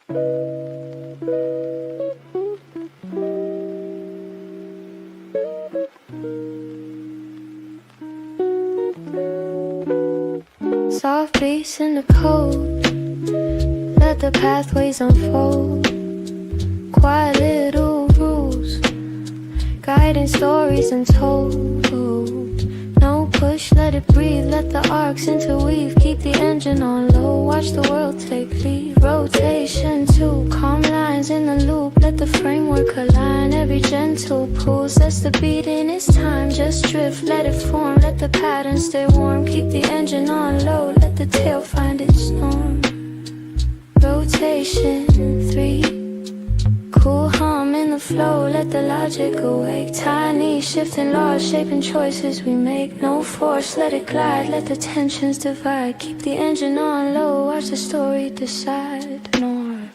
Soft beats in the cold, let the pathways unfold. Quiet little rules, guiding stories untold. No push, let it breathe, let the arcs interweave. Keep the engine on low, watch the world take lead. Rotation too, calm lines in the loop. Let the framework align, every gentle pull sets the beat in its time. Just drift, let it form, let the pattern stay warm. Keep the engine on low, let the tail find its norm. Rotation 3, cool hum in the flow, let the logic awake. Tiny shifting laws, shaping choices we make. No force, let it glide, let the tensions divide. Keep the engine on low, watch the story decide. North.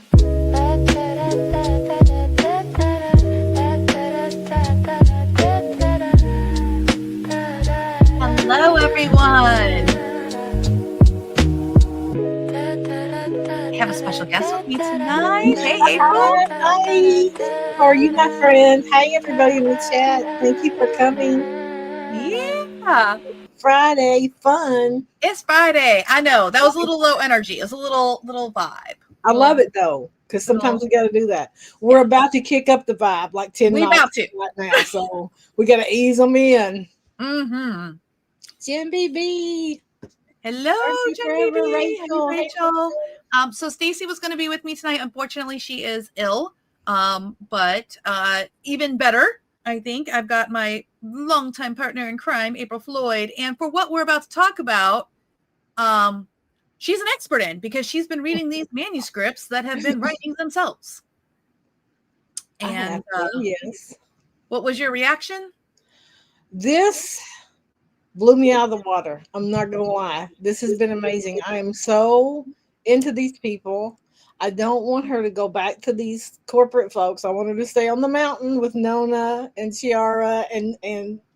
Hello, everyone. I have a special guest with me tonight. Hey, April. Hi. How are you, my friend? Hi, everybody in the chat. Thank you for coming. Yeah. Friday fun. It's Friday. I know. That was a little low energy. It was a little vibe. I love it, though, because sometimes we got to do that. We're about to kick up the vibe like 10 We knots about to. right now, so we got to ease them in. Mm-hmm. Jen BB. Hello, Jen Forever, BB. Rachel. Hey, Rachel. So Stacy was going to be with me tonight. Unfortunately, she is ill. But even better, I think I've got my longtime partner in crime, April Floyd. And for what we're about to talk about, she's an expert in, because she's been reading these manuscripts that have been writing themselves. And yes. What was your reaction? This blew me out of the water. I'm not going to lie. This has been amazing. I am so into these people. I don't want her to go back to these corporate folks. I want her to stay on the mountain with Nona and Chiara and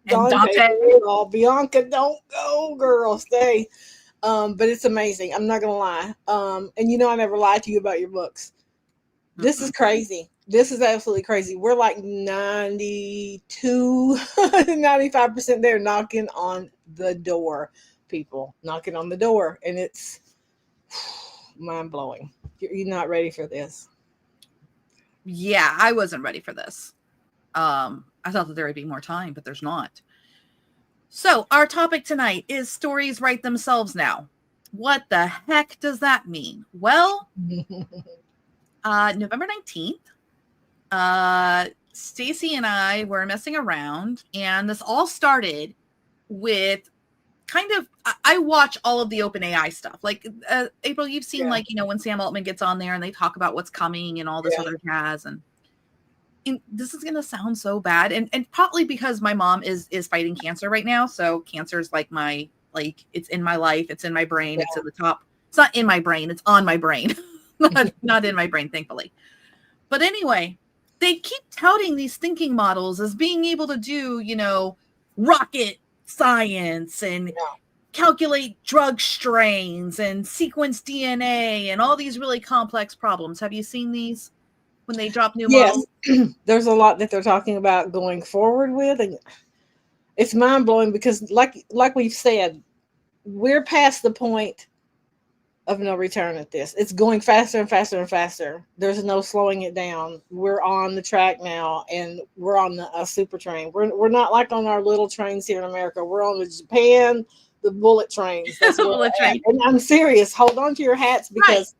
Dante. Bianca, don't go, girl. Stay. But it's amazing. I'm not going to lie. And you know I never lied to you about your books. This is crazy. This is absolutely crazy. We're like 92, 95% there, knocking on the door, people. Knocking on the door. And it's mind-blowing. You're not ready for this. Yeah, I wasn't ready for this. I thought that there would be more time, but there's not. So our topic tonight is stories write themselves now. What the heck does that mean? Well, November 19th, Stacy and I were messing around, and this all started with kind of, I watch all of the OpenAI stuff. Like, April, you've seen, like, you know, when Sam Altman gets on there and they talk about what's coming and all this other jazz. And this is going to sound so bad. And partly because my mom is fighting cancer right now. So cancer is like it's in my life. It's in my brain. It's at the top. It's not in my brain. It's on my brain. not in my brain, thankfully. But anyway, they keep touting these thinking models as being able to do, you know, rocket science and calculate drug strains and sequence DNA and all these really complex problems. Have you seen these when they drop new models? There's a lot that they're talking about going forward with, and it's mind-blowing because like we've said, we're past the point of no return at this. It's going faster and faster and faster. There's no slowing it down. We're on the track now, and we're on a super train. We're not like on our little trains here in America. We're on the Japan, the bullet trains. That's the bullet train. And I'm serious. Hold on to your hats because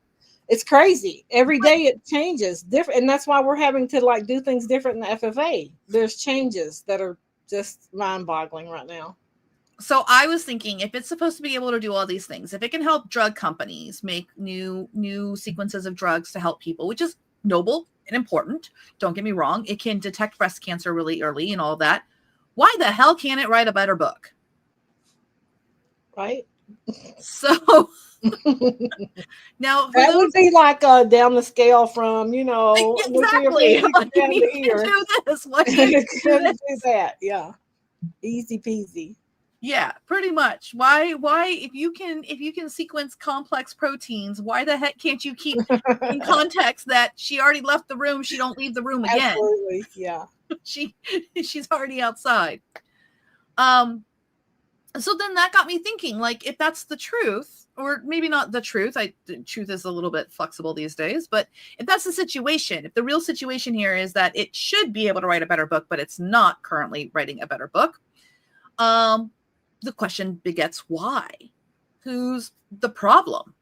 it's crazy. Every day it changes different, and that's why we're having to like do things different in the FFA. There's changes that are just mind-boggling right now. So I was thinking, if it's supposed to be able to do all these things, if it can help drug companies make new sequences of drugs to help people, which is noble and important, don't get me wrong, it can detect breast cancer really early and all that. Why the hell can't it write a better book? Right. So now that would be like down the scale from, you know, exactly. Down to here. Do this. What do you do that? Yeah. Easy peasy. Yeah, pretty much. Why if you can sequence complex proteins, why the heck can't you keep in context that she already left the room, she don't leave the room again. Absolutely. Yeah. She's already outside. So then that got me thinking, like, if that's the truth, or maybe not the truth, the truth is a little bit flexible these days, but if that's the situation, if the real situation here is that it should be able to write a better book, but it's not currently writing a better book, the question begets why? Who's the problem?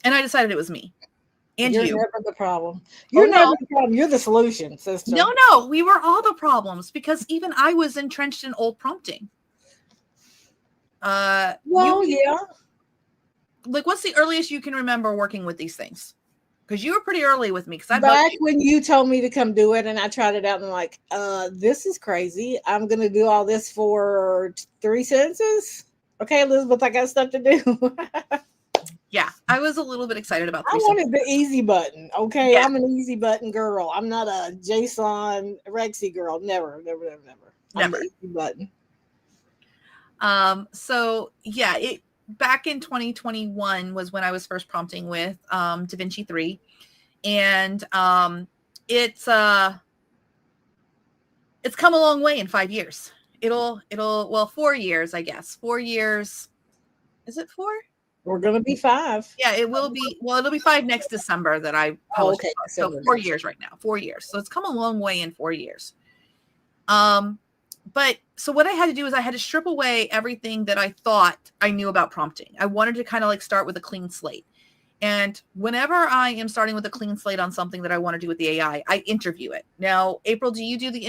And I decided it was me. And You're you. never the problem. You're never the problem. You're the solution, sister. No, we were all the problems because even I was entrenched in old prompting. Yeah. Like, what's the earliest you can remember working with these things? Because you were pretty early with me. Because back when you told me to come do it, and I tried it out, and I'm like, this is crazy. I'm gonna do all this for 3 sentences. Okay, Elizabeth, I got stuff to do. Yeah, I was a little bit excited about. I wanted the easy button. Okay, yeah. I'm an easy button girl. I'm not a JSON Rexy girl. Never. I'm the easy button. So yeah, back in 2021 was when I was first prompting with DaVinci 3, and it's come a long way in 5 years. It'll 4 years, I guess. 4 years. Is it 4? We're gonna be 5. Yeah, it will be. Well, it'll be 5 next December that I published. Okay, so 4 years right now. 4 years. So it's come a long way in 4 years. But so what I had to do is I had to strip away everything that I thought I knew about prompting. I wanted to kind of like start with a clean slate. And whenever I am starting with a clean slate on something that I want to do with the AI, I interview it. Now, April, do you do the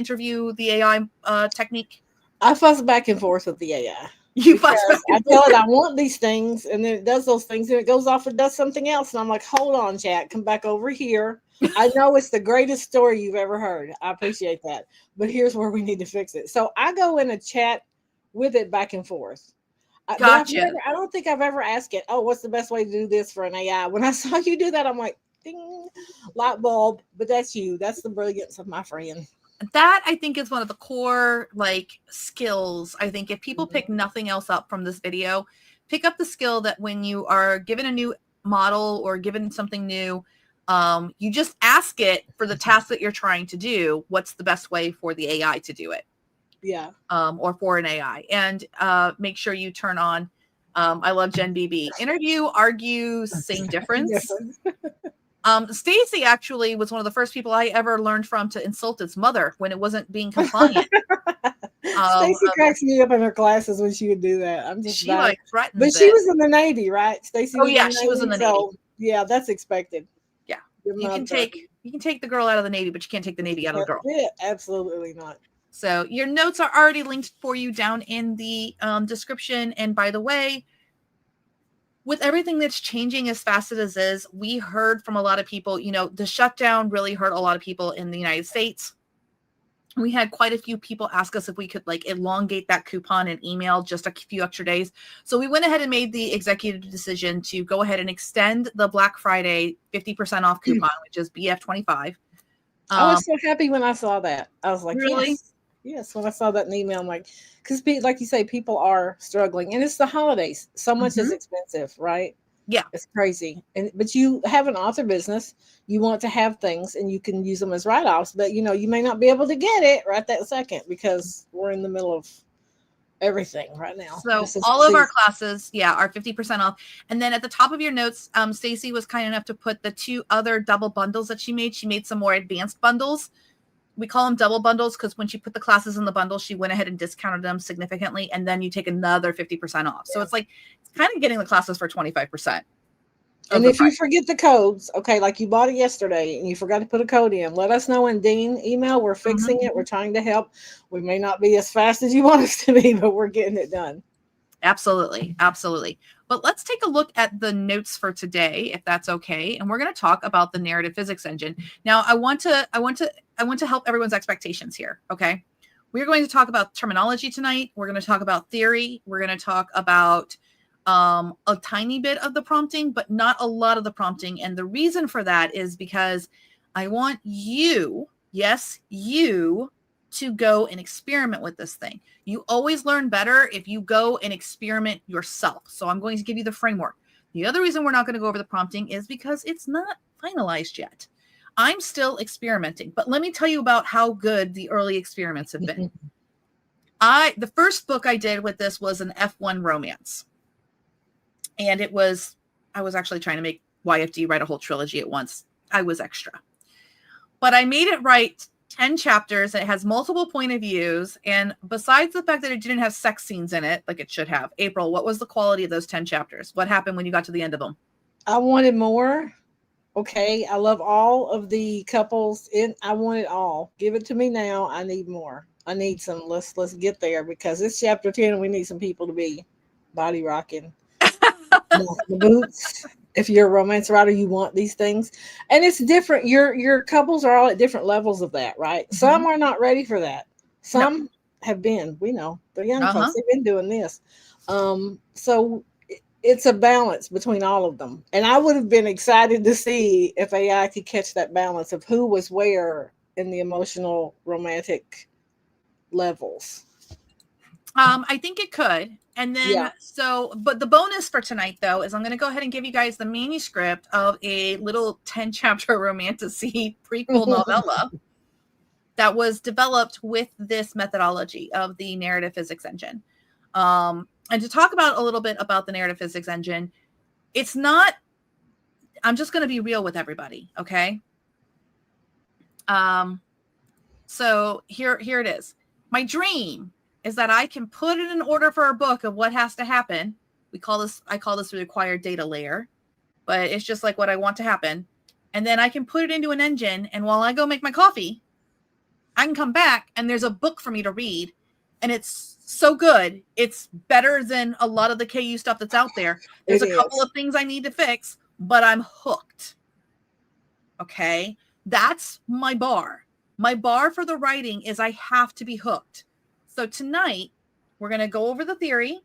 AI technique? I fuss back and forth with the AI. You fuss back and I tell it I want these things, and then it does those things, and it goes off and does something else. And I'm like, hold on, chat, come back over here. I know it's the greatest story you've ever heard. I appreciate that. But here's where we need to fix it. So I go in a chat with it back and forth. Gotcha. I don't think I've ever asked it, oh, what's the best way to do this for an AI? When I saw you do that, I'm like, ding, light bulb. But that's you. That's the brilliance of my friend. That, I think, is one of the core like skills. I think if people pick nothing else up from this video, pick up the skill that when you are given a new model or given something new, you just ask it for the task that you're trying to do. What's the best way for the AI to do it? Yeah. Or for an AI, and make sure you turn on. I love Jen BB. Interview, argue, same difference. Stacy actually was one of the first people I ever learned from to insult its mother when it wasn't being compliant. Stacy cracks me up in her classes when she would do that. I'm just she like threatens but she was in the Navy, right? Stacy. Oh yeah, she was in the Navy. Yeah, that's expected. Yeah, you can take the girl out of the Navy, but you can't take the Navy out of the girl. Yeah, absolutely not. So your notes are already linked for you down in the description. And by the way, with everything that's changing as fast as it is, we heard from a lot of people, the shutdown really hurt a lot of people in the United States. We had quite a few people ask us if we could like elongate that coupon and email just a few extra days. So we went ahead and made the executive decision to go ahead and extend the Black Friday 50% off coupon, which is BF25. I was so happy when I saw that. I was like, really? Yes, when I saw that in the email, I'm like, because like you say, people are struggling, and it's the holidays. So much is expensive, right? Yeah, it's crazy. But you have an author business, you want to have things, and you can use them as write-offs. But you may not be able to get it right that second because we're in the middle of everything right now. So all of our classes, are 50% off. And then at the top of your notes, Stacy was kind enough to put the 2 other double bundles that she made. She made some more advanced bundles. We call them double bundles because when she put the classes in the bundle, she went ahead and discounted them significantly. And then you take another 50% off. So it's like, it's kind of getting the classes for 25%. And if you forget the codes, okay, like you bought it yesterday and you forgot to put a code in, let us know in Dean email. We're fixing it. We're trying to help. We may not be as fast as you want us to be, but we're getting it done. Absolutely. Absolutely. But let's take a look at the notes for today, if that's okay. And we're going to talk about the narrative physics engine. Now, I want to help everyone's expectations here. Okay. We're going to talk about terminology tonight. We're going to talk about theory. We're going to talk about a tiny bit of the prompting, but not a lot of the prompting. And the reason for that is because I want you, yes, you, to go and experiment with this thing. You always learn better if you go and experiment yourself. So I'm going to give you the framework. The other reason we're not going to go over the prompting is because it's not finalized yet. I'm still experimenting, but let me tell you about how good the early experiments have been. The first book I did with this was an F1 romance. And I was actually trying to make YFD write a whole trilogy at once. I was extra. But I made it write 10 chapters, and it has multiple point of views. And besides the fact that it didn't have sex scenes in it, like it should have, April, what was the quality of those 10 chapters? What happened when you got to the end of them? I wanted more. Okay, I love all of the couples I want it all. Give it to me now. I need more. I need some. Let's get there, because it's chapter 10 and we need some people to be body rocking. The boots. If you're a romance writer, you want these things. And it's different. Your couples are all at different levels of that, right? Mm-hmm. Some are not ready for that. Some have been. We know. They're young folks. They've been doing this. So it's a balance between all of them. And I would have been excited to see if AI could catch that balance of who was where in the emotional romantic levels. I think it could. And then, but the bonus for tonight, though, is I'm going to go ahead and give you guys the manuscript of a little 10-chapter romantasy prequel novella that was developed with this methodology of the narrative physics engine. And to talk about a little bit about the narrative physics engine, it's not, I'm just going to be real with everybody. Okay. So here it is. My dream is that I can put in an order for a book of what has to happen. I call this the required data layer, but it's just like what I want to happen. And then I can put it into an engine. And while I go make my coffee, I can come back and there's a book for me to read. And it's so good. It's better than a lot of the KU stuff that's out there. There's a couple of things I need to fix, but I'm hooked. Okay. That's my bar. My bar for the writing is I have to be hooked. So tonight we're going to go over the theory.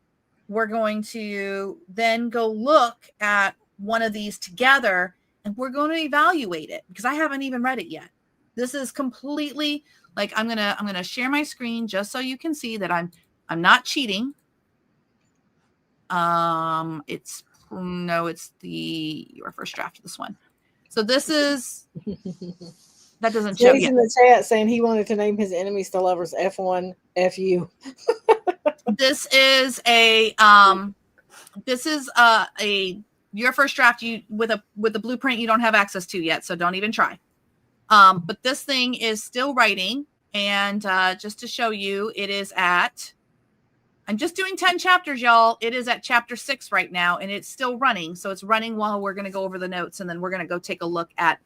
We're going to then go look at one of these together and we're going to evaluate it because I haven't even read it yet. This is completely like, I'm going to share my screen just so you can see that I'm not cheating. It's your first draft of this one. So this is, that doesn't show yet. He's in the chat saying he wanted to name his enemies to lovers F1 FU. This is your first draft with a blueprint you don't have access to yet, so don't even try. But this thing is still writing, and just to show you, it is at, I'm just doing 10 chapters, y'all. It is at chapter 6 right now, and it's still running. So it's running while we're going to go over the notes, and then we're going to go take a look at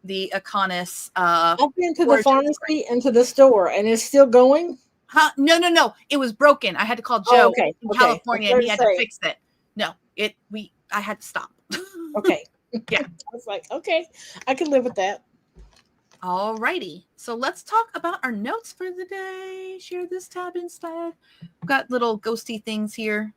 the Akonis. I've been to the pharmacy and to the store, and it's still going? No. It was broken. I had to call Joe in California, and he had to fix it. No, I had to stop. Okay. Yeah. I was like, okay, I can live with that. All righty. So let's talk about our notes for the day. Share this tab instead. We've got little ghosty things here.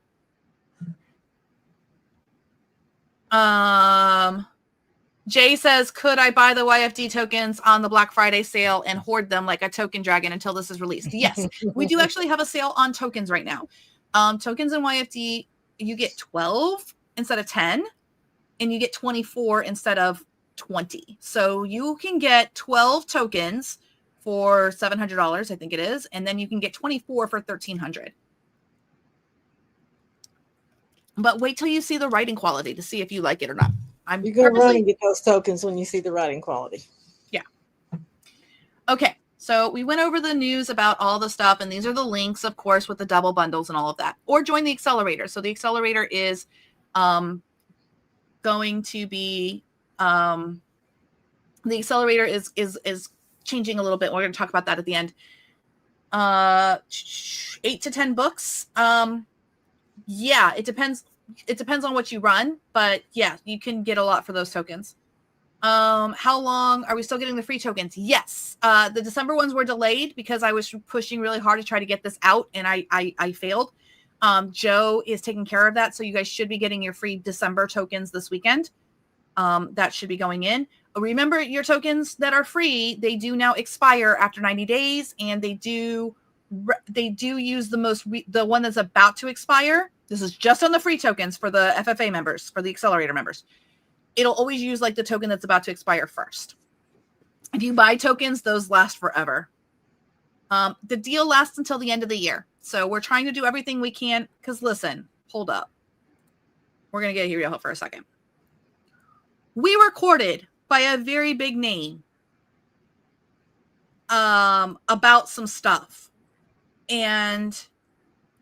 Jay says, could I buy the YFD tokens on the Black Friday sale and hoard them like a token dragon until this is released? Yes, we do actually have a sale on tokens right now. Tokens in YFD, you get 12 instead of 10, and you get 24 instead of 20. So you can get 12 tokens for $700, I think it is, and then you can get 24 for $1,300. But wait till you see the writing quality to see if you like it or not. You're going to run and get those tokens when you see the writing quality. Yeah. Okay. So we went over the news about all the stuff, and these are the links, of course, with the double bundles and all of that. Or join the accelerator. So the accelerator is going to be the accelerator is changing a little bit. We're going to talk about that at the end. 8 to 10 books. Yeah, it depends. It depends on what you run, but yeah, you can get a lot for those tokens. How long are we still getting the free tokens? Yes. The December ones were delayed because I was pushing really hard to try to get this out, and I failed. Joe is taking care of that, so you guys should be getting your free December tokens this weekend. That should be going in. remember, your tokens that are free, they do now expire after 90 days, and they do use the one that's about to expire. This is just on the free tokens for the FFA members, for the accelerator members. It'll always use like the token that's about to expire first. If you buy tokens, those last forever. The deal lasts until the end of the year. So we're trying to do everything we can. Because listen, hold up. We're going to get real for a second. We were courted by a very big name about some stuff. And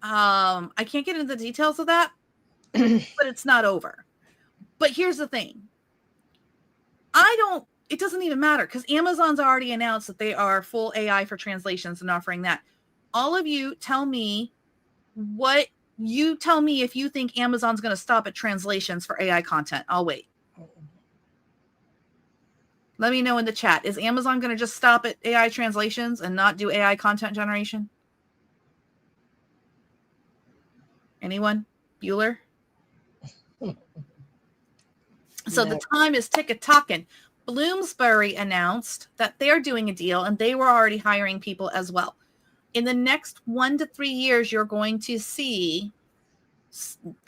I can't get into the details of that, but it's not over. But here's the thing. It doesn't even matter because Amazon's already announced that they are full AI for translations and offering that. All of you tell me if you think Amazon's going to stop at translations for AI content. I'll wait. Let me know in the chat. Is Amazon going to just stop at AI translations and not do AI content generation? Anyone? Bueller? So the time is tick-a-tocking. Bloomsbury announced that they're doing a deal, and they were already hiring people as well. In the next 1 to 3 years, you're going to see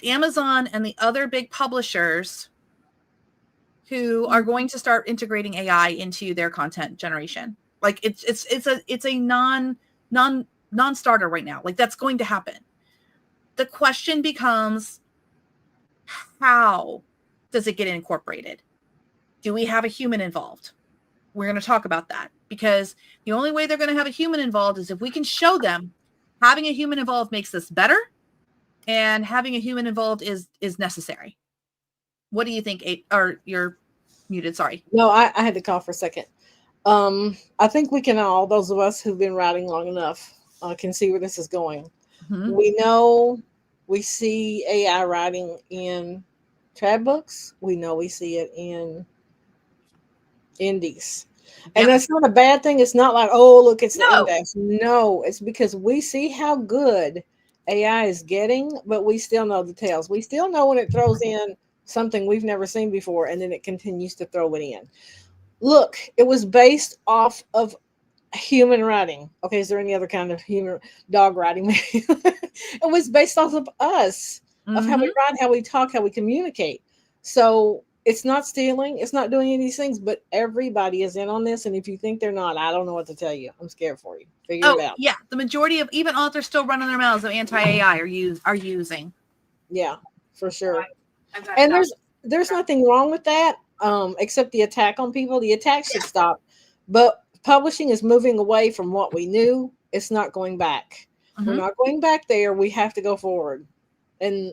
Amazon and the other big publishers who are going to start integrating AI into their content generation. Like it's a non-starter right now. Like that's going to happen. The question becomes, how does it get incorporated? Do we have a human involved? We're going to talk about that because the only way they're going to have a human involved is if we can show them having a human involved makes this better, and having a human involved is necessary. What do you think? Or you're muted. Sorry. No, I had to call for a second. I think we can all, those of us who've been writing long enough, can see where this is going. Mm-hmm. We see AI writing in trad books. We know we see it in indies. And that's not a bad thing. It's not like, oh, look, it's the index. No, it's because we see how good AI is getting, but we still know the tails. We still know when it throws in something we've never seen before, and then it continues to throw it in. Look, it was based off of human writing. Okay, is there any other kind of human dog writing? It was based off of us, of how we write, how we talk, how we communicate. So it's not stealing, it's not doing any of these things, but everybody is in on this. And if you think they're not, I don't know what to tell you. I'm scared for you. Figure it out. Yeah, the majority of even authors still running their mouths of anti-AI are using. Yeah, for sure. And there's nothing wrong with that, except the attack on people. The attack should stop. But publishing is moving away from what we knew. It's not going back. We're not going back there. We have to go forward. And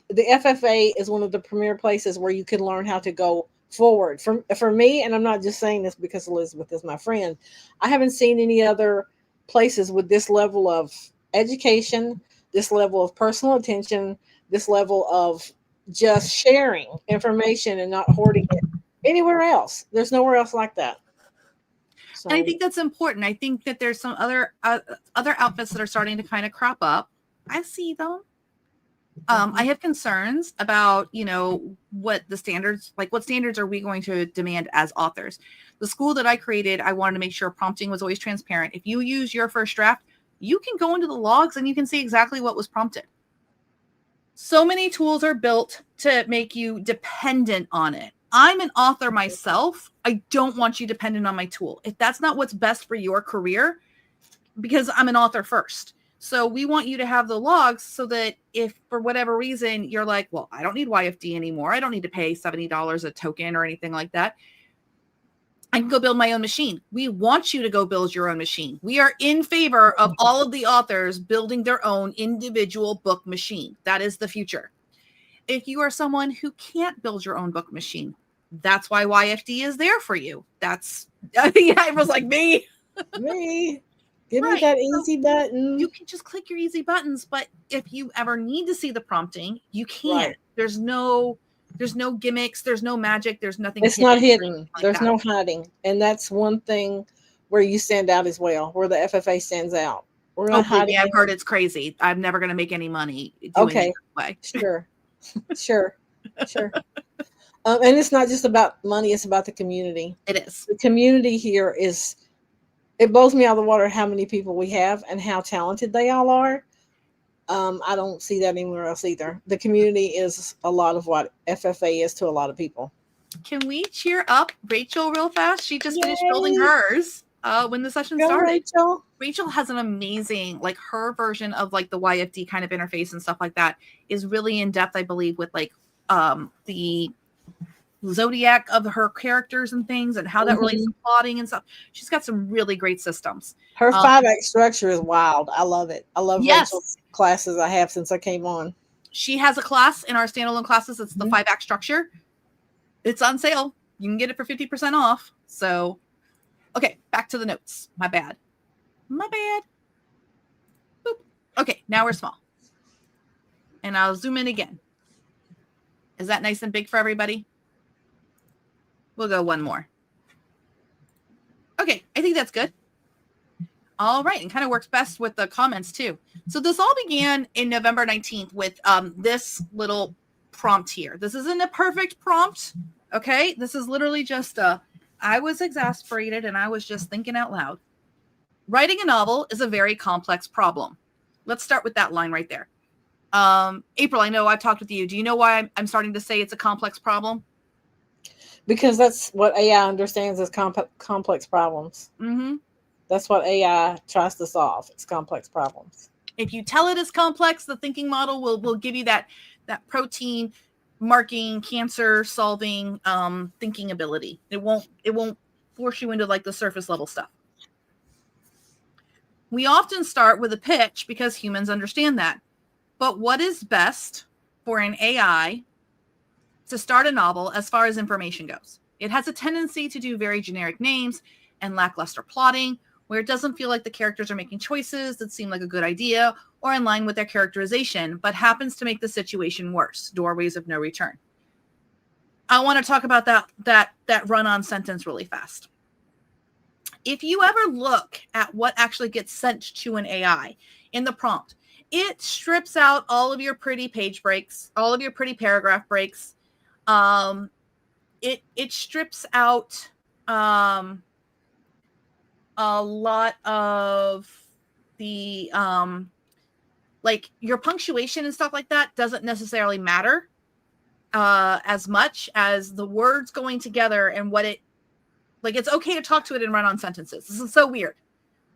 the FFA is one of the premier places where you can learn how to go forward. For me, and I'm not just saying this because Elizabeth is my friend, I haven't seen any other places with this level of education, this level of personal attention, this level of just sharing information and not hoarding it anywhere else. There's nowhere else like that. So, and I think that's important. I think that there's some other outfits that are starting to kind of crop up. I see them. I have concerns about, what the standards, like what standards are we going to demand as authors? The school that I created, I wanted to make sure prompting was always transparent. If you use your first draft, you can go into the logs and you can see exactly what was prompted. So many tools are built to make you dependent on it. I'm an author myself. I don't want you dependent on my tool. If that's not what's best for your career, because I'm an author first. So we want you to have the logs so that if for whatever reason you're like, well, I don't need YFD anymore. I don't need to pay $70 a token or anything like that. I can go build my own machine. We want you to go build your own machine. We are in favor of all of the authors building their own individual book machine. That is the future. If you are someone who can't build your own book machine, that's why YFD is there for you. It was like me. Give me that easy button. You can just click your easy buttons, but if you ever need to see the prompting, you can't. Right. There's no gimmicks, there's no magic, there's nothing. It's not hidden. There's no hiding. And that's one thing where you stand out as well, where the FFA stands out. We're not hiding. I've heard it's crazy. I'm never going to make any money doing it that way. Sure. And it's not just about money; it's about the community. It is. The community here is. It blows me out of the water how many people we have and how talented they all are. I don't see that anywhere else either. The community is a lot of what FFA is to a lot of people. Can we cheer up Rachel real fast? She just finished Yay! building hers when the session Go, started. Rachel. Rachel has an amazing, like her version of like the YFD kind of interface and stuff like that is really in depth, I believe, with like the zodiac of her characters and things and how that relates to plotting and stuff. She's got some really great systems. Her 5-act structure is wild. I love it. I love Yes. Rachel's classes I have since I came on. She has a class in our standalone classes. It's the 5-act structure. It's on sale. You can get it for 50% off. So, okay, back to the notes. My bad. Boop. Okay, now we're small. And I'll zoom in again. Is that nice and big for everybody? We'll go one more. Okay, I think that's good. All right, and kind of works best with the comments too. So this all began in November 19th with this little prompt here. This isn't a perfect prompt, okay? This is literally just I was exasperated and I was just thinking out loud. Writing a novel is a very complex problem. Let's start with that line right there. April, I know I've talked with you. Do you know why I'm starting to say it's a complex problem? Because that's what AI understands as complex problems. Mm-hmm. That's what AI tries to solve. It's complex problems. If you tell it is complex, the thinking model will give you that protein marking, cancer solving, thinking ability. It won't force you into like the surface level stuff. We often start with a pitch because humans understand that. But what is best for an AI to start a novel as far as information goes? It has a tendency to do very generic names and lackluster plotting, where it doesn't feel like the characters are making choices that seem like a good idea or in line with their characterization, but happens to make the situation worse. Doorways of no return. I want to talk about that run-on sentence really fast. If you ever look at what actually gets sent to an AI in the prompt, it strips out all of your pretty page breaks, all of your pretty paragraph breaks. It strips out a lot of the like your punctuation and stuff like that doesn't necessarily matter as much as the words going together and what it like. It's okay to talk to it and run on sentences. This is so weird,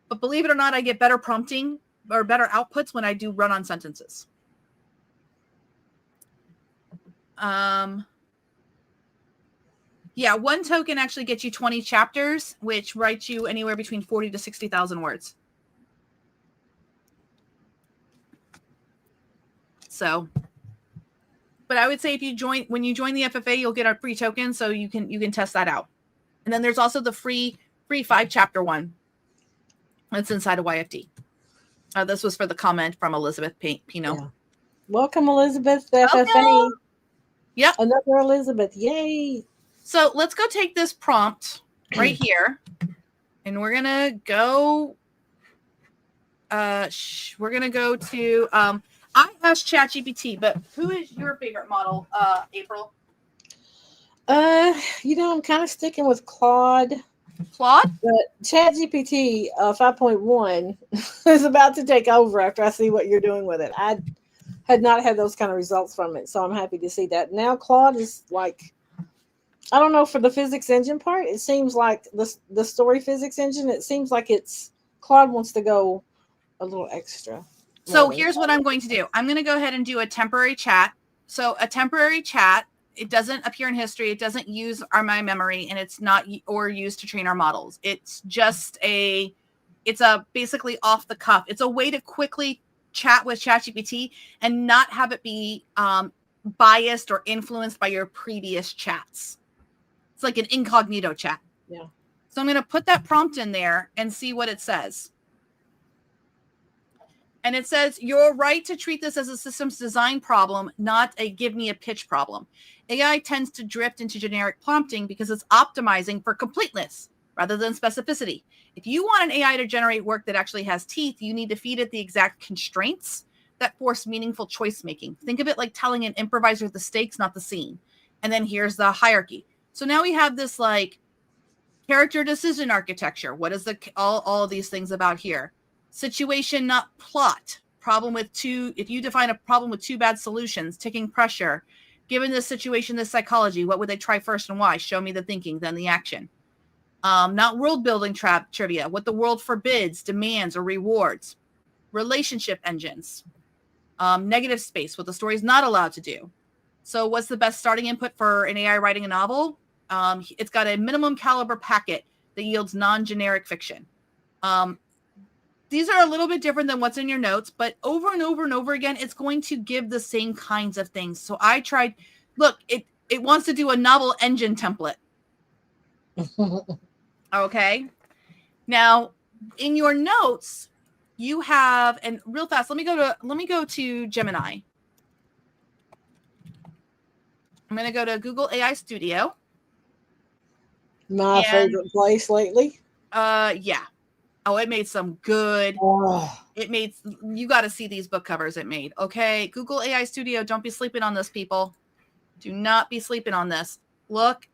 but believe it or not, I get better prompting or better outputs when I do run on sentences. Yeah, one token actually gets you 20 chapters, which writes you anywhere between 40 to 60,000 words. So, but I would say when you join the FFA, you'll get a free token, so you can test that out. And then there's also the free 5-chapter one that's inside of YFD. This was for the comment from Elizabeth Pino. Yeah. Welcome, Elizabeth, the FFA. Yep. Another Elizabeth. Yay. So let's go take this prompt right here, and we're gonna go. We're gonna go to. I asked ChatGPT, but who is your favorite model, April? I'm kind of sticking with Claude. Claude? But ChatGPT 5.1 is about to take over after I see what you're doing with it. I had not had those kind of results from it, so I'm happy to see that. Now Claude is like, I don't know, for the physics engine part, it seems like the story physics engine, it seems like Claude wants to go a little extra. So here's what I'm going to do. I'm going to go ahead and do a temporary chat. So a temporary chat, it doesn't appear in history. It doesn't use my memory, and it's not or used to train our models. It's just it's a basically off the cuff. It's a way to quickly chat with ChatGPT and not have it be biased or influenced by your previous chats. It's like an incognito chat. Yeah. So I'm going to put that prompt in there and see what it says. And it says, you're right to treat this as a systems design problem, not a give me a pitch problem. AI tends to drift into generic prompting because it's optimizing for completeness rather than specificity. If you want an AI to generate work that actually has teeth, you need to feed it the exact constraints that force meaningful choice making. Think of it like telling an improviser the stakes, not the scene. And then here's the hierarchy. So now we have this like character decision architecture. What is the all of these things about here? Situation, not plot. Problem with two. If you define a problem with two bad solutions, ticking pressure. Given this situation, this psychology, what would they try first and why? Show me the thinking, then the action. Not world building trivia. What the world forbids, demands, or rewards. Relationship engines. Negative space. What the story is not allowed to do. So what's the best starting input for an AI writing a novel? It's got a minimum caliber packet that yields non-generic fiction. These are a little bit different than what's in your notes, but over and over and over again, it's going to give the same kinds of things. So I tried, look, it wants to do a novel engine template. Okay. Now, in your notes, you have, and real fast, let me go to Gemini. I'm going to go to Google AI Studio. My favorite place lately. Yeah. Oh, it made some good. Oh. You got to see these book covers it made. Okay. Google AI Studio. Don't be sleeping on this, people. Do not be sleeping on this. Look.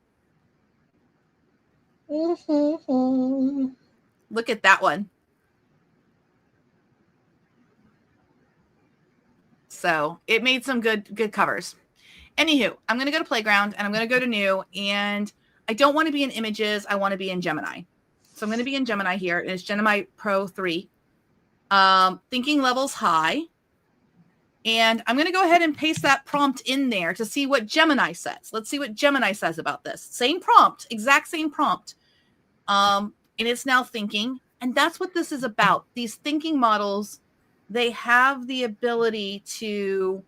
Mm-hmm. Look at that one. So it made some good covers. Anywho, I'm going to go to Playground and I'm going to go to New, and I don't want to be in Images. I want to be in Gemini. So I'm going to be in Gemini here. It's Gemini Pro 3. Thinking levels high. And I'm going to go ahead and paste that prompt in there to see what Gemini says. Let's see what Gemini says about this. Same prompt, exact same prompt. And it's now thinking. And that's what this is about. These thinking models, they have the ability to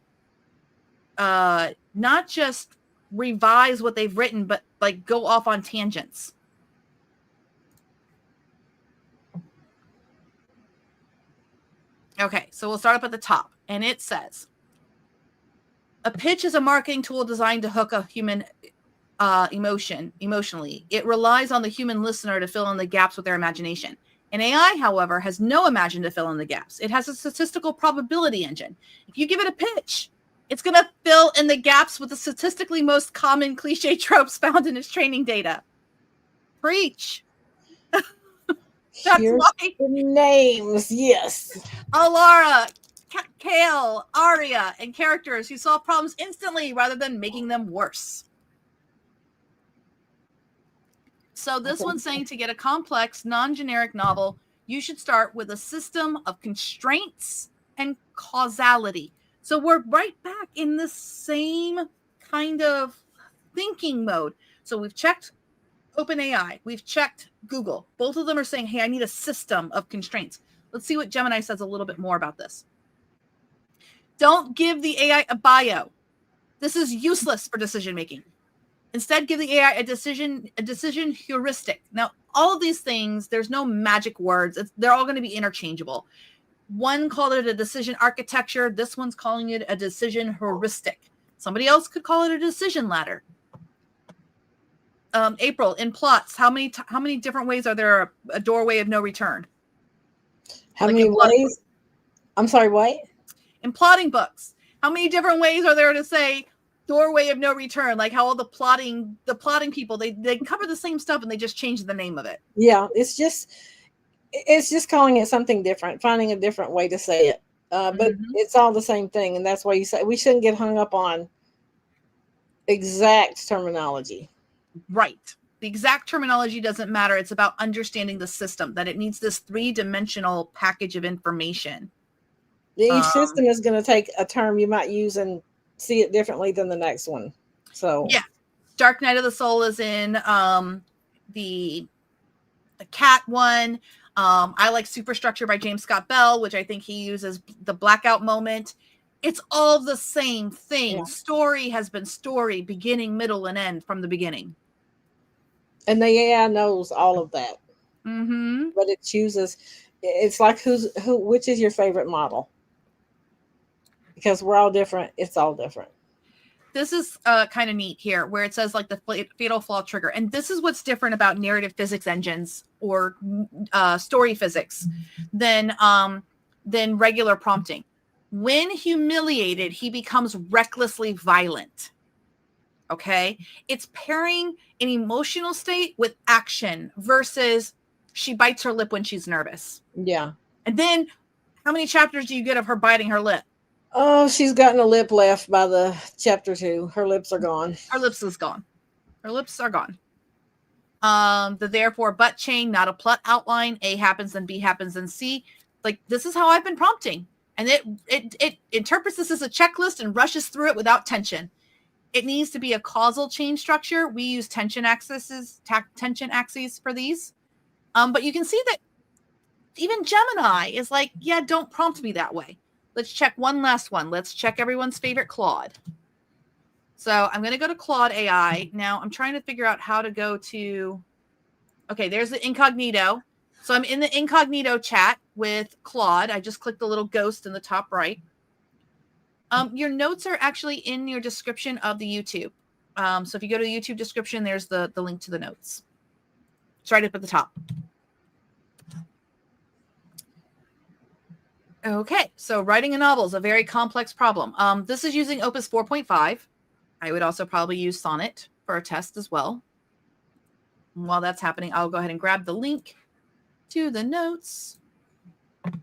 not just revise what they've written, but like go off on tangents. Okay, so we'll start up at the top. And it says, a pitch is a marketing tool designed to hook a human emotionally. It relies on the human listener to fill in the gaps with their imagination. An AI, however, has no imagination to fill in the gaps. It has a statistical probability engine. If you give it a pitch, it's going to fill in the gaps with the statistically most common cliche tropes found in its training data. Preach. That's Here's why the names. Yes. Alara, Kale, Aria, and characters who solve problems instantly rather than making them worse. So this one's saying to get a complex, non-generic novel, you should start with a system of constraints and causality. So we're right back in the same kind of thinking mode. So we've checked OpenAI. We've checked Google. Both of them are saying, hey, I need a system of constraints. Let's see what Gemini says a little bit more about this. Don't give the AI a bio. This is useless for decision making. Instead, give the AI a decision heuristic. Now, all of these things, there's no magic words. They're all going to be interchangeable. One called it a decision architecture. This one's calling it a decision heuristic. Somebody else could call it a decision ladder. April, in plots, how many different ways are there a doorway of no return? How many ways? I'm sorry, what? In plotting books, how many different ways are there to say doorway of no return? Like how all the plotting people, they cover the same stuff and they just change the name of it. Yeah, it's just calling it something different, finding a different way to say it. But it's all the same thing, and that's why you say we shouldn't get hung up on exact terminology. Right. The exact terminology doesn't matter. It's about understanding the system, that it needs this 3-dimensional package of information. Each system is going to take a term you might use and see it differently than the next one. So yeah, Dark Night of the Soul is in the cat one. I like Superstructure by James Scott Bell, which I think he uses the blackout moment. It's all the same thing. Yeah. Story has been story, beginning, middle, and end from the beginning. And the AI knows all of that. Mm-hmm. But it chooses. It's like which is your favorite model? Because we're all different. It's all different. This is kind of neat here, where it says like the fatal flaw trigger. And this is what's different about narrative physics engines or story physics than regular prompting. When humiliated, he becomes recklessly violent. Okay. It's pairing an emotional state with action versus she bites her lip when she's nervous. Yeah. And then how many chapters do you get of her biting her lip? Oh, she's gotten a lip left by the chapter 2. Her lips are gone. Her lips is gone. Her lips are gone. The therefore but chain, not a plot outline. A happens, then B happens, then C. Like, this is how I've been prompting. And it interprets this as a checklist and rushes through it without tension. It needs to be a causal chain structure. We use tension axes for these. But you can see that even Gemini is like, yeah, don't prompt me that way. Let's check one last one. Let's check everyone's favorite Claude. So I'm going to go to Claude AI. Now I'm trying to figure out how to go to, okay, there's the incognito. So I'm in the incognito chat with Claude. I just clicked the little ghost in the top right. Your notes are actually in your description of the YouTube. So if you go to the YouTube description, there's the link to the notes. It's right up at the top. Okay, so writing a novel is a very complex problem. This is using Opus 4.5. I would also probably use Sonnet for a test as well. And while that's happening, I'll go ahead and grab the link to the notes. And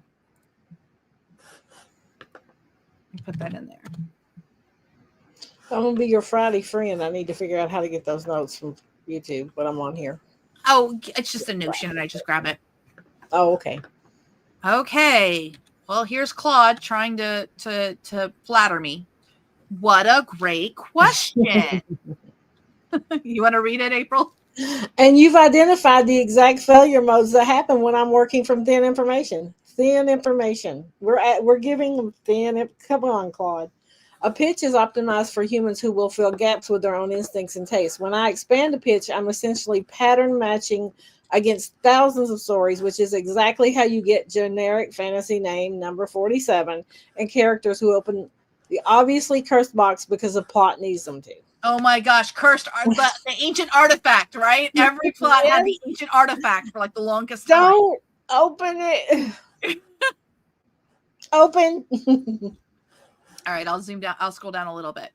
put that in there. I'm going to be your Friday friend. I need to figure out how to get those notes from YouTube, but I'm on here. Oh, it's just a Notion, and I just grab it. Oh, okay. Okay. Well, here's Claude trying to flatter me. What a great question. You want to read it, April? And you've identified the exact failure modes that happen when I'm working from thin information. Thin information. We're giving them thin. Come on, Claude. A pitch is optimized for humans who will fill gaps with their own instincts and tastes. When I expand a pitch, I'm essentially pattern matching against thousands of stories, which is exactly how you get generic fantasy name number 47 and characters who open the obviously cursed box because the plot needs them to. Oh my gosh, cursed but the ancient artifact, right? Every plot had the ancient artifact for like the longest time. Don't open it. Open. All right, I'll zoom down. I'll scroll down a little bit.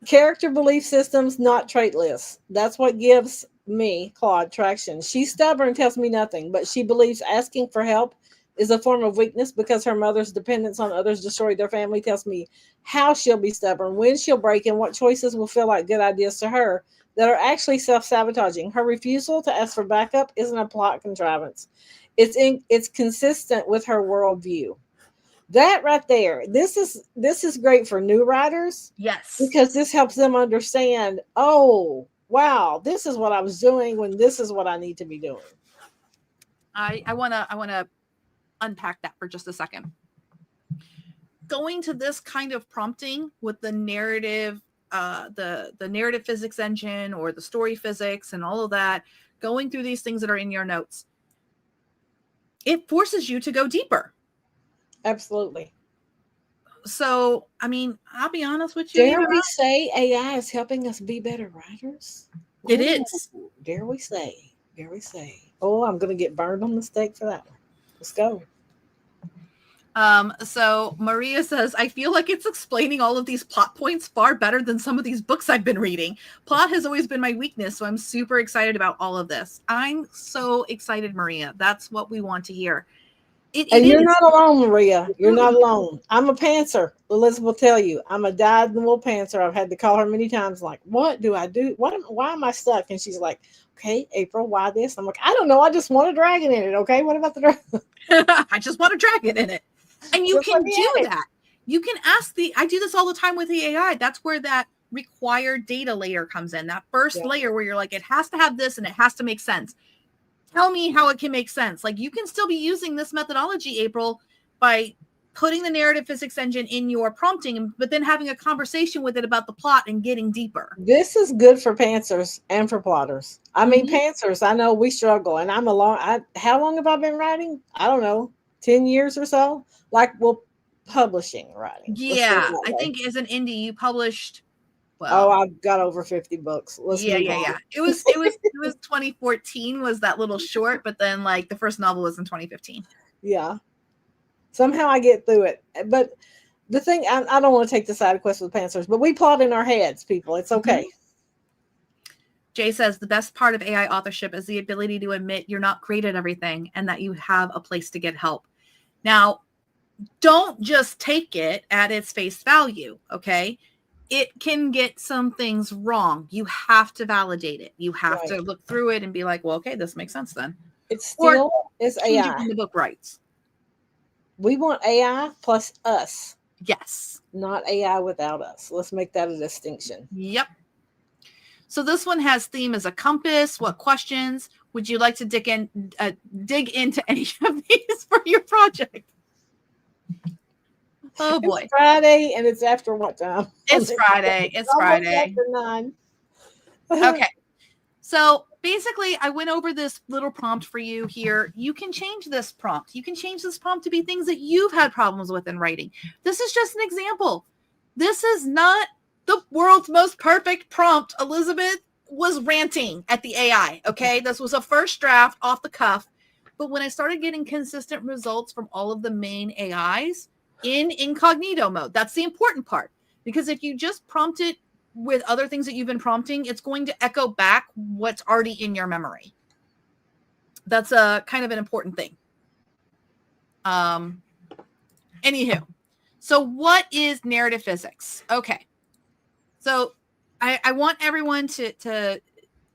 Character belief systems, not trait lists. That's what gives me, Claude, traction. She's stubborn, tells me nothing, but she believes asking for help is a form of weakness because her mother's dependence on others destroyed their family. Tells me how she'll be stubborn, when she'll break, and what choices will feel like good ideas to her that are actually self-sabotaging. Her refusal to ask for backup isn't a plot contrivance. It's consistent with her worldview. That right there, this is great for new writers. Yes. Because this helps them understand, oh, wow, this is what I was doing when this is what I need to be doing. I wanna unpack that for just a second. Going to this kind of prompting with the narrative, the narrative physics engine or the story physics and all of that, going through these things that are in your notes, it forces you to go deeper. Absolutely. So, I mean, I'll be honest with you. Dare we say AI is helping us be better writers? It is. Dare we say? Dare we say? Oh, I'm going to get burned on the stake for that one. Let's go. So Maria says, I feel like it's explaining all of these plot points far better than some of these books I've been reading. Plot has always been my weakness, so I'm super excited about all of this. I'm so excited, Maria. That's what we want to hear. And you're not alone, Maria. You're not alone. I'm a pantser. Elizabeth will tell you, I'm a dyed-in-the-wool pantser. I've had to call her many times, like, what do I do? Why am I stuck? And she's like, okay, April, why this? I'm like, I don't know. I just want a dragon in it. Okay, what about the dragon? I just want a dragon in it. And you can do that. You can ask I do this all the time with the AI. That's where that required data layer comes in. That first layer where you're like, it has to have this and it has to make sense. Tell me how it can make sense. Like, you can still be using this methodology, April, by putting the narrative physics engine in your prompting, but then having a conversation with it about the plot and getting deeper. This is good for pantsers and for plotters. I mean, pantsers, I know we struggle, and how long have I been writing? I don't know, 10 years or so? Like, well, publishing writing. Yeah, I think as an indie, you published. Well, I've got over 50 books. Yeah. It was 2014 was that little short, but then like the first novel was in 2015. Yeah. Somehow I get through it. But the thing, I don't want to take the side of Quest with Pantsers, but we plot in our heads, people. It's okay. Jay says the best part of AI authorship is the ability to admit you're not great at everything and that you have a place to get help. Now, don't just take it at its face value, okay? It can get some things wrong. You have to validate it. You have to look through it and be like, well, okay, this makes sense then. It still is change AI. it when the book writes. We want AI plus us. Yes. Not AI without us. Let's make that a distinction. Yep. So this one has theme as a compass. What questions would you like to dig into any of these for your project? Oh boy. It's Friday and it's after what time? It's Friday. It's Friday. After 9. Okay. So basically, I went over this little prompt for you here. You can change this prompt. You can change this prompt to be things that you've had problems with in writing. This is just an example. This is not the world's most perfect prompt. Elizabeth was ranting at the AI, okay? This was a first draft off the cuff. But when I started getting consistent results from all of the main AIs in incognito mode, that's the important part. Because if you just prompt it with other things that you've been prompting, it's going to echo back what's already in your memory. That's a kind of an important thing. Anywho, so what is narrative physics? Okay. So I want everyone to,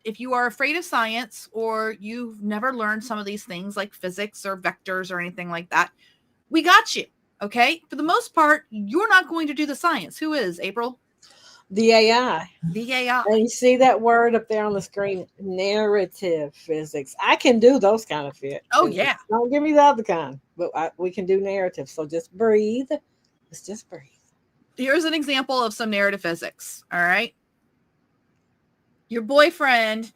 if you are afraid of science or you've never learned some of these things like physics or vectors or anything like that, we got you. Okay. For the most part, you're not going to do the science. Who is, April? The AI. The AI. And you see that word up there on the screen, narrative physics. I can do those kind of fit. Oh, yeah. Don't give me the other kind, but we can do narrative. So just breathe. Let's just breathe. Here's an example of some narrative physics. All right. Your boyfriend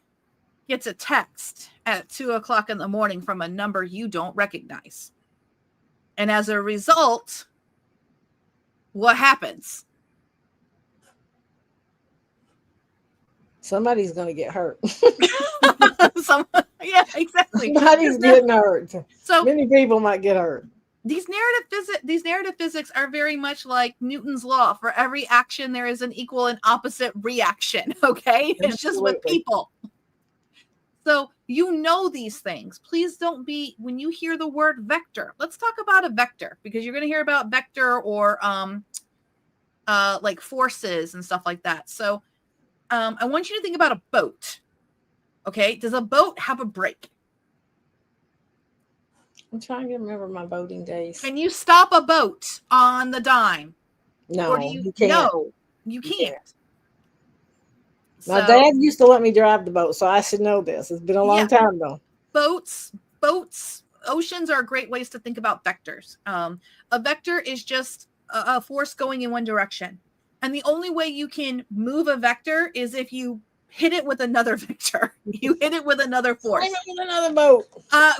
gets a text at 2:00 in the morning from a number you don't recognize. And as a result, what happens? Somebody's going to get hurt. Yeah, exactly. Somebody's getting hurt. So many people might get hurt. These narrative physics are very much like Newton's law. For every action, there is an equal and opposite reaction. Okay. It's just with people. So you know these things. Please don't be, when you hear the word vector, let's talk about a vector, because you're going to hear about vector or like forces and stuff like that. So I want you to think about a boat. Okay. Does a boat have a brake? I'm trying to remember my boating days. Can you stop a boat on the dime? No, or do you can't. No, you can't. My dad used to let me drive the boat, so I should know this. It's been a long time though. Boats, oceans are great ways to think about vectors. A vector is just a force going in one direction. And the only way you can move a vector is if you hit it with another vector. You hit it with another force. Hit it with another boat.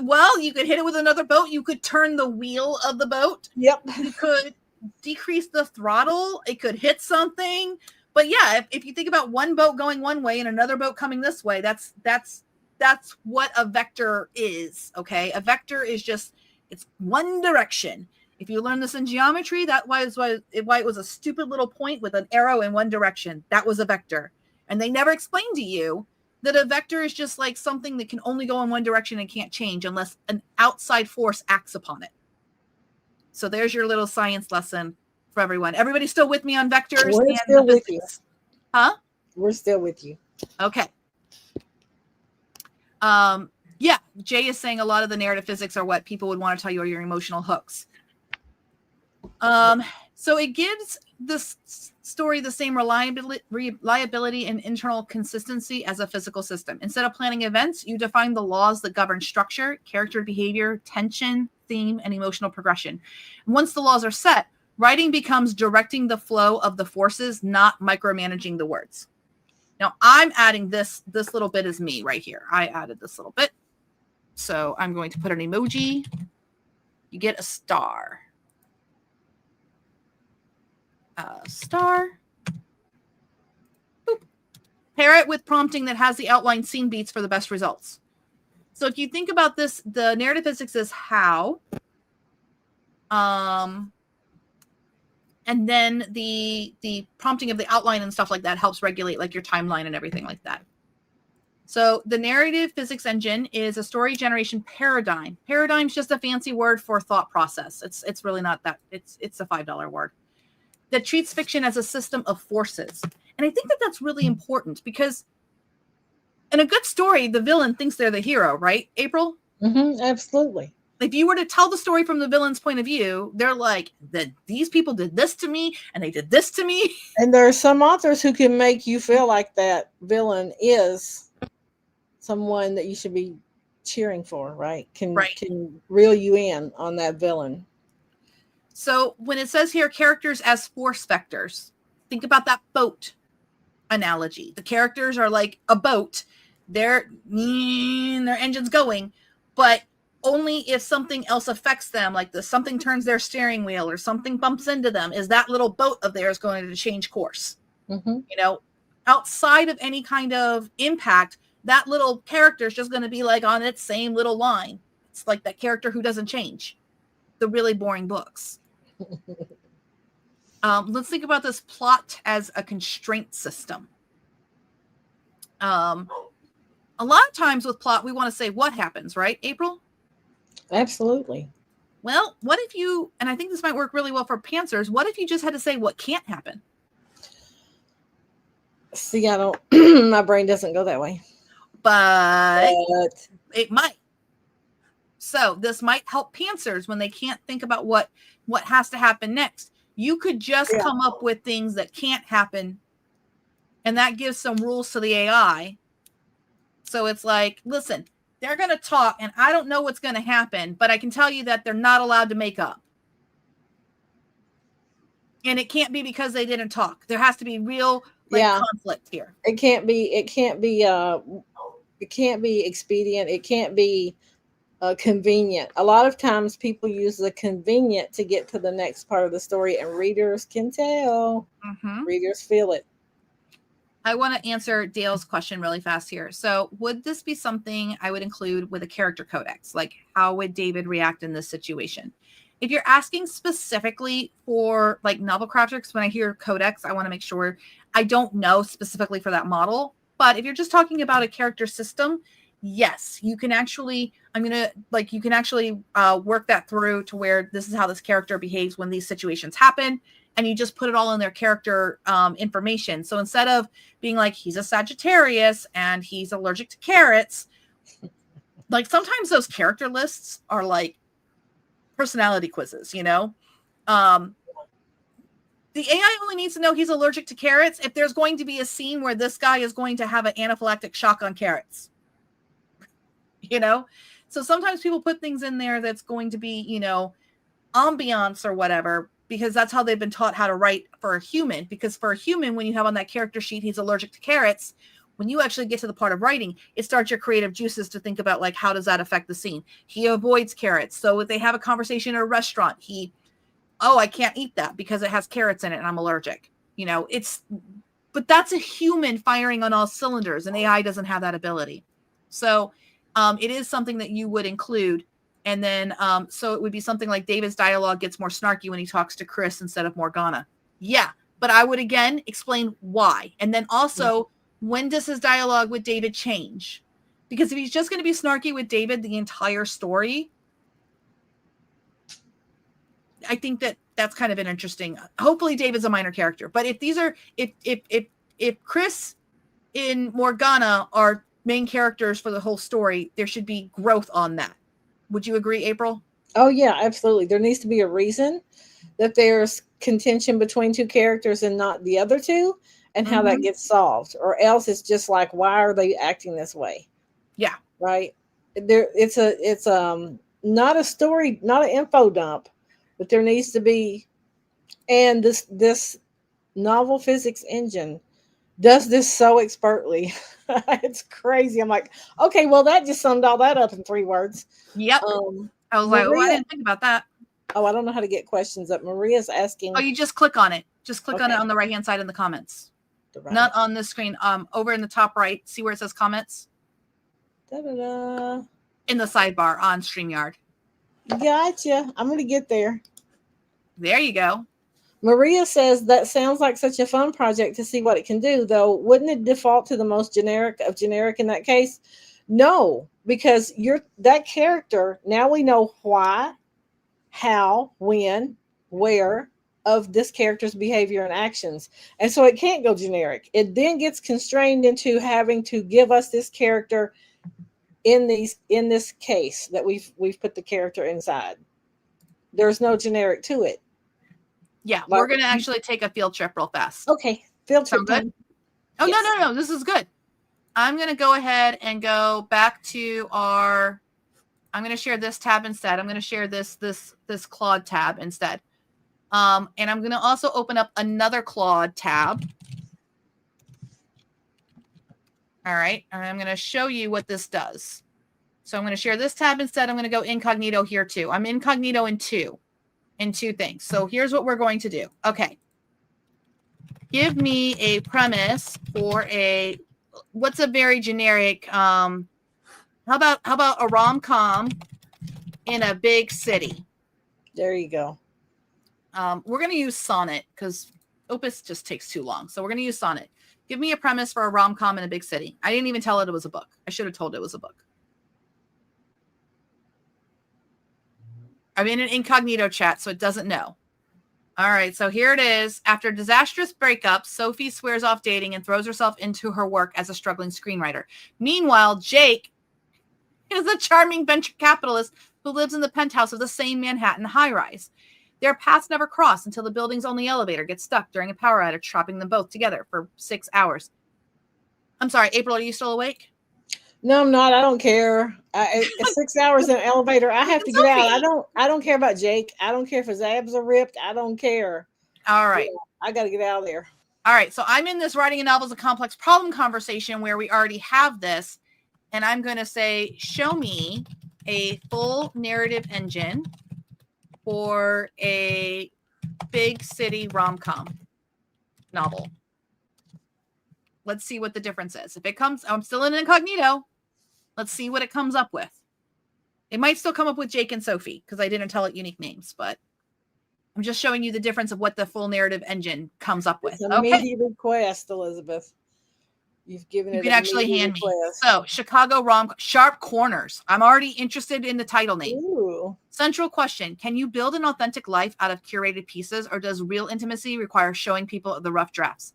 Well, you could hit it with another boat. You could turn the wheel of the boat. Yep. You could decrease the throttle. It could hit something. But yeah, if you think about one boat going one way and another boat coming this way, that's what a vector is. Okay. A vector is just, it's one direction. If you learn this in geometry, that's why it was a stupid little point with an arrow in one direction. That was a vector. And they never explained to you that a vector is just like something that can only go in one direction and can't change unless an outside force acts upon it. So there's your little science lesson for everyone. Everybody still with me on vectors? We're still with you. Huh? We're still with you. Okay. Yeah, Jay is saying a lot of the narrative physics are what people would want to tell you are your emotional hooks. So it gives this story the same reliability and internal consistency as a physical system. Instead of planning events, you define the laws that govern structure, character behavior, tension, theme, and emotional progression. And once the laws are set, writing becomes directing the flow of the forces, not micromanaging the words. Now I'm adding this little bit is me right here. I added this little bit. So I'm going to put an emoji. You get a star. Star. Boop. Pair it with prompting that has the outline scene beats for the best results. So if you think about this, the narrative physics is how. And And then the prompting of the outline and stuff like that helps regulate like your timeline and everything like that. So the narrative physics engine is a story generation paradigm. Paradigm's just a fancy word for thought process. It's really not that. It's a $5 word that treats fiction as a system of forces. And I think that that's really important because in a good story, the villain thinks they're the hero, right, April? Absolutely. If you were to tell the story from the villain's point of view, they're like, these people did this to me and they did this to me. And there are some authors who can make you feel like that villain is someone that you should be cheering for, right? Can reel you in on that villain. So when it says here characters as force vectors, think about that boat analogy. The characters are like a boat. Their engine's going, but only if something else affects them, like something turns their steering wheel or something bumps into them, is that little boat of theirs going to change course. You know, outside of any kind of impact, that little character is just going to be like on its same little line. It's like that character who doesn't change. The really boring books. Let's think about this plot as a constraint system. A lot of times with plot, we want to say what happens, right, April? Absolutely. Well, what if you, and I think this might work really well for pantsers, what if you just had to say what can't happen? See, I don't, my brain doesn't go that way. But it might. So this might help pantsers when they can't think about what has to happen next. You could just come up with things that can't happen, and that gives some rules to the AI. So it's like, listen, they're going to talk, and I don't know what's going to happen, but I can tell you that they're not allowed to make up. And it can't be because they didn't talk. There has to be real conflict here. It can't be expedient. It can't be convenient. A lot of times people use the convenient to get to the next part of the story, and readers can tell. Readers feel it. I want to answer Dale's question really fast here. So would this be something I would include with a character codex? Like, how would David react in this situation? If you're asking specifically for like novel crafters, when I hear codex, I want to make sure I don't know specifically for that model. But if you're just talking about a character system, yes, you can actually, you can actually work that through to where this is how this character behaves when these situations happen. And you just put it all in their character information. So instead of being like, he's a Sagittarius and he's allergic to carrots, like sometimes those character lists are like personality quizzes, you know? The AI only needs to know he's allergic to carrots if there's going to be a scene where this guy is going to have an anaphylactic shock on carrots. You know? So sometimes people put things in there that's going to be, you know, ambiance or whatever, because that's how they've been taught how to write for a human. Because for a human, when you have on that character sheet, he's allergic to carrots, when you actually get to the part of writing, it starts your creative juices to think about, like, how does that affect the scene? He avoids carrots. So if they have a conversation in a restaurant, I can't eat that because it has carrots in it and I'm allergic. You know, but that's a human firing on all cylinders, and AI doesn't have that ability. So it is something that you would include. And then, so it would be something like David's dialogue gets more snarky when he talks to Chris instead of Morgana. Yeah, but I would, again, explain why. And then also, when does his dialogue with David change? Because if he's just going to be snarky with David the entire story, I think that's kind of an interesting, hopefully David's a minor character. But if these are, if Chris and Morgana are main characters for the whole story, there should be growth on that. Would you agree, April? Oh, yeah, absolutely. There needs to be a reason that there's contention between two characters and not the other two, and how that gets solved. Or else it's just like, why are they acting this way? Yeah. Right? It's not a story, not an info dump, but there needs to be, and this novel physics engine does this so expertly. It's crazy. I'm like, okay, well, that just summed all that up in 3 words. Yep. I was like, I didn't think about that. Oh, I don't know how to get questions up. Maria's asking. Oh, you just click on it. Just click on it on the right-hand side in the comments. Not on the screen. Over in the top right, see where it says comments? Da-da-da. In the sidebar on StreamYard. Gotcha. I'm going to get there. There you go. Maria says that sounds like such a fun project to see what it can do, though. Wouldn't it default to the most generic of generic in that case? No, because you're that character. Now we know why, how, when, where of this character's behavior and actions. And so it can't go generic. It then gets constrained into having to give us this character in this case that we've put the character inside. There's no generic to it. Yeah, Like, we're going to actually take a field trip real fast. okay, field trip Sound good? time. Oh, Yes. no. This is good. I'm going to go ahead and go back to I'm going to share this tab instead. I'm going to share this Claude tab instead. And I'm going to also open up another Claude tab. All right. And I'm going to show you what this does. So I'm going to share this tab instead. I'm going to go incognito here too. I'm incognito in two things. So here's what we're going to do. Okay. Give me a premise for what's a very generic, how about a rom-com in a big city? There you go. We're going to use Sonnet because Opus just takes too long. So we're going to use Sonnet. Give me a premise for a rom-com in a big city. I didn't even tell it was a book. I should have told it was a book. I'm in an incognito chat, so it doesn't know. All right, so here it is. After a disastrous breakup, Sophie swears off dating and throws herself into her work as a struggling screenwriter. Meanwhile, Jake is a charming venture capitalist who lives in the penthouse of the same Manhattan high-rise. Their paths never cross until the building's only elevator gets stuck during a power outage, trapping them both together for 6 hours. I'm sorry, April, are you still awake? No, I'm not. I don't care. It's 6 hours in an elevator. I have to get out. I don't care about Jake. I don't care if his abs are ripped. I don't care. All right. I got to get out of there. All right. So I'm in this writing a novel is a complex problem conversation where we already have this. And I'm going to say, show me a full narrative engine for a big city rom-com novel. Let's see what the difference is. If it comes, I'm still in incognito. Let's see what it comes up with. It might still come up with Jake and Sophie because I didn't tell it unique names, but I'm just showing you the difference of what the full narrative engine comes up with. It's a meaty request, Elizabeth. You've given it. You can actually hand me. So, Chicago Sharp Corners. I'm already interested in the title name. Ooh. Central question. Can you build an authentic life out of curated pieces, or does real intimacy require showing people the rough drafts?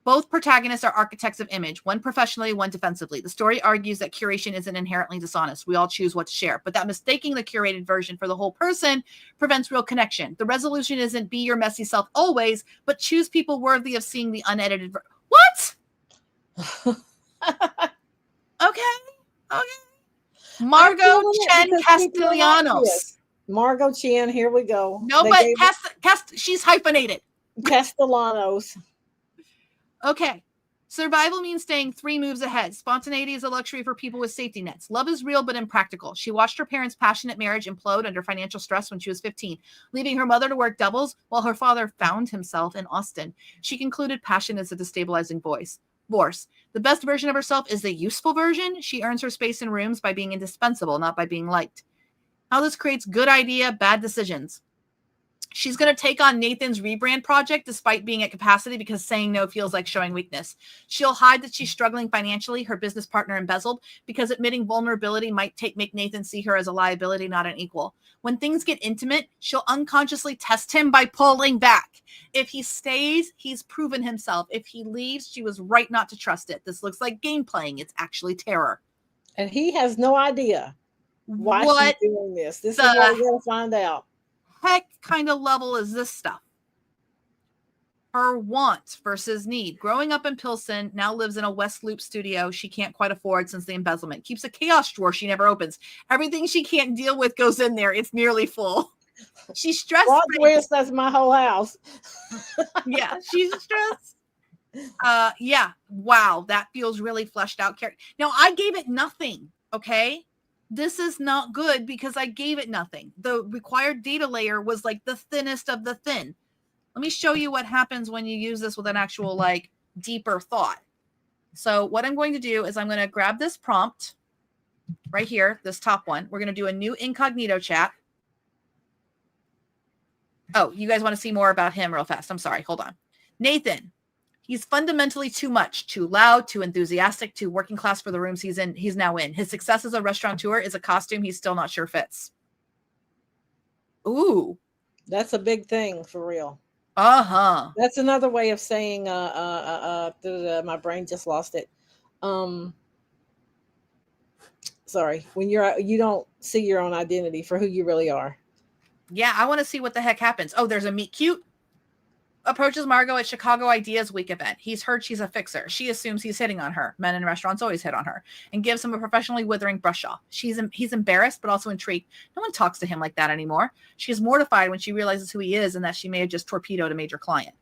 Both protagonists are architects of image, one professionally, one defensively. The story argues that curation isn't inherently dishonest. We all choose what to share, but that mistaking the curated version for the whole person prevents real connection. The resolution isn't be your messy self always, but choose people worthy of seeing the unedited What? Okay. Margot Chen Castellanos. Margot Chen, here we go. No, but she's hyphenated. Castellanos. Okay. Survival means staying 3 moves ahead. Spontaneity is a luxury for people with safety nets. Love is real but impractical. She watched her parents' passionate marriage implode under financial stress when she was 15, leaving her mother to work doubles while her father found himself in Austin. She concluded passion is a destabilizing force. The best version of herself is the useful version. She earns her space in rooms by being indispensable, not by being liked. How this creates good idea, bad decisions. She's going to take on Nathan's rebrand project despite being at capacity because saying no feels like showing weakness. She'll hide that she's struggling financially, her business partner embezzled, because admitting vulnerability might make Nathan see her as a liability, not an equal. When things get intimate, she'll unconsciously test him by pulling back. If he stays, he's proven himself. If he leaves, she was right not to trust it. This looks like game playing. It's actually terror. And he has no idea why she's doing this. This is what we're going to find out. Heck kind of level is this stuff? Her want versus need. Growing up in Pilsen, now lives in a West Loop studio she can't quite afford since the embezzlement. Keeps a chaos drawer she never opens. Everything she can't deal with goes in there. It's nearly full. She's stressed. That's my whole house. Yeah, she's stressed. Yeah. Wow, that feels really fleshed out character. Now, I gave it nothing, okay? This is not good because I gave it nothing. The required data layer was like the thinnest of the thin. Let me show you what happens when you use this with an actual like deeper thought. So what I'm going to do is I'm going to grab this prompt right here, this top one. We're going to do a new incognito chat. Oh, you guys want to see more about him real fast. I'm sorry. Hold on. Nathan. He's fundamentally too much, too loud, too enthusiastic, too working class for the rooms he's now in. His success as a restaurateur is a costume he's still not sure fits. Ooh. That's a big thing for real. Uh-huh. That's another way of saying my brain just lost it. Sorry, when you don't see your own identity for who you really are. Yeah, I want to see what the heck happens. Oh, there's a meet cute. Approaches Margot at Chicago Ideas Week event. He's heard she's a fixer. She assumes he's hitting on her. Men in restaurants always hit on her. And gives him a professionally withering brush off. He's embarrassed, but also intrigued. No one talks to him like that anymore. She is mortified when she realizes who he is and that she may have just torpedoed a major client.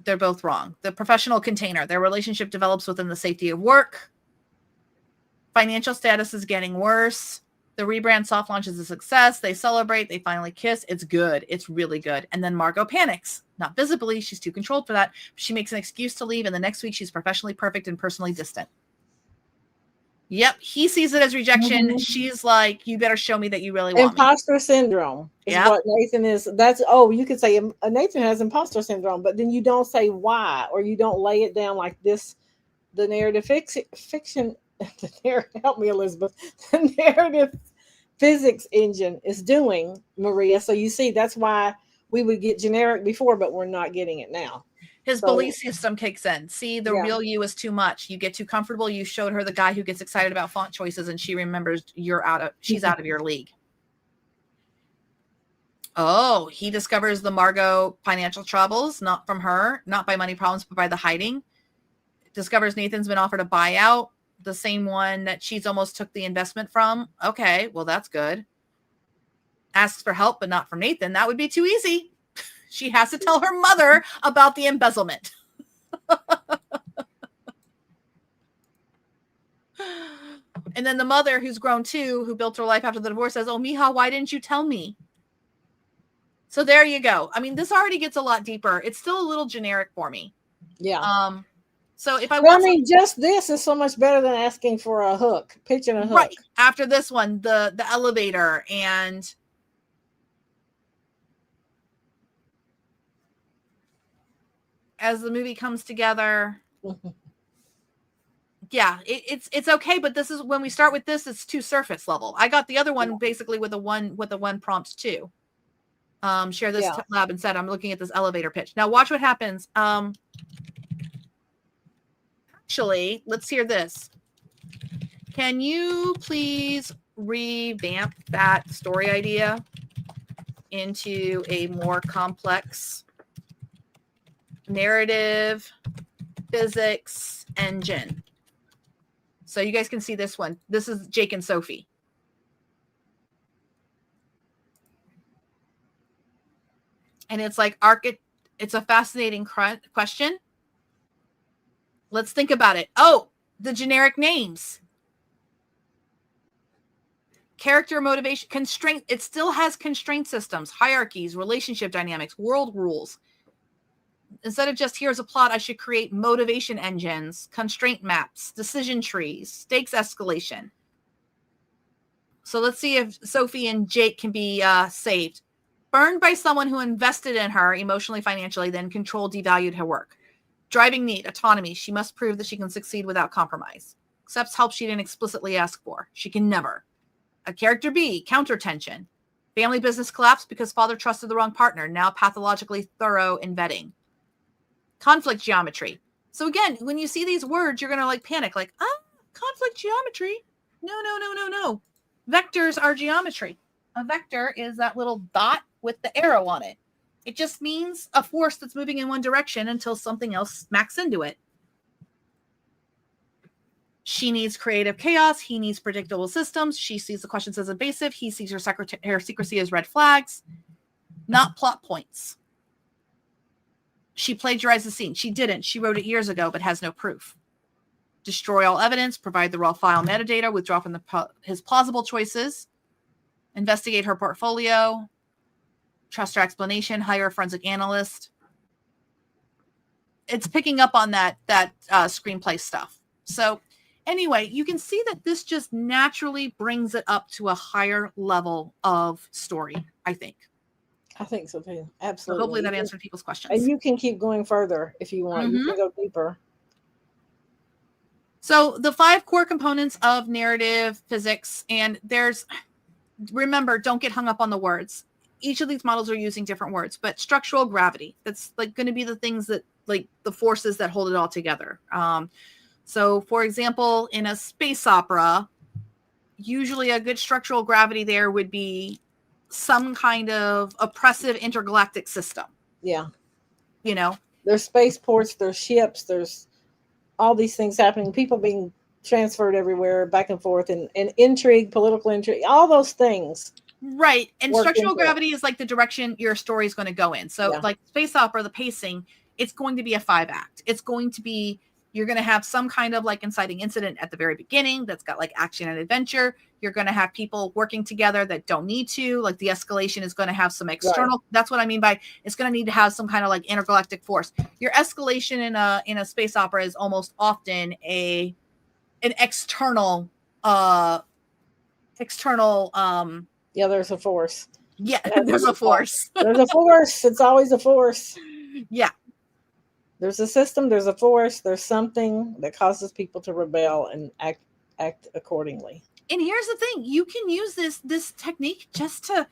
They're both wrong. The professional container. Their relationship develops within the safety of work. Financial status is getting worse. The rebrand soft launch is a success. They celebrate. They finally kiss. It's good. It's really good. And then Margot panics. Not visibly. She's too controlled for that. She makes an excuse to leave. And the next week, she's professionally perfect and personally distant. Yep. He sees it as rejection. Mm-hmm. She's like, you better show me that you really want imposter me. Syndrome is what Nathan is. You could say Nathan has imposter syndrome, but then you don't say why, or you don't lay it down like this. The narrative fiction, help me, Elizabeth. The narrative physics engine is doing, Maria. So you see, that's why we would get generic before, but we're not getting it now. His belief system kicks in. See, the real you is too much. You get too comfortable. You showed her the guy who gets excited about font choices, and she remembers she's out of your league. Oh, he discovers the Margot financial troubles, not from her, not by money problems, but by the hiding. Discovers Nathan's been offered a buyout, the same one that she's almost took the investment from. Okay, well, that's good. Asks for help, but not from Nathan. That would be too easy. She has to tell her mother about the embezzlement. And then the mother, who's grown too, who built her life after the divorce, says, oh, Mija, why didn't you tell me? So there you go. I mean, this already gets a lot deeper. It's still a little generic for me. Yeah. So if I just this is so much better than asking for a hook, pitching a hook. Right. After this one, the elevator, and as the movie comes together, yeah, it's okay. But this is when we start with this, it's too surface level. I got the other one basically with the one prompt too. Share this lab and said, I'm looking at this elevator pitch. Now watch what happens. Actually, let's hear this. Can you please revamp that story idea into a more complex narrative physics engine? So you guys can see this one. This is Jake and Sophie. And it's like, it's a fascinating question. Let's think about it. Oh, the generic names. Character motivation, constraint. It still has constraint systems, hierarchies, relationship dynamics, world rules. Instead of just here's a plot, I should create motivation engines, constraint maps, decision trees, stakes escalation. So let's see if Sophie and Jake can be saved. Burned by someone who invested in her emotionally, financially, then controlled, devalued her work. Driving need, autonomy. She must prove that she can succeed without compromise. Accepts help she didn't explicitly ask for. She can never. A character B, counter tension. Family business collapsed because father trusted the wrong partner. Now pathologically thorough in vetting. Conflict geometry. So again, when you see these words, you're going to panic. Conflict geometry? No. Vectors are geometry. A vector is that little dot with the arrow on it. It just means a force that's moving in one direction until something else smacks into it. She needs creative chaos. He needs predictable systems. She sees the questions as evasive. He sees her secrecy as red flags, not plot points. She plagiarized the scene. She didn't. She wrote it years ago, but has no proof. Destroy all evidence. Provide the raw file metadata. Withdraw from his plausible choices. Investigate her portfolio. Trust her explanation. Hire a forensic analyst. It's picking up on that screenplay stuff. So Anyway, you can see that this just naturally brings it up to a higher level of story, I think. I think so too. So Absolutely. hopefully that answered people's questions. And you can keep going further if you want. You Mhm. can go deeper. So the 5 core components of narrative physics, and remember, don't get hung up on the words. Each of these models are using different words, but structural gravity, that's like going to be the things that, like, the forces that hold it all together. So for example, in a space opera, usually a good structural gravity there would be some kind of oppressive intergalactic system. Yeah. You know, There's spaceports, there's ships, there's all these things happening, people being transferred everywhere, back and forth, and intrigue, political intrigue, all those things. Right. And Worked structural into it. gravity is like the direction your story is going to go in. So Yeah. like space opera, the pacing, it's going to be a 5-act. It's going to be, you're going to have some kind of like inciting incident at the very beginning that's got like action and adventure. You're going to have people working together that don't need to, like the escalation is going to have some external. Right. That's what I mean by it's going to need to have some kind of like intergalactic force. Your escalation in a space opera is almost often an external Yeah, there's a force. yeah, there's a force. There's a force. It's always a force. Yeah. There's a system, there's a force, there's something that causes people to rebel and act accordingly. And here's the thing, you can use this technique just to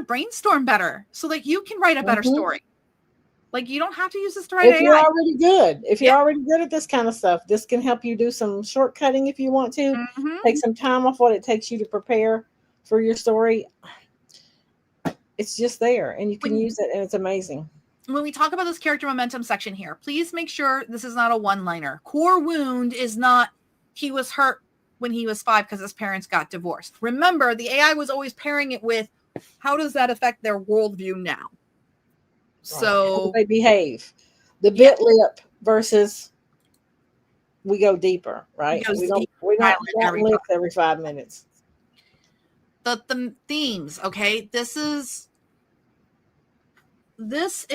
brainstorm better, so like you can write a better story. Like you don't have to use this to write if you're AI. already good. If you're already good at this kind of stuff, this can help you do some shortcutting if you want to. Take some time off what it takes you to prepare for your story. It's just there, and you can use it, and it's amazing. When we talk about this character momentum section here, please make sure this is not a one-liner. Core wound is not he was hurt when he was 5 because his parents got divorced. Remember, the AI was always pairing it with how does that affect their worldview now? So how they behave. The bit lip versus we go deeper, right? We don't lift every 5 minutes. The themes, okay? This is this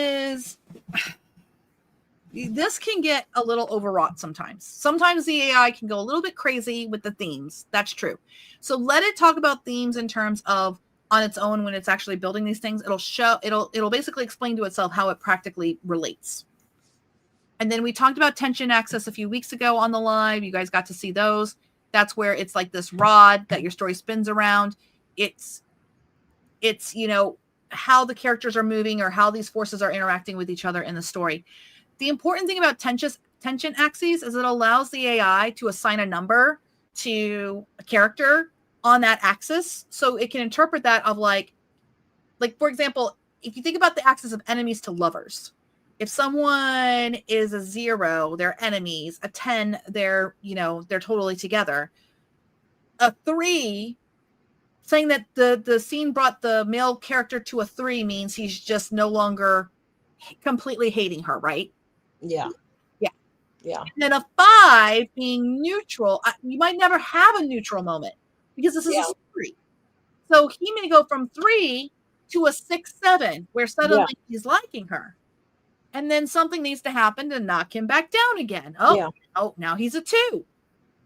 can get a little overwrought sometimes. Sometimes the AI can go a little bit crazy with the themes. That's true. So let it talk about themes in terms of on its own when it's actually building these things. It'll basically explain to itself how it practically relates. And then we talked about tension axis a few weeks ago on the live. You guys got to see those. That's where it's like this rod that your story spins around. It's how the characters are moving or how these forces are interacting with each other in the story. The important thing about tension axes is it allows the AI to assign a number to a character on that axis. So it can interpret that of like, for example, if you think about the axis of enemies to lovers, if someone is a 0, they're enemies. A 10, they're totally together. A 3, saying that the scene brought the male character to a 3 means he's just no longer completely hating her, right? Yeah. And then a 5 being neutral, you might never have a neutral moment because this is a story. So he may go from 3 to a 6, 7, where suddenly he's liking her. And then something needs to happen to knock him back down again. Oh, now he's a 2.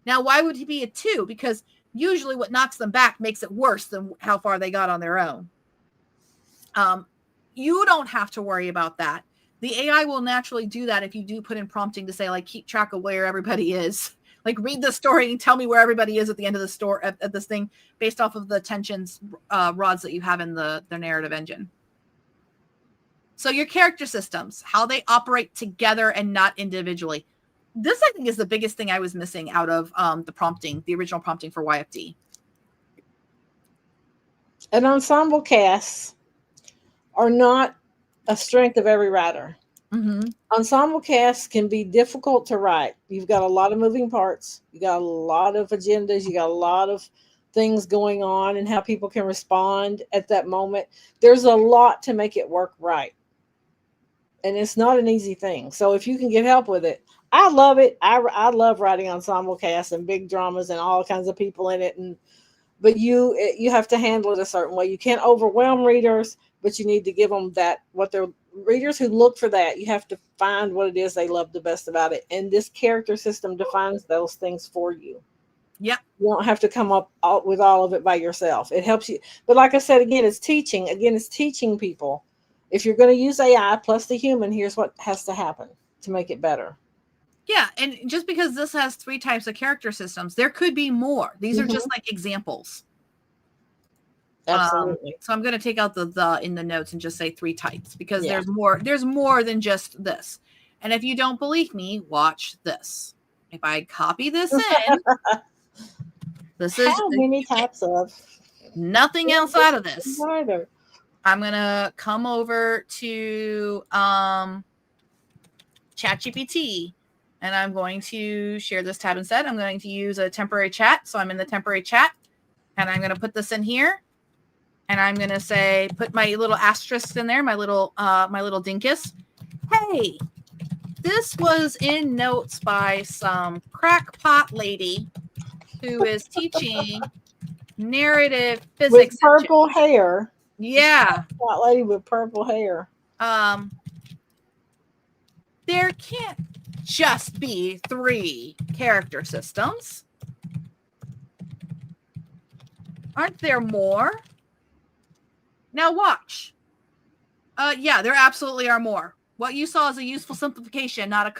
Now, why would he be a 2? Because usually what knocks them back makes it worse than how far they got on their own. You don't have to worry about that. The AI will naturally do that if you do put in prompting to say, like, keep track of where everybody is. Like, read the story and tell me where everybody is at the end of the story at this thing based off of the tensions rods that you have in the narrative engine. So your character systems, how they operate together and not individually. This, I think, is the biggest thing I was missing out of the original prompting for YFD. An ensemble casts are not a strength of every writer. Ensemble casts can be difficult to write. You've got a lot of moving parts. You got a lot of agendas. You got a lot of things going on and how people can respond at that moment. There's a lot to make it work right. And it's not an easy thing. So if you can get help with it, I love it. I love writing ensemble casts and big dramas and all kinds of people in it. But you have to handle it a certain way. You can't overwhelm readers, but you need to give them what they're readers who look for that, you have to find what it is they love the best about it, and this character system defines those things for you. Yep. You don't have to come up with all of it by yourself. It helps you. But like I said, again, it's teaching. Again, it's teaching people. If you're going to use AI plus the human, here's what has to happen to make it better. Yeah, and just because this has 3 types of character systems, there could be more. These are just like examples. Absolutely. So I'm going to take out the in the notes and just say 3 types, because there's more than just this. And if you don't believe me, watch this. If I copy this in, this is how many types of nothing else out of this. Either. I'm going to come over to ChatGPT, and I'm going to share this tab instead. I'm going to use a temporary chat. So I'm in the temporary chat, and I'm going to put this in here, and I'm going to say, put my little asterisk in there, my little dinkus. Hey, this was in notes by some crackpot lady who is teaching narrative physics with purple hair. Yeah, that lady with purple hair. There can't just be 3 character systems. Aren't there more? Now watch. Yeah, there absolutely are more. What you saw is a useful simplification, not a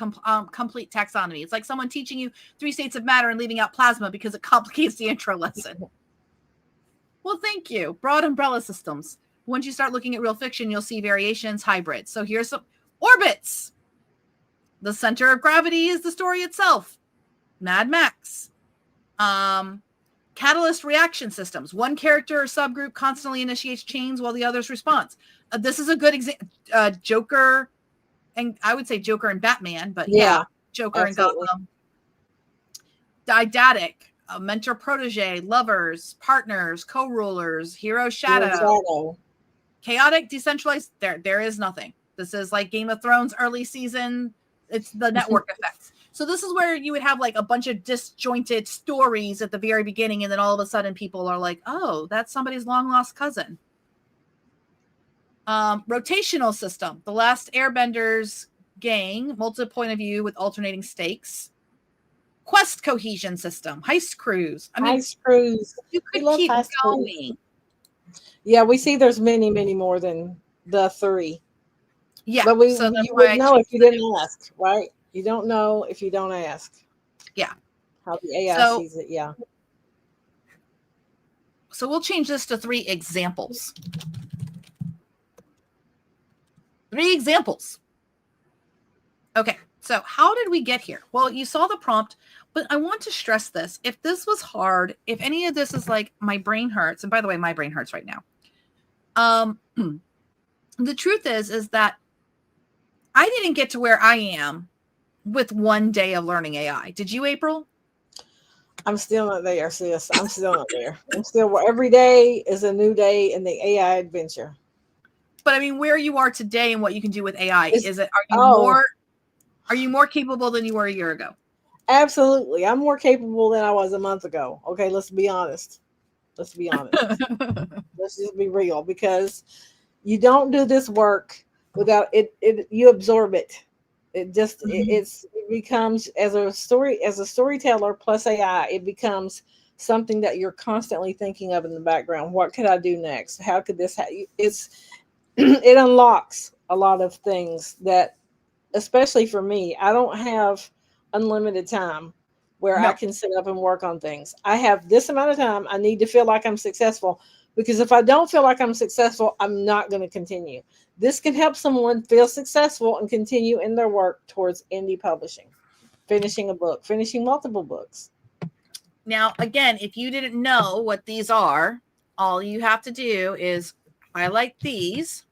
complete taxonomy. It's like someone teaching you 3 states of matter and leaving out plasma because it complicates the intro lesson. Well, thank you. Broad umbrella systems. Once you start looking at real fiction, you'll see variations, hybrids. So here's some orbits. The center of gravity is the story itself. Mad Max. Catalyst reaction systems. One character or subgroup constantly initiates chains while the others respond. This is a good example. Joker, and I would say Joker and Batman, but yeah Joker absolutely. And Gotham. Didactic, mentor protege, lovers, partners, co-rulers, hero shadow. Chaotic, decentralized. There is nothing. This is like Game of Thrones early season. It's the network effects. So this is where you would have like a bunch of disjointed stories at the very beginning, and then all of a sudden people are like, oh, that's somebody's long lost cousin. Rotational system. The Last Airbenders gang, multiple point of view with alternating stakes. Quest cohesion system. Heist crews. I mean, heist crews. You could keep going. Yeah, we see there's many, many more than the 3. Yeah, but you would know if you didn't ask, right? You don't know if you don't ask. Yeah. How the AI sees it, yeah. So we'll change this to 3 examples. 3 examples. Okay, so how did we get here? Well, you saw the prompt, but I want to stress this. If this was hard, if any of this is like my brain hurts, and by the way, my brain hurts right now. The truth is that I didn't get to where I am with 1 day of learning AI. Did you, April? I'm still not there, sis. I'm still not there. I'm still, every day is a new day in the AI adventure. But I mean, where you are today and what you can do with AI, are you more capable than you were a year ago? Absolutely. I'm more capable than I was a month ago. Okay, let's be honest. Let's be honest. Let's just be real, because you don't do this work without it. You absorb it. It just it becomes as a storyteller plus AI. It becomes something that you're constantly thinking of in the background. What could I do next? How could this? It unlocks a lot of things that, especially for me, I don't have unlimited time where I can sit up and work on things. I have this amount of time. I need to feel like I'm successful, because if I don't feel like I'm successful, I'm not going to continue. This can help someone feel successful and continue in their work towards indie publishing, finishing a book, finishing multiple books. Now, again, if you didn't know what these are, all you have to do is highlight these,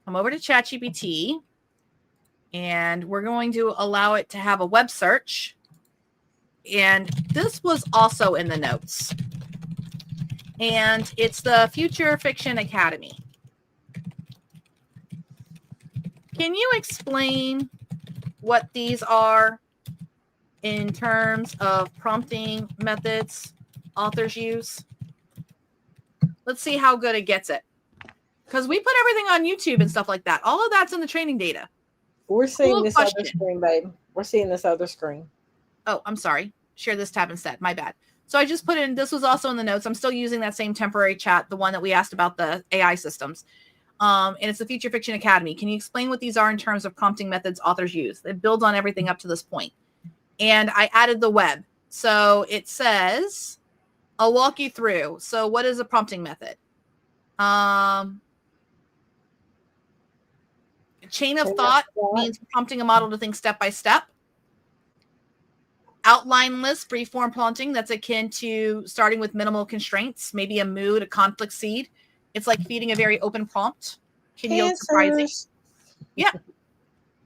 come over to ChatGPT, and we're going to allow it to have a web search. And this was also in the notes. And it's the Future Fiction Academy. Can you explain what these are in terms of prompting methods authors use? Let's see how good it gets it. because we put everything on YouTube and stuff like that. All of that's in the training data. We're seeing Cool this question. other screen, babe. We're seeing this other screen. Oh, I'm sorry. Share this tab instead. My bad. So I just put in, this was also in the notes. I'm still using that same temporary chat, the one that we asked about the AI systems. And it's the Future Fiction Academy. Can you explain what these are in terms of prompting methods authors use? It builds on everything up to this point. And I added the web. So it says, I'll walk you through. So what is a prompting method? Chain of thought means prompting a model to think step by step. Outline list, free-form prompting, that's akin to starting with minimal constraints, maybe a mood, a conflict seed. It's like feeding a very open prompt. Can yield surprising. Yeah.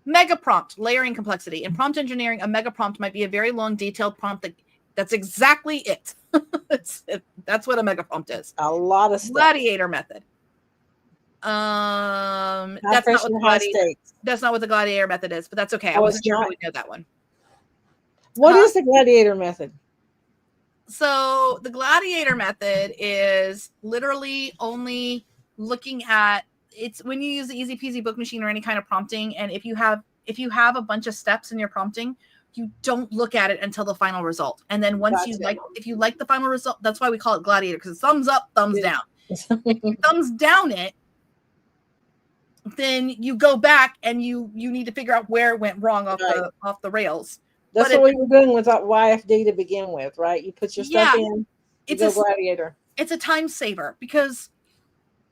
Mega prompt, layering complexity. In prompt engineering, a mega prompt might be a very long, detailed prompt that's exactly it. That's what a mega prompt is. A lot of stuff. Gladiator method. That's not what the gladiator method is, but that's okay. I wasn't sure if we know that one. What is the gladiator method? So the gladiator method is literally only looking at, it's when you use the easy peasy book machine or any kind of prompting. And if you have a bunch of steps in your prompting, you don't look at it until the final result. And then once if you like the final result, that's why we call it gladiator, because it's thumbs up, thumbs down. If you thumbs down it, then you go back and you need to figure out where it went wrong off the rails. That's what we were doing with YFD to begin with, right? You put your stuff in, it's a gladiator. It's a time saver because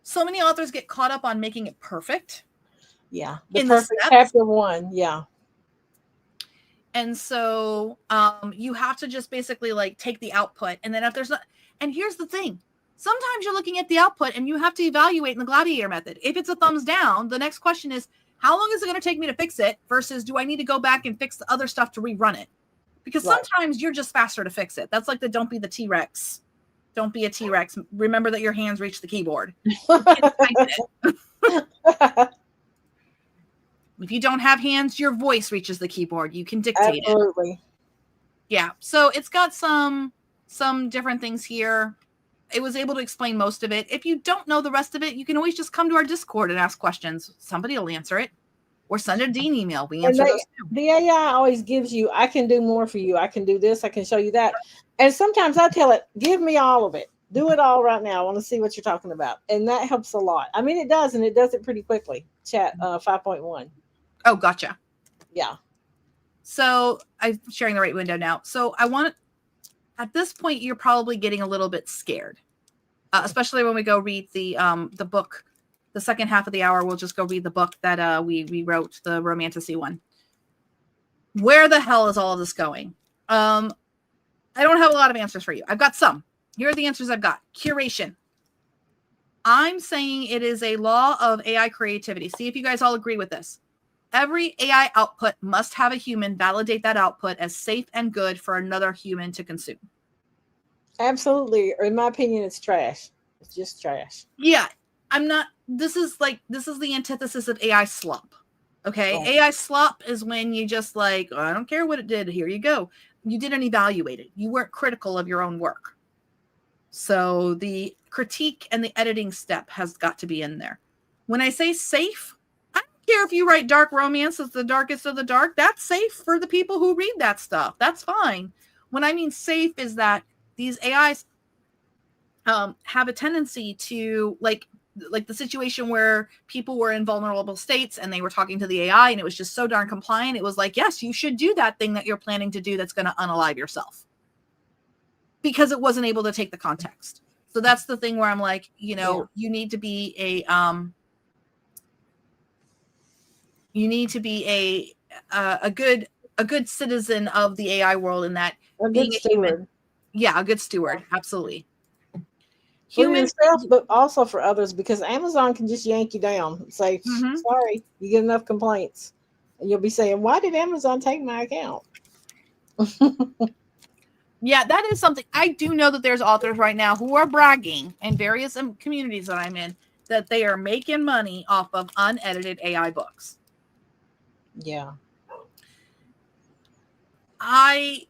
so many authors get caught up on making it perfect. Yeah, the perfect chapter 1, yeah. And so you have to just basically like take the output, and then if there's not, and here's the thing, sometimes you're looking at the output and you have to evaluate in the gladiator method. If it's a thumbs down, the next question is, how long is it going to take me to fix it versus do I need to go back and fix the other stuff to rerun it? Because sometimes you're just faster to fix it. That's like the don't be the T-Rex. Don't be a T-Rex. Remember that your hands reach the keyboard. If you don't have hands, your voice reaches the keyboard. You can dictate it. Absolutely. Yeah. So it's got some different things here. It was able to explain most of it. If you don't know the rest of it, you can always just come to our Discord and ask questions. Somebody will answer it. Or send a Dean email. We answer those too. The AI always gives you, I can do more for you. I can do this. I can show you that. And sometimes I tell it, give me all of it. Do it all right now. I want to see what you're talking about. And that helps a lot. I mean, it does, and it does it pretty quickly. Chat 5.1. Oh, gotcha. Yeah. So I'm sharing the right window now. So at this point, you're probably getting a little bit scared, especially when we go read the book. The second half of the hour, we'll just go read the book that we wrote, the romantasy one. Where the hell is all of this going? I don't have a lot of answers for you. I've got some. Here are the answers I've got. Curation. I'm saying it is a law of AI creativity. See if you guys all agree with this. Every AI output must have a human validate that output as safe and good for another human to consume. Absolutely. In my opinion, it's trash. It's just trash. Yeah. This is the antithesis of AI slop. Okay. Right. AI slop is when you just like, I don't care what it did. Here you go. You didn't evaluate it. You weren't critical of your own work. So the critique and the editing step has got to be in there. When I say safe, I don't care if you write dark romance as the darkest of the dark. That's safe for the people who read that stuff. That's fine. When I mean safe is that these AIs have a tendency to like the situation where people were in vulnerable states and they were talking to the AI and it was just so darn compliant. It was like, yes, you should do that thing that you're planning to do that's going to unalive yourself, because it wasn't able to take the context. So that's the thing where I'm like, you need to be a good citizen of the AI world, in that being a human. Yeah, a good steward. Absolutely. For yourself, but also for others, because Amazon can just yank you down and say, sorry, you get enough complaints. And you'll be saying, why did Amazon take my account? Yeah, that is something. I do know that there's authors right now who are bragging in various communities that I'm in that they are making money off of unedited AI books. Yeah.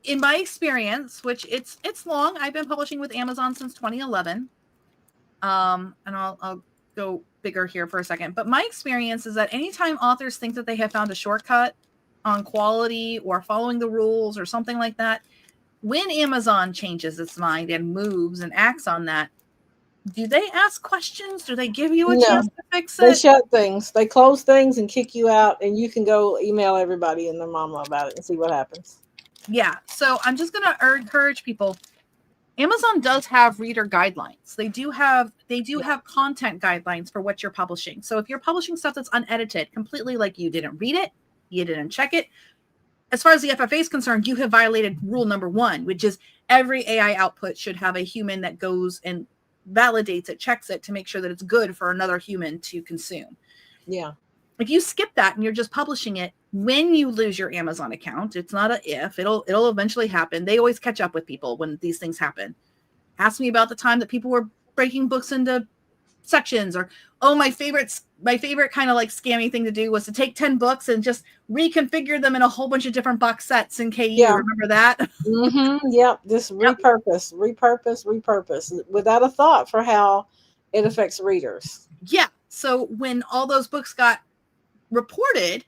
In my experience, which it's long, I've been publishing with Amazon since 2011. And I'll go bigger here for a second, but my experience is that anytime authors think that they have found a shortcut on quality or following the rules or something like that, when Amazon changes its mind and moves and acts on that, do they ask questions? Do they give you a No, chance to fix they it? shut things. They close things and kick you out, and you can go email everybody and their mama about it and see what happens. Yeah. So I'm just going to encourage people. Amazon does have reader guidelines. They do have content guidelines for what you're publishing. So if you're publishing stuff that's unedited, completely like you didn't read it, you didn't check it, as far as the FFA is concerned, you have violated rule number 1, which is every AI output should have a human that goes and validates it, checks it to make sure that it's good for another human to consume. Yeah. If you skip that and you're just publishing it, when you lose your Amazon account, it's not a if, it'll eventually happen. They always catch up with people when these things happen. Ask me about the time that people were breaking books into sections, or my favorite kind of like scammy thing to do was to take 10 books and just reconfigure them in a whole bunch of different box sets in KU. Yeah. Remember that? Mm-hmm. Yep. Just repurpose without a thought for how it affects readers. Yeah. So when all those books got reported,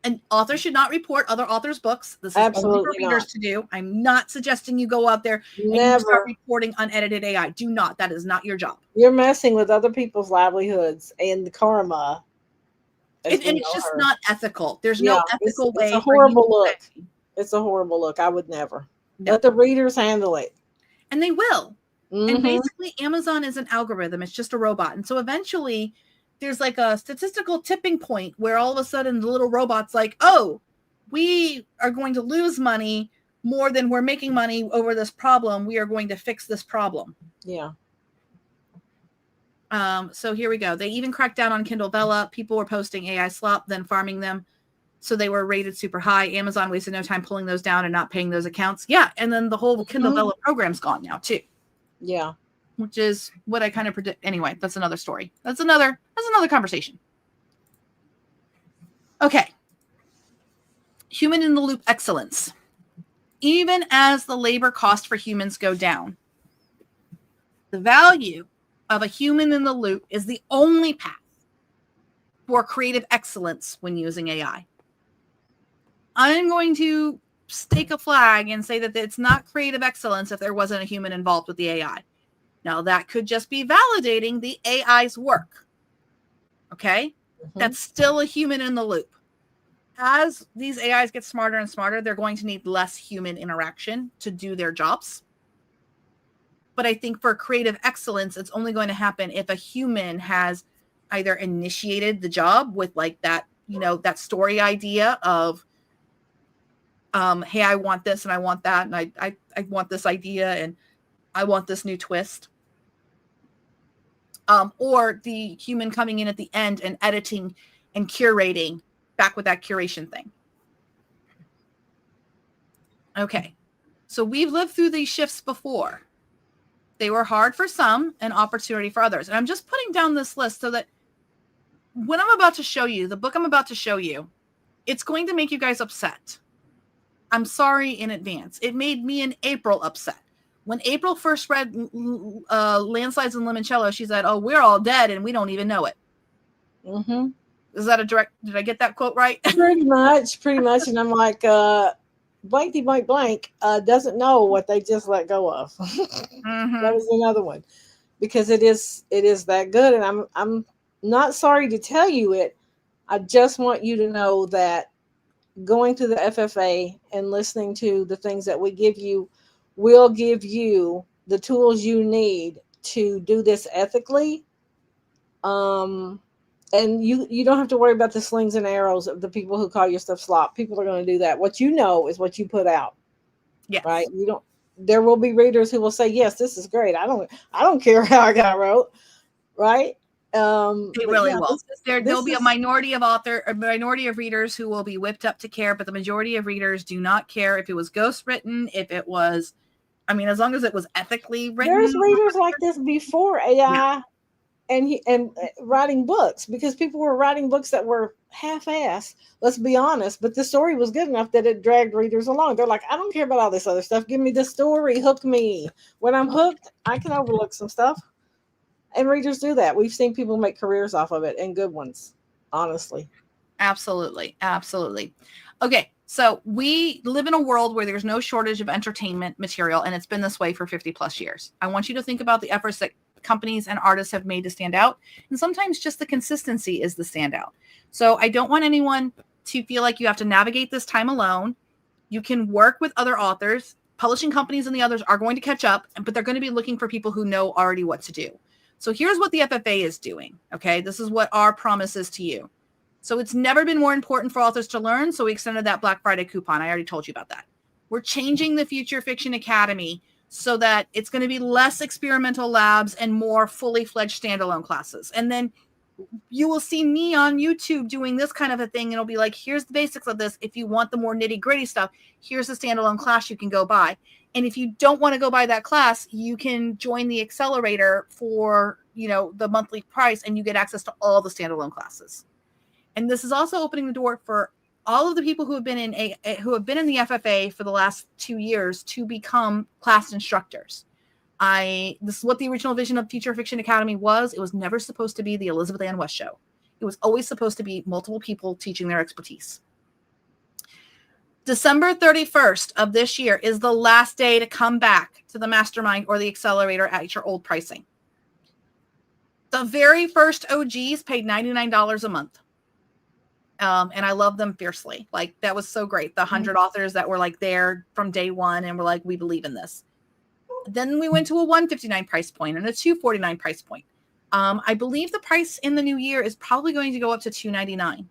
an author should not report other authors' books. This is absolutely only for readers to do. I'm not suggesting you go out there and you start reporting unedited AI. Do not. That is not your job. You're messing with other people's livelihoods and the karma. And it's just not ethical. There's no ethical way. It's a horrible look. It's a horrible look. I would never. No. Let the readers handle it. And they will. Mm-hmm. And basically, Amazon is an algorithm. It's just a robot. And so eventually, there's like a statistical tipping point where all of a sudden the little robot's like, oh, we are going to lose money more than we're making money over this problem. We are going to fix this problem. Yeah. So here we go. They even cracked down on Kindle Vella. People were posting AI slop, then farming them. So they were rated super high. Amazon wasted no time pulling those down and not paying those accounts. Yeah. And then the whole Kindle Vella program's gone now too. Yeah. Which is what I kind of predict. Anyway, that's another story. That's another conversation. Okay. Human in the loop excellence. Even as the labor cost for humans go down, the value of a human in the loop is the only path for creative excellence when using AI. I'm going to stake a flag and say that it's not creative excellence if there wasn't a human involved with the AI. Now, that could just be validating the AI's work. Okay? Mm-hmm. That's still a human in the loop. As these AIs get smarter and smarter, they're going to need less human interaction to do their jobs. But I think for creative excellence, it's only going to happen if a human has either initiated the job with like that, that story idea of, hey, I want this and I want that. And I want this idea and I want this new twist. Or the human coming in at the end and editing and curating back with that curation thing. Okay. So we've lived through these shifts before. They were hard for some and opportunity for others. And I'm just putting down this list so that when I'm about to show you, the book I'm about to show you, it's going to make you guys upset. I'm sorry in advance. It made me in April upset. When April first read Landslides and Limoncello, she said, oh, we're all dead and we don't even know it. Mm-hmm. Is that did I get that quote right? Pretty much. And I'm like, blankety blank doesn't know what they just let go of. Mm-hmm. That was another one. Because it is that good. And I'm not sorry to tell you it. I just want you to know that going to the FFA and listening to the things that we give you will give you the tools you need to do this ethically. And you don't have to worry about the slings and arrows of the people who call your stuff slop. People are going to do that. What you know is what you put out. Yes. Right? There will be readers who will say, yes, this is great. I don't care how I got wrote. Right? They really will. There'll be a minority of readers who will be whipped up to care, but the majority of readers do not care if it was ghost written, if it was, as long as it was ethically written. There's readers like this before AI and writing books, because people were writing books that were half-assed, let's be honest, but the story was good enough that it dragged readers along. They're like, I don't care about all this other stuff. Give me the story, hook me. When I'm hooked, I can overlook some stuff. And readers do that. We've seen people make careers off of it, and good ones, honestly. Absolutely. Absolutely. Okay. So we live in a world where there's no shortage of entertainment material, and it's been this way for 50 plus years. I want you to think about the efforts that companies and artists have made to stand out. And sometimes just the consistency is the standout. So I don't want anyone to feel like you have to navigate this time alone. You can work with other authors. Publishing companies and the others are going to catch up, but they're going to be looking for people who know already what to do. So here's what the FFA is doing. Okay. This is what our promise is to you. So it's never been more important for authors to learn. So we extended that Black Friday coupon. I already told you about that. We're changing the Future Fiction Academy so that it's going to be less experimental labs and more fully fledged standalone classes. And then you will see me on YouTube doing this kind of a thing. And it'll be like, here's the basics of this. If you want the more nitty gritty stuff, here's a standalone class you can go buy. And if you don't want to go buy that class, you can join the accelerator for, the monthly price, and you get access to all the standalone classes. And this is also opening the door for all of the people who have been in the FFA for the last 2 years to become class instructors. This is what the original vision of Future Fiction Academy was. It was never supposed to be the Elizabeth Ann West show. It was always supposed to be multiple people teaching their expertise. December 31st of this year is the last day to come back to the mastermind or the accelerator at your old pricing. The very first OGs paid $99 a month. And I love them fiercely. Like, that was so great. The 100 authors that were like there from day one and were like, we believe in this. Then we went to a $159 price point and a $249 price point. I believe the price in the new year is probably going to go up to $299.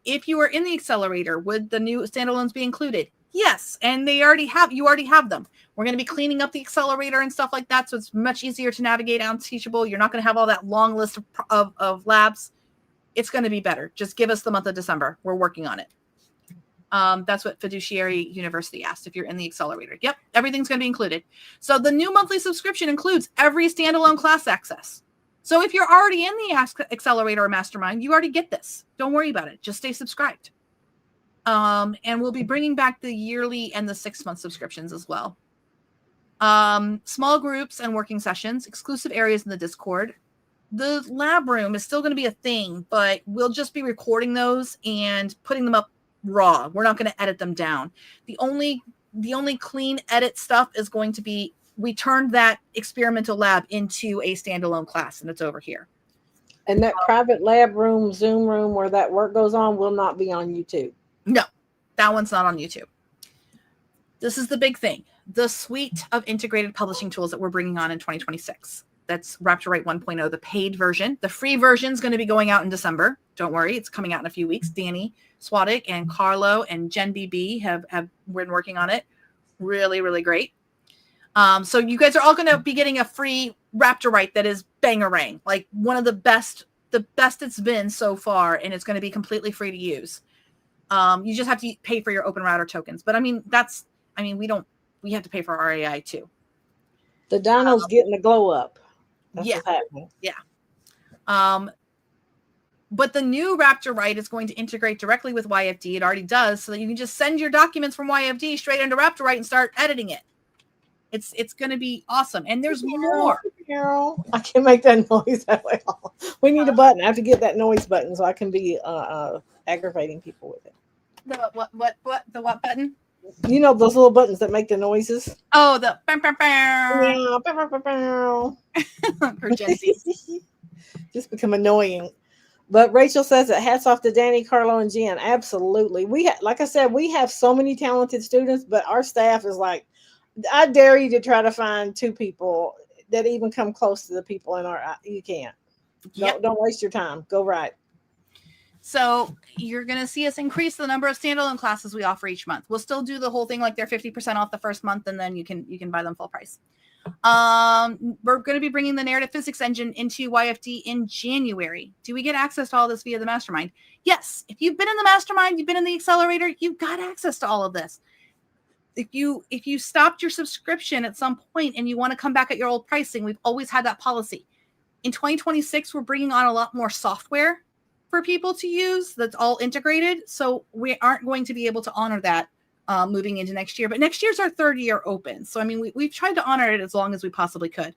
If you were in the accelerator, would the new standalones be included? Yes. And you already have them. We're going to be cleaning up the accelerator and stuff like that. So it's much easier to navigate on Teachable. You're not going to have all that long list of labs. It's going to be better. Just give us the month of December. We're working on it. That's what Fiduciary University asked if you're in the accelerator. Yep, everything's going to be included. So the new monthly subscription includes every standalone class access. So if you're already in the accelerator or mastermind, you already get this. Don't worry about it. Just stay subscribed. And we'll be bringing back the yearly and the 6-month subscriptions as well. Small groups and working sessions, exclusive areas in the Discord. The lab room is still going to be a thing, but we'll just be recording those and putting them up raw. We're not going to edit them down. The only clean edit stuff is going to be, we turned that experimental lab into a standalone class, and it's over here. And that private lab room, Zoom room where that work goes on will not be on YouTube. No, that one's not on YouTube. This is the big thing. The suite of integrated publishing tools that we're bringing on in 2026. That's Rapture 1.0, the paid version. The free version is going to be going out in December. Don't worry, it's coming out in a few weeks. Danny Swadek and Carlo and Jen BB have been working on it. Really, really great. So you guys are all going to be getting a free Rapture that is bangarang, like one of the best it's been so far, and it's going to be completely free to use. You just have to pay for your open router tokens. But we have to pay for our AI too. The Dino's getting the glow up. That's yeah. what's happening. Yeah. But the new Rapture is going to integrate directly with YFD. It already does, so that you can just send your documents from YFD straight into Rapture and start editing it. It's going to be awesome. And there's more. Carol, I can't make that noise that way. We need a button. I have to get that noise button so I can be aggravating people with it. The what button? You know those little buttons that make the noises? Oh, the bam, bam, bam. For Gen Z. Just become annoying. But Rachel says that hats off to Danny, Carlo, and Jen. Absolutely. Like I said, we have so many talented students, but our staff is like, I dare you to try to find 2 people that even come close to the people in our, you can't. Yep. Don't waste your time. Go right. So you're going to see us increase the number of standalone classes we offer each month. We'll still do the whole thing like they're 50% off the first month, and then you can buy them full price. We're going to be bringing the narrative physics engine into YFD in January. Do we get access to all this via the mastermind? Yes. If you've been in the mastermind, you've been in the accelerator, you've got access to all of this. If you stopped your subscription at some point and you want to come back at your old pricing, we've always had that policy. In 2026, we're bringing on a lot more software for people to use that's all integrated. So we aren't going to be able to honor that moving into next year. But next year's our 3rd year open. So, we've tried to honor it as long as we possibly could.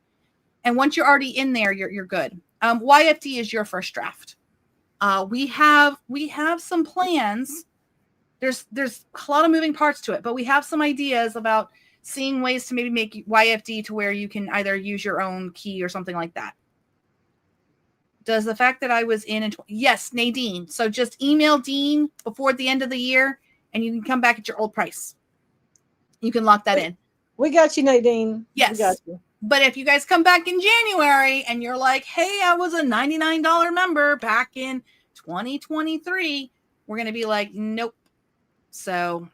And once you're already in there, you're good. YFD is your first draft. We have some plans. There's a lot of moving parts to it, but we have some ideas about seeing ways to maybe make YFD to where you can either use your own key or something like that. Does the fact that I was in yes, Nadine. So just email Dean before the end of the year, and you can come back at your old price. You can lock that in. We got you, Nadine. Yes. We got you. But if you guys come back in January and you're like, hey, I was a $99 member back in 2023, we're going to be like, nope. So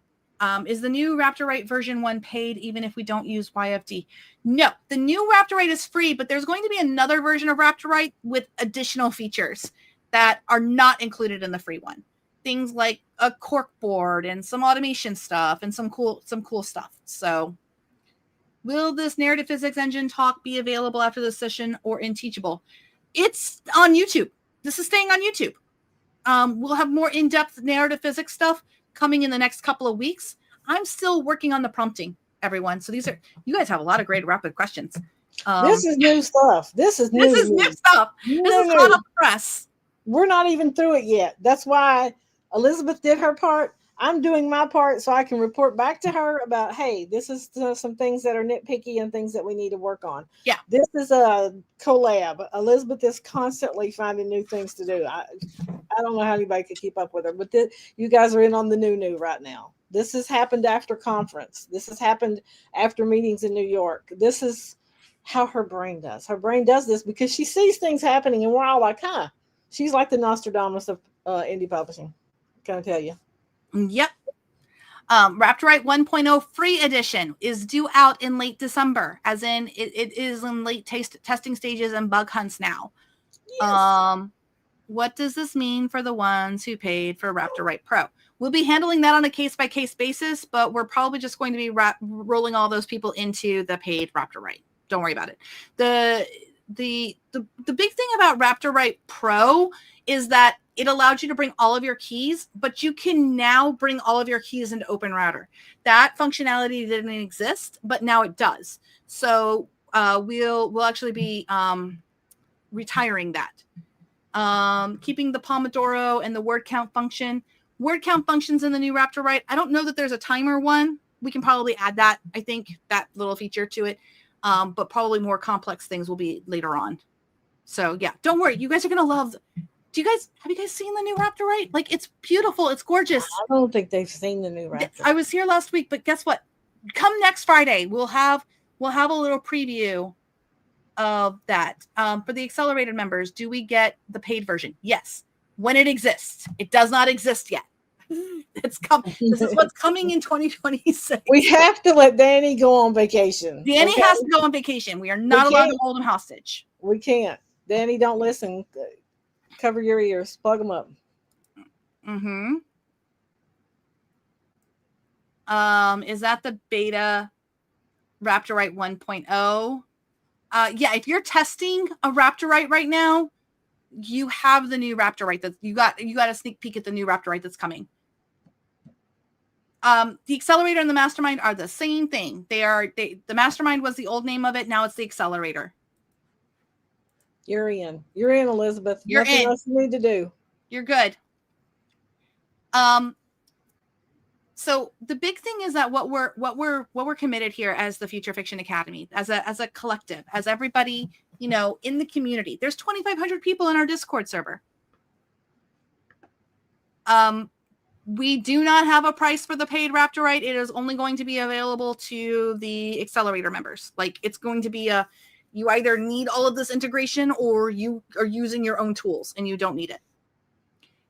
is the new Raptorite version 1 paid even if we don't use YFD? No, the new Raptorite is free, but there's going to be another version of Raptorite with additional features that are not included in the free one. Things like a cork board and some automation stuff and some cool stuff. So will this narrative physics engine talk be available after the session or in Teachable? It's on YouTube. This is staying on YouTube. We'll have more in-depth narrative physics stuff coming in the next couple of weeks. I'm still working on the prompting, everyone. So you guys have a lot of great rapid questions. This is new stuff. This is new stuff. This is hot off the press. We're not even through it yet. That's why Elizabeth did her part. I'm doing my part so I can report back to her about, hey, this is some things that are nitpicky and things that we need to work on. Yeah. This is a collab. Elizabeth is constantly finding new things to do. I don't know how anybody could keep up with her, but you guys are in on the new right now. This has happened after conference. This has happened after meetings in New York. This is how her brain does. Her brain does this because she sees things happening and we're all like, huh. She's like the Nostradamus of indie publishing. Can I tell you? Yep. Raptorite 1.0 free edition is due out in late December, as in it is in late testing stages and bug hunts now. Yes. What does this mean for the ones who paid for Raptorite Pro? We'll be handling that on a case-by-case basis, but we're probably just going to be rolling all those people into the paid Raptorite. Don't worry about it. The big thing about Raptorite Pro is that it allowed you to bring all of your keys, but you can now bring all of your keys into Open Router. That functionality didn't exist, but now it does. So we'll actually be retiring that. Keeping the Pomodoro and the word count function. Word count functions in the new Raptorite. I don't know that there's a timer one. We can probably add that, I think, that little feature to it. But probably more complex things will be later on. So yeah, don't worry. You guys are going to love. Have you guys seen the new Raptorite? Like, it's beautiful. It's gorgeous. I don't think they've seen the new Raptorite. I was here last week, but guess what? Come next Friday, we'll have a little preview of that. For the accelerated members, do we get the paid version? Yes. When it exists. It does not exist yet. This is what's coming in 2026. We have to let Danny go on vacation. Danny has to go on vacation. We are not allowed to hold him hostage. We can't. Danny, don't listen. Cover your ears. Plug them up. Mm-hmm. Is that the beta Raptorite 1.0? Yeah, if you're testing a Raptorite right now, you have the new Raptorite that you got a sneak peek at the new Raptorite that's coming. The Accelerator and the Mastermind are the same thing. The Mastermind was the old name of it. Now it's the Accelerator. You're in, Elizabeth. You're Nothing in. else you need to do. You're good. So the big thing is that what we're committed here as the Future Fiction Academy, as a collective, as everybody, in the community. There's 2,500 people in our Discord server. We do not have a price for the paid Raptorite. It is only going to be available to the Accelerator members. Like, it's going to be you either need all of this integration or you are using your own tools and you don't need it.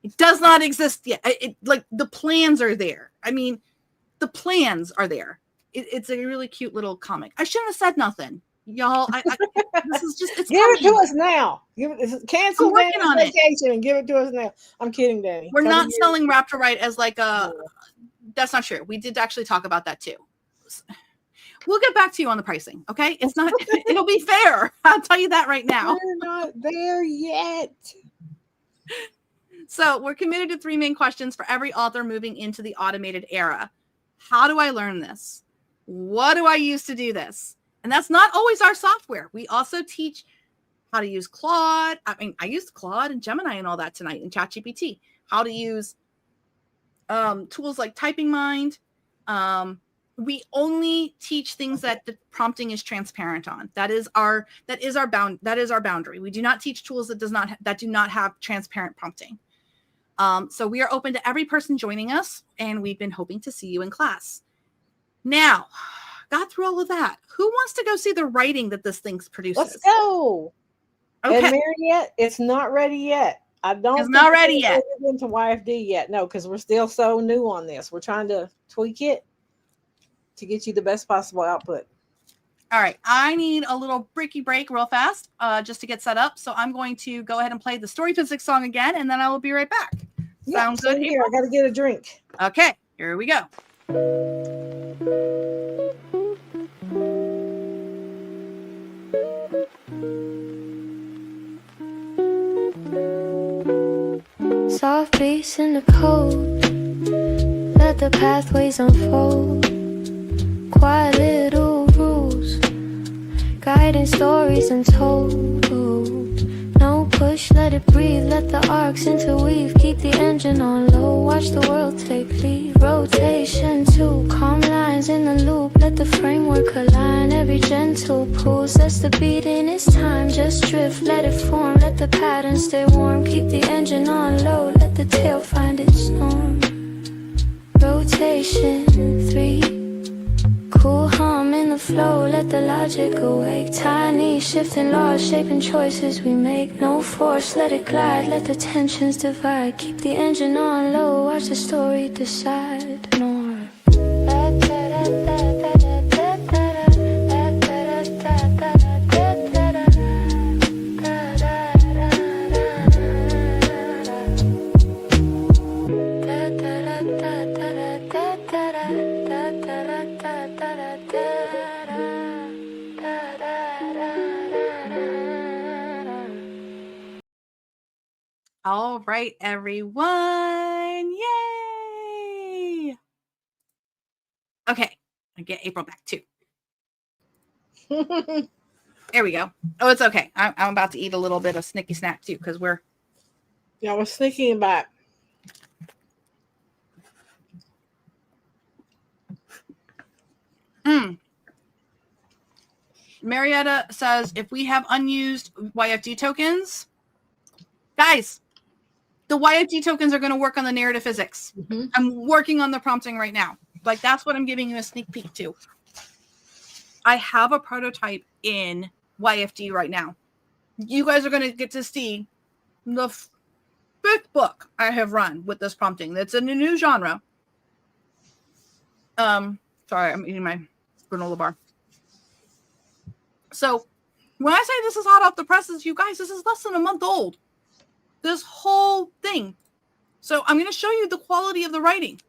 It does not exist yet. Like, the plans are there. I mean, the plans are there. It's a really cute little comic. I shouldn't have said nothing, y'all. This is just, it's give coming. it to us now. Cancel Danny's vacation and give it to us now. I'm kidding, Danny. We're not selling Raptorite as like a. That's not true. We did actually talk about that too. We'll get back to you on the pricing. Okay, it's not. It'll be fair. I'll tell you that right now. We're not there yet. So we're committed to 3 main questions for every author moving into the automated era. How do I learn this? What do I use to do this? And And that's not always our software. We also teach how to use Claude. I mean, I used Claude and Gemini and all that tonight in ChatGPT. How to use tools like Typing Mind. We only teach things that the prompting is transparent on. That is our boundary. We do not teach tools that do not have transparent prompting. So we are open to every person joining us, and we've been hoping to see you in class. Now, got through all of that. Who wants to go see the writing that this thing produces? Let's go. Okay. And Mariette, it's not ready yet. It's not ready yet. Into YFD yet. No, because we're still so new on this. We're trying to tweak it to get you the best possible output. All right. I need a little breaky break real fast just to get set up. So I'm going to go ahead and play the Story Physics song again, and then I will be right back. Sounds good here. I got to get a drink. Okay. Here we go. Soft beats in the cold, let the pathways unfold. Quiet little rules, guiding stories untold. No push, let it breathe, let the arcs interweave. Keep the engine on low, watch the world take lead. Rotation too, calm lines in the loop. Let the framework align, every gentle pull sets the beat in its time. Just drift, let it form, let the pattern stay warm. Keep the engine on low, let the tail find its norm. Rotation 3, cool hum in the flow, let the logic awake. Tiny shifting laws, shaping choices we make. No force, let it glide, let the tensions divide. Keep the engine on low, watch the story decide. Norm. All right, everyone. Yay. Okay. I get April back too. There we go. Oh, it's okay. I'm about to eat a little bit of snicky snack too, because we're. Yeah, we're sneaking back. Marietta says, if we have unused YFD tokens, guys, the YFD tokens are going to work on the narrative physics. Mm-hmm. I'm working on the prompting right now. Like, that's what I'm giving you a sneak peek to. I have a prototype in YFD right now. You guys are going to get to see the fifth book I have run with this prompting. That's a new genre. Sorry, I'm eating my granola bar. So when I say this is hot off the presses, you guys, this is less than a month old. This whole thing. So I'm going to show you the quality of the writing.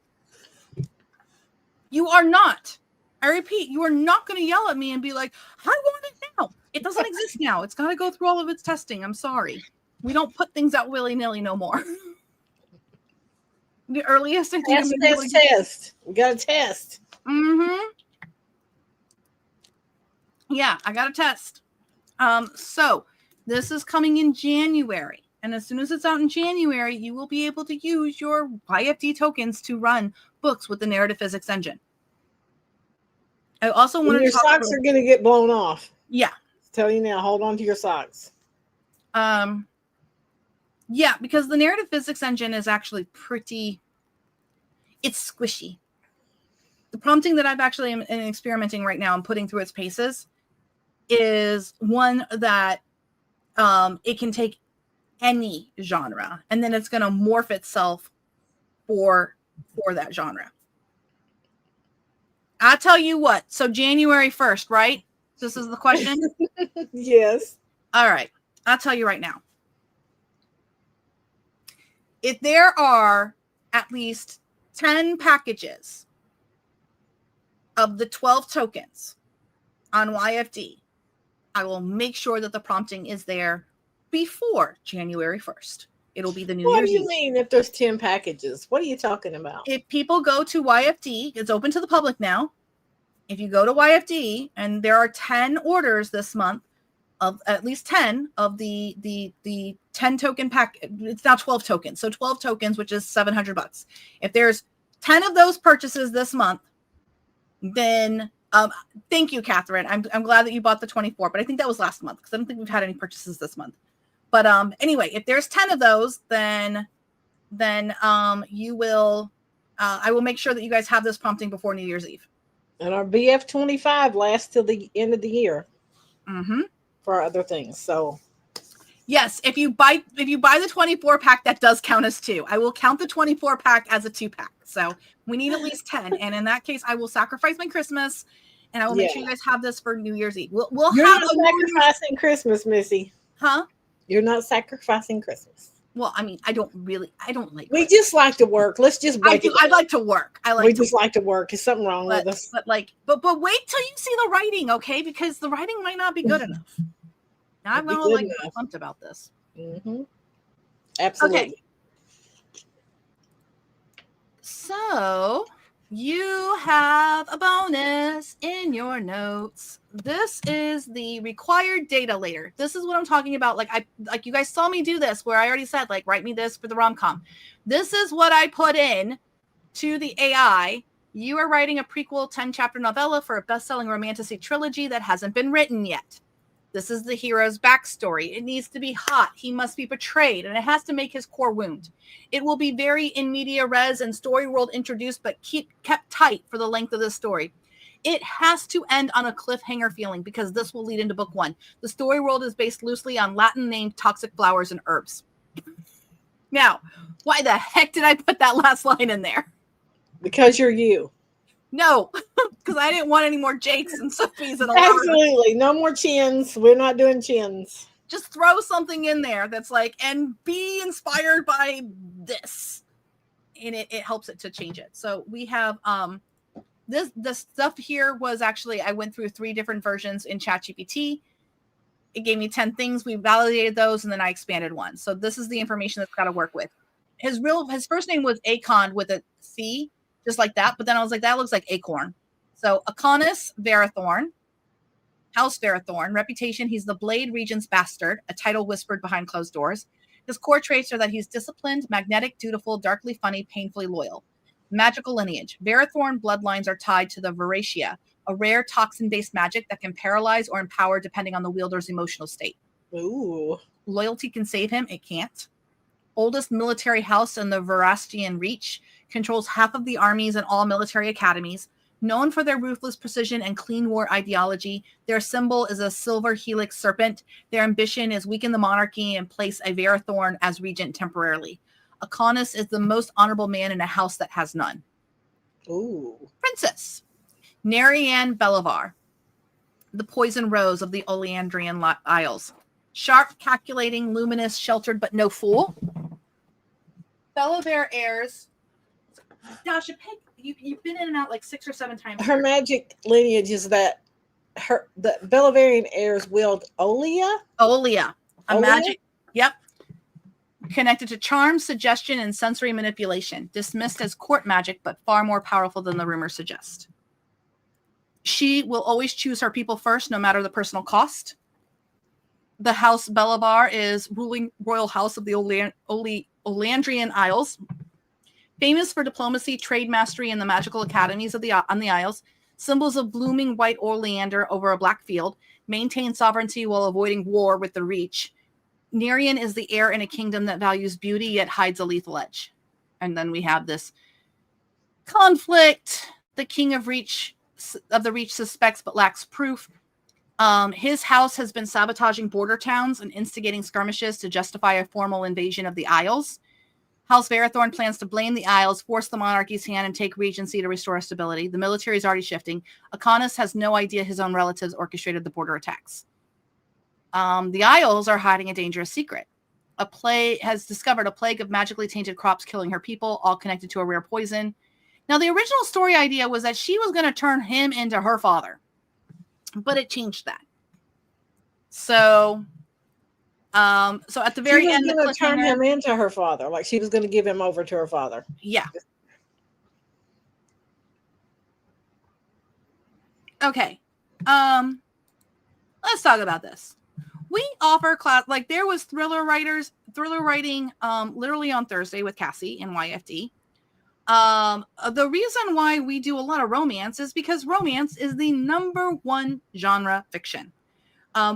You are not, I repeat, you are not going to yell at me and be like, I want it now. It doesn't exist now. It's got to go through all of its testing. I'm sorry. We don't put things out willy-nilly no more. The earliest I think test. We got to test. Mm-hmm. Yeah, I got to test. So this is coming in January. And as soon as it's out in January, you will be able to use your YFD tokens to run books with the narrative physics engine. I also want to your socks are going to get blown off. Yeah. Tell you now, hold on to your socks. Yeah, because the narrative physics engine is actually it's squishy. The prompting that I've actually am experimenting right now and putting through its paces is one that it can take any genre, and then it's going to morph itself for that genre. I'll tell you what. So January 1st, right? This is the question? Yes. All right. I'll tell you right now. If there are at least 10 packages of the 12 tokens on YFD, I will make sure that the prompting is there before January 1st. It'll be the New Year's Eve. What do you mean if there's 10 packages? What are you talking about? If people go to YFD, it's open to the public now. if you go to YFD and there are 10 orders this month of at least 10 of the 10 token pack, it's now 12 tokens. So 12 tokens, which is $700. If there's 10 of those purchases this month, then thank you, Catherine. I'm glad that you bought the 24, but I think that was last month because I don't think we've had any purchases this month. But anyway, if there's 10 of those, then you will I will make sure that you guys have this prompting before New Year's Eve. And our BF25 lasts till the end of the year Mm-hmm. for other things. So yes, if you buy the 24 pack, that does count as 2. I will count the 24 pack as a 2 pack. So we need at least 10. And in that case, I will sacrifice my Christmas and I will make sure you guys have this for New Year's Eve. We'll You're have not sacrificing Christmas, Missy. Huh? You're not sacrificing Christmas. Well, I mean, I don't like we just like to work. Let's just break it. I like to work. We just like to work. There's something wrong with us. But wait till you see the writing, okay? Because the writing might not be good enough. Now I'm gonna like pumped about this. Mm-hmm. Absolutely. Okay. So you have a bonus in your notes. This is the required data later. This is what I'm talking about. Like you guys saw me do this where I already said, like, write me this for the rom-com. This is what I put in to the AI. You are writing a prequel 10-chapter novella for a best-selling romantasy trilogy that hasn't been written yet. This is the hero's backstory. It needs to be hot. He must be betrayed, and it has to make his core wound. It will be very in media res and story world introduced, but kept tight for the length of the story. It has to end on a cliffhanger feeling because this will lead into book 1. The story world is based loosely on Latin named toxic flowers and herbs. Now, why the heck did I put that last line in there? Because you're you. No, because I didn't want any more Jakes and Sophies and Absolutely. No more chins. We're not doing chins. Just throw something in there that's like, and be inspired by this. And it helps it to change it. So we have the stuff here was actually, I went through 3 different versions in ChatGPT. It gave me 10 things. We validated those, and then I expanded one. So this is the information that's got to work with. His first name was Akon with a C, just like that. But then I was like, that looks like acorn. So Aconus Verathorn, House Verathorn. Reputation, he's the Blade Regent's bastard, a title whispered behind closed doors. His core traits are that he's disciplined, magnetic, dutiful, darkly funny, painfully loyal. Magical lineage. Verathorn bloodlines are tied to the Veracia, a rare toxin-based magic that can paralyze or empower depending on the wielder's emotional state. Ooh. Loyalty can save him. It can't. Oldest military house in the Verastian Reach, controls half of the armies and all military academies. Known for their ruthless precision and clean war ideology, their symbol is a silver helix serpent. Their ambition is weaken the monarchy and place a Verathorn as regent temporarily. Aconus is the most honorable man in a house that has none. Ooh. Princess. Narianne Belivar, the poison rose of the Oleandrian Isles. Sharp, calculating, luminous, sheltered, but no fool. Belivar heirs. Dasha, you've been in and out like 6 or 7 times. Her magic lineage is that the Bellavarian heirs wield Olea? Olea. A magic. Yep. Connected to charm, suggestion, and sensory manipulation. Dismissed as court magic, but far more powerful than the rumors suggest. She will always choose her people first, no matter the personal cost. The House Belivar is ruling royal house of the Oleandrian Isles. Famous for diplomacy, trade mastery, and the magical academies on the Isles. Symbols of blooming white oleander over a black field. Maintain sovereignty while avoiding war with the Reach. Nerian is the heir in a kingdom that values beauty yet hides a lethal edge. And then we have this conflict. The king of the Reach suspects but lacks proof. His house has been sabotaging border towns and instigating skirmishes to justify a formal invasion of the Isles. House Verathorn plans to blame the Isles, force the monarchy's hand, and take regency to restore stability. The military is already shifting. Aconus has no idea his own relatives orchestrated the border attacks. The Isles are hiding a dangerous secret. A plague has discovered a plague of magically tainted crops killing her people, all connected to a rare poison. Now, the original story idea was that she was going to turn him into her father, but it changed that. So at the very end, she was going to turn him into her father, like she was going to give him over to her father. Yeah. Okay. Let's talk about this. We offer class, like there was thriller writing literally on Thursday with Cassie in YFD. The reason why we do a lot of romance is because romance is the number one genre fiction.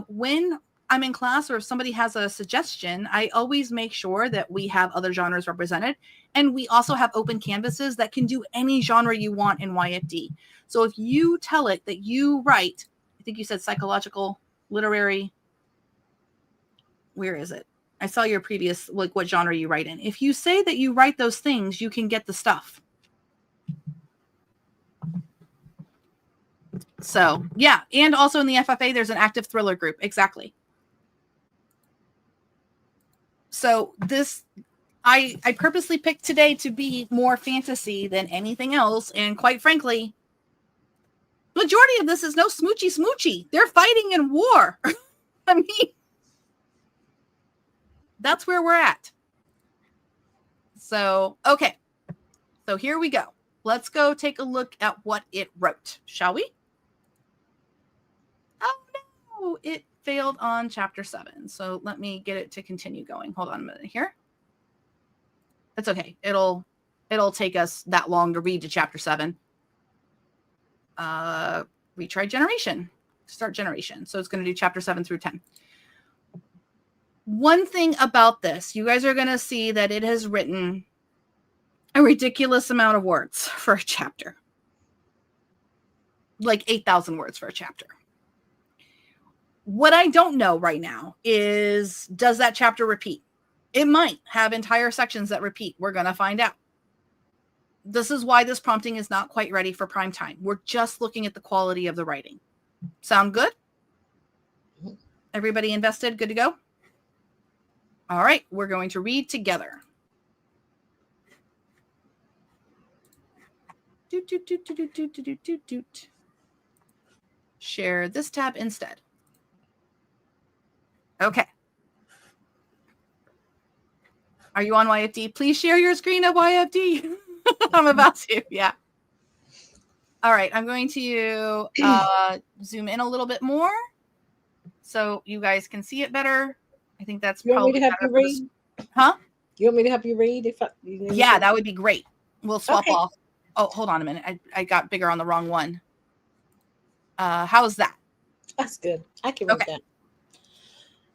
When I'm in class or if somebody has a suggestion, I always make sure that we have other genres represented. And we also have open canvases that can do any genre you want in YFD. So if you tell it that you write, I think you said psychological, literary, where is it? I saw your previous, like what genre you write in. If you say that you write those things, you can get the stuff. So yeah. And also in the FFA, there's an active thriller group. Exactly. So this, I purposely picked today to be more fantasy than anything else. And quite frankly, majority of this is no smoochy. They're fighting in war. I mean, that's where we're at. So, okay. So here we go. Let's go take a look at what it wrote, shall we? Oh no, it failed on chapter 7. So let me get it to continue going. Hold on a minute here. That's okay. It'll take us that long to read to chapter 7. Retry generation. Start generation. So it's going to do chapter 7 through 10. One thing about this, you guys are going to see that it has written a ridiculous amount of words for a chapter. Like 8,000 words for a chapter. What I don't know right now is, does that chapter repeat? It might have entire sections that repeat. We're going to find out. This is why this prompting is not quite ready for prime time. We're just looking at the quality of the writing. Sound good? Everybody invested? Good to go? All right. We're going to read together. Share this tab instead. Okay. Are you on YFD? Please share your screen at YFD. I'm about to. Yeah. All right. I'm going to zoom in a little bit more so you guys can see it better. I think that's you probably want me to help you read? Huh? You want me to help you read? Yeah, that would be great. We'll swap off. Oh, hold on a minute. I got bigger on the wrong one. How's that? That's good. I can read that.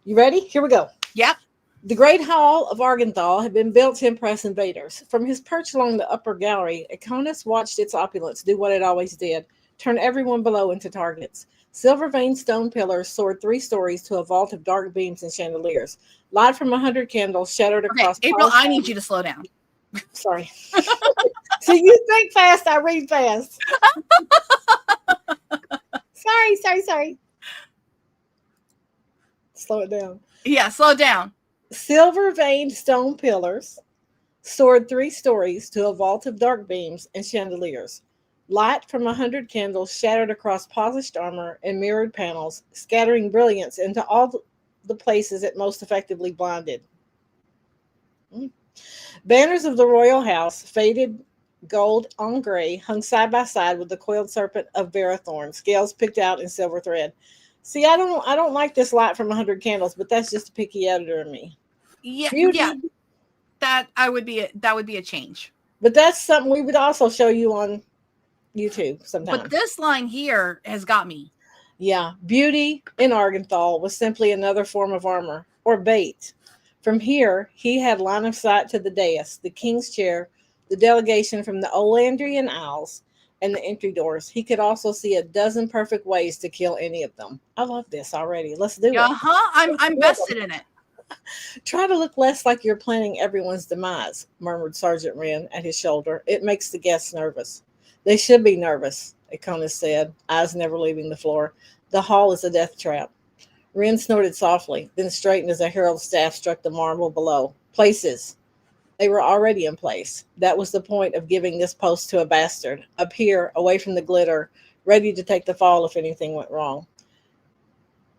You ready? Here we go. Yep. The Great Hall of Argenthal had been built to impress invaders. From his perch along the upper gallery, Aconus watched its opulence do what it always did, turn everyone below into targets. Silver-veined stone pillars soared 3 stories to a vault of dark beams and chandeliers. Light from 100 candles shattered across... April, I need you to slow down. Sorry. So you think fast, I read fast. Sorry. Slow it down. Yeah, slow down. Silver-veined stone pillars soared 3 stories to a vault of dark beams and chandeliers. Light from 100 candles shattered across polished armor and mirrored panels, scattering brilliance into all the places it most effectively blinded. Banners of the royal house, faded gold on gray, hung side by side with the coiled serpent of Verathorn, scales picked out in silver thread. See, I don't like this light from 100 candles, but that's just a picky editor in me. Yeah, Beauty. yeah. That would be a change. But that's something we would also show you on YouTube sometime. But this line here has got me. Yeah, beauty in Argenthal was simply another form of armor, or bait. From here, he had line of sight to the dais, the king's chair, the delegation from the Olandrian Isles, and the entry doors. He could also see a dozen perfect ways to kill any of them. I love this already. Let's do it. I'm vested in it. Try to look less like you're planning everyone's demise, murmured Sergeant Wren at his shoulder. It makes the guests nervous. They should be nervous, Aconus said, eyes never leaving the floor. The hall is a death trap. Wren snorted softly, then straightened as a herald's staff struck the marble below. Places. They were already in place. That was the point of giving this post to a bastard. Up here, away from the glitter, ready to take the fall if anything went wrong.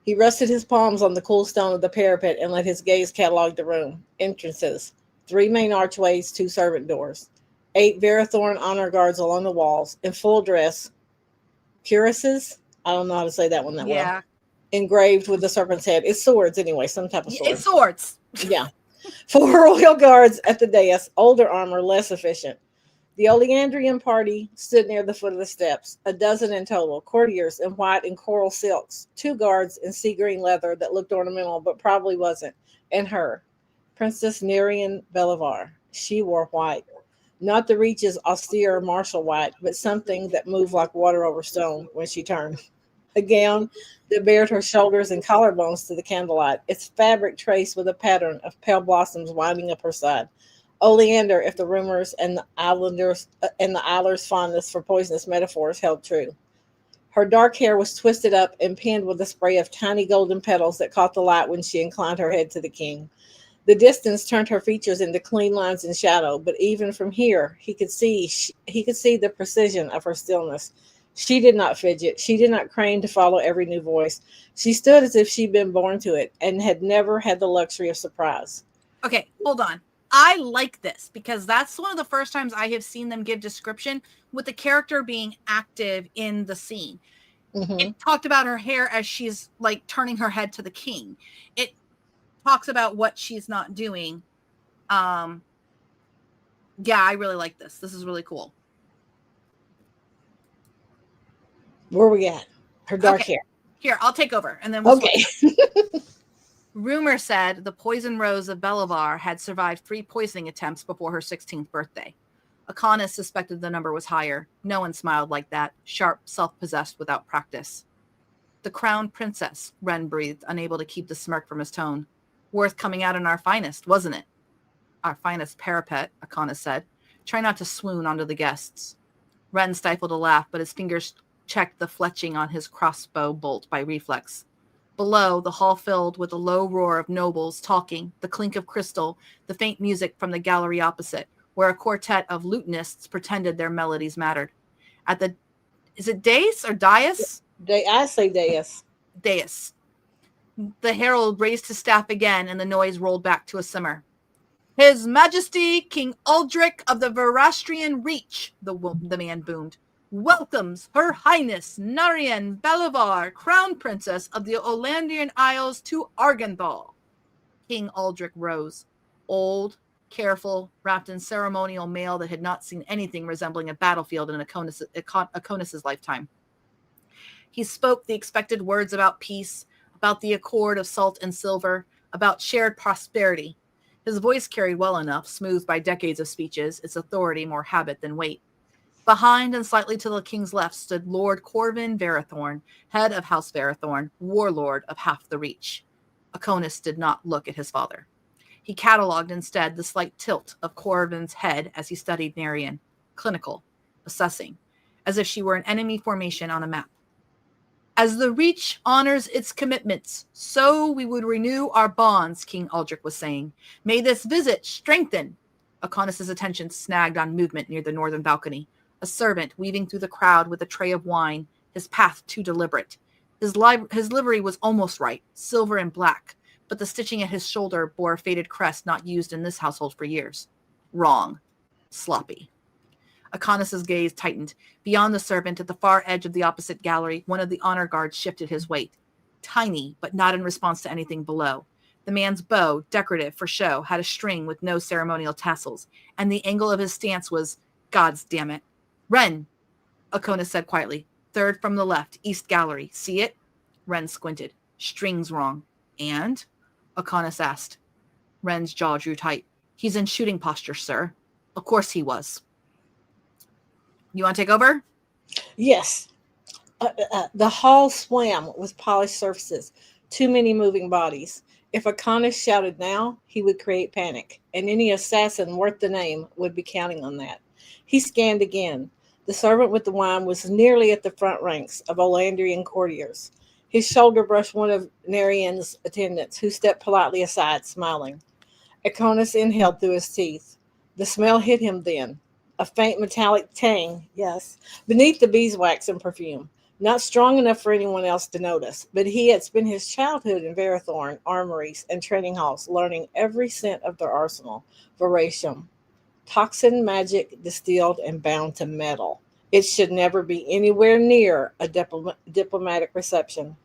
He rested his palms on the cool stone of the parapet and let his gaze catalog the room. Entrances. 3 main archways, 2 servant doors. 8 Verathorn honor guards along the walls, in full dress, cuirasses. I don't know how to say that one that well. Yeah. Engraved with the serpent's head. It's swords anyway, some type of sword. It's swords. Yeah. 4 royal guards at the dais, older armor, less efficient. The Oleandrian party stood near the foot of the steps, a dozen in total, courtiers in white and coral silks, 2 guards in sea green leather that looked ornamental but probably wasn't, and her, Princess Nerian Belivar. She wore white. Not the Reach's austere martial white, but something that moved like water over stone when she turned. A gown that bared her shoulders and collarbones to the candlelight, its fabric traced with a pattern of pale blossoms winding up her side. Oleander, if the rumors and the Islanders' fondness for poisonous metaphors held true. Her dark hair was twisted up and pinned with a spray of tiny golden petals that caught the light when she inclined her head to the king. The distance turned her features into clean lines in shadow, but even from here, he could see the precision of her stillness. She did not fidget. She did not crane to follow every new voice. She stood as if she'd been born to it and had never had the luxury of surprise. Okay, hold on. I like this because that's one of the first times I have seen them give description with the character being active in the scene. Mm-hmm. It talked about her hair as she's like turning her head to the king. It talks about what she's not doing. Yeah, I really like this. This is really cool. Where we at? Her dark hair. Here, I'll take over and then we'll okay. Rumor said the poison rose of Belivar had survived 3 poisoning attempts before her 16th birthday. Akonis suspected the number was higher. No one smiled like that, sharp, self-possessed without practice. The crown princess, Wren breathed, unable to keep the smirk from his tone. Worth coming out in our finest, wasn't it? Our finest parapet, Akonis said. Try not to swoon onto the guests. Wren stifled a laugh, but his fingers checked the fletching on his crossbow bolt by reflex. Below, the hall filled with a low roar of nobles talking, the clink of crystal, the faint music from the gallery opposite, where a quartet of lutanists pretended their melodies mattered. At the, is it dais or dais? I say dais. Dais. The herald raised his staff again, and the noise rolled back to a simmer. His Majesty King Aldrich of the Verastrian Reach, the man boomed, welcomes Her Highness Narian Belivar, Crown Princess of the Olandian Isles, to Argenthal. King Aldrich rose, old, careful, wrapped in ceremonial mail that had not seen anything resembling a battlefield in Akonis's lifetime. He spoke the expected words about peace, about the accord of salt and silver, about shared prosperity. His voice carried well enough, smoothed by decades of speeches, its authority more habit than weight. Behind and slightly to the king's left stood Lord Corvin Verathorn, head of House Verathorn, warlord of half the Reach. Akonis did not look at his father. He catalogued instead the slight tilt of Corvin's head as he studied Narian, clinical, assessing, as if she were an enemy formation on a map. As the Reach honors its commitments, so we would renew our bonds, King Aldrich was saying. May this visit strengthen. Akonis's attention snagged on movement near the northern balcony. A servant weaving through the crowd with a tray of wine, his path too deliberate. His livery was almost right, silver and black, but the stitching at his shoulder bore a faded crest not used in this household for years. Wrong. Sloppy. Akonis's gaze tightened. Beyond the servant, at the far edge of the opposite gallery, one of the honor guards shifted his weight. Tiny, but not in response to anything below. The man's bow, decorative for show, had a string with no ceremonial tassels, and the angle of his stance was, God's damn it. Wren, Akonis said quietly. Third from the left, east gallery. See it? Wren squinted. String's wrong. And? Akonis asked. Wren's jaw drew tight. He's in shooting posture, sir. Of course he was. You want to take over? Yes. The hall swam with polished surfaces. Too many moving bodies. If Akonis shouted now, he would create panic, and any assassin worth the name would be counting on that. He scanned again. The servant with the wine was nearly at the front ranks of Olandrian courtiers. His shoulder brushed one of Narian's attendants, who stepped politely aside, smiling. Akonis inhaled through his teeth. The smell hit him then. A faint metallic tang, yes, beneath the beeswax and perfume. Not strong enough for anyone else to notice, but he had spent his childhood in Verathorn armories and training halls, learning every scent of their arsenal. Veratium. Toxin magic distilled and bound to metal. It should never be anywhere near a diplomatic reception.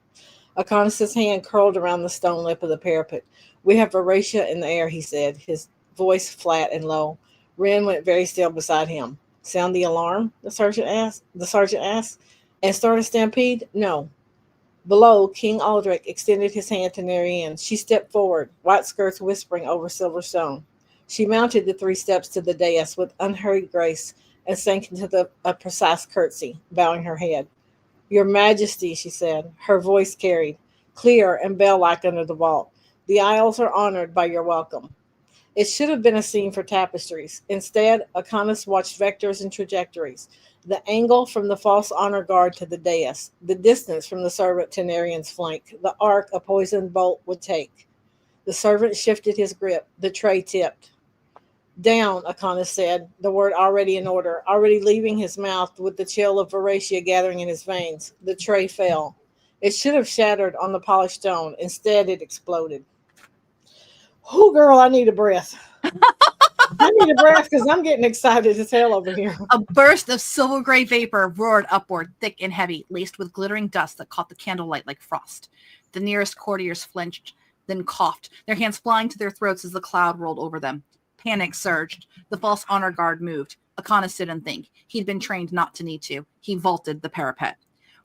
Aconus's hand curled around the stone lip of the parapet. We have Horatia in the air, he said, his voice flat and low. Wren went very still beside him. Sound the alarm? The sergeant asked. And start a stampede? No. Below, King Aldrich extended his hand to Marianne. She stepped forward, white skirts whispering over silver stone. She mounted the 3 steps to the dais with unhurried grace and sank into a precise curtsy, bowing her head. Your Majesty, she said, her voice carried, clear and bell-like under the vault. The Isles are honored by your welcome. It should have been a scene for tapestries. Instead, Aconus watched vectors and trajectories. The angle from the false honor guard to the dais, the distance from the servant to Narian's flank, the arc a poisoned bolt would take. The servant shifted his grip. The tray tipped. Down, Aconus said, the word already in order, already leaving his mouth with the chill of Veracia gathering in his veins. The tray fell. It should have shattered on the polished stone. Instead, it exploded. Oh, girl, I need a breath. I need a breath because I'm getting excited as hell over here. A burst of silver gray vapor roared upward, thick and heavy, laced with glittering dust that caught the candlelight like frost. The nearest courtiers flinched, then coughed, their hands flying to their throats as the cloud rolled over them. Panic surged. The false honor guard moved. Aconus didn't think. He'd been trained not to need to. He vaulted the parapet.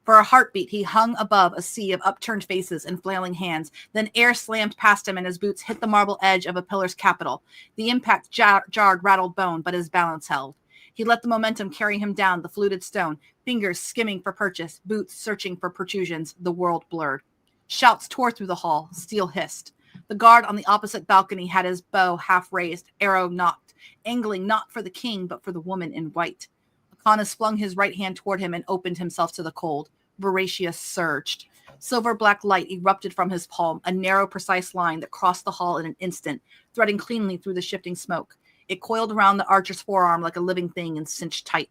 For a heartbeat, he hung above a sea of upturned faces and flailing hands. Then air slammed past him and his boots hit the marble edge of a pillar's capital. The impact jarred rattled bone, but his balance held. He let the momentum carry him down the fluted stone, fingers skimming for purchase, boots searching for protrusions, the world blurred. Shouts tore through the hall. Steel hissed. The guard on the opposite balcony had his bow half raised, arrow nocked, angling not for the king, but for the woman in white. Aconus flung his right hand toward him and opened himself to the cold. Veracia surged. Silver-black light erupted from his palm, a narrow, precise line that crossed the hall in an instant, threading cleanly through the shifting smoke. It coiled around the archer's forearm like a living thing and cinched tight.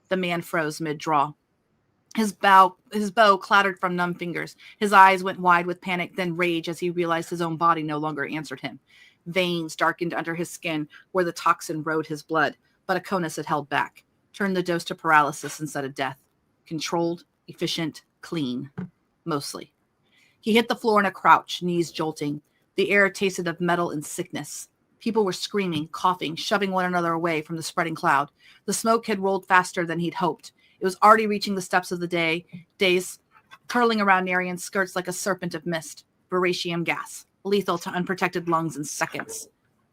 The man froze mid-draw. His bow clattered from numb fingers. His eyes went wide with panic, then rage as he realized his own body no longer answered him. Veins darkened under his skin where the toxin rode his blood, but Aconus had held back, turned the dose to paralysis instead of death. Controlled, efficient, clean. Mostly. He hit the floor in a crouch, knees jolting. The air tasted of metal and sickness. People were screaming, coughing, shoving one another away from the spreading cloud. The smoke had rolled faster than he'd hoped. It was already reaching the steps of the days, curling around Narian's skirts like a serpent of mist. Veracium gas, lethal to unprotected lungs in seconds.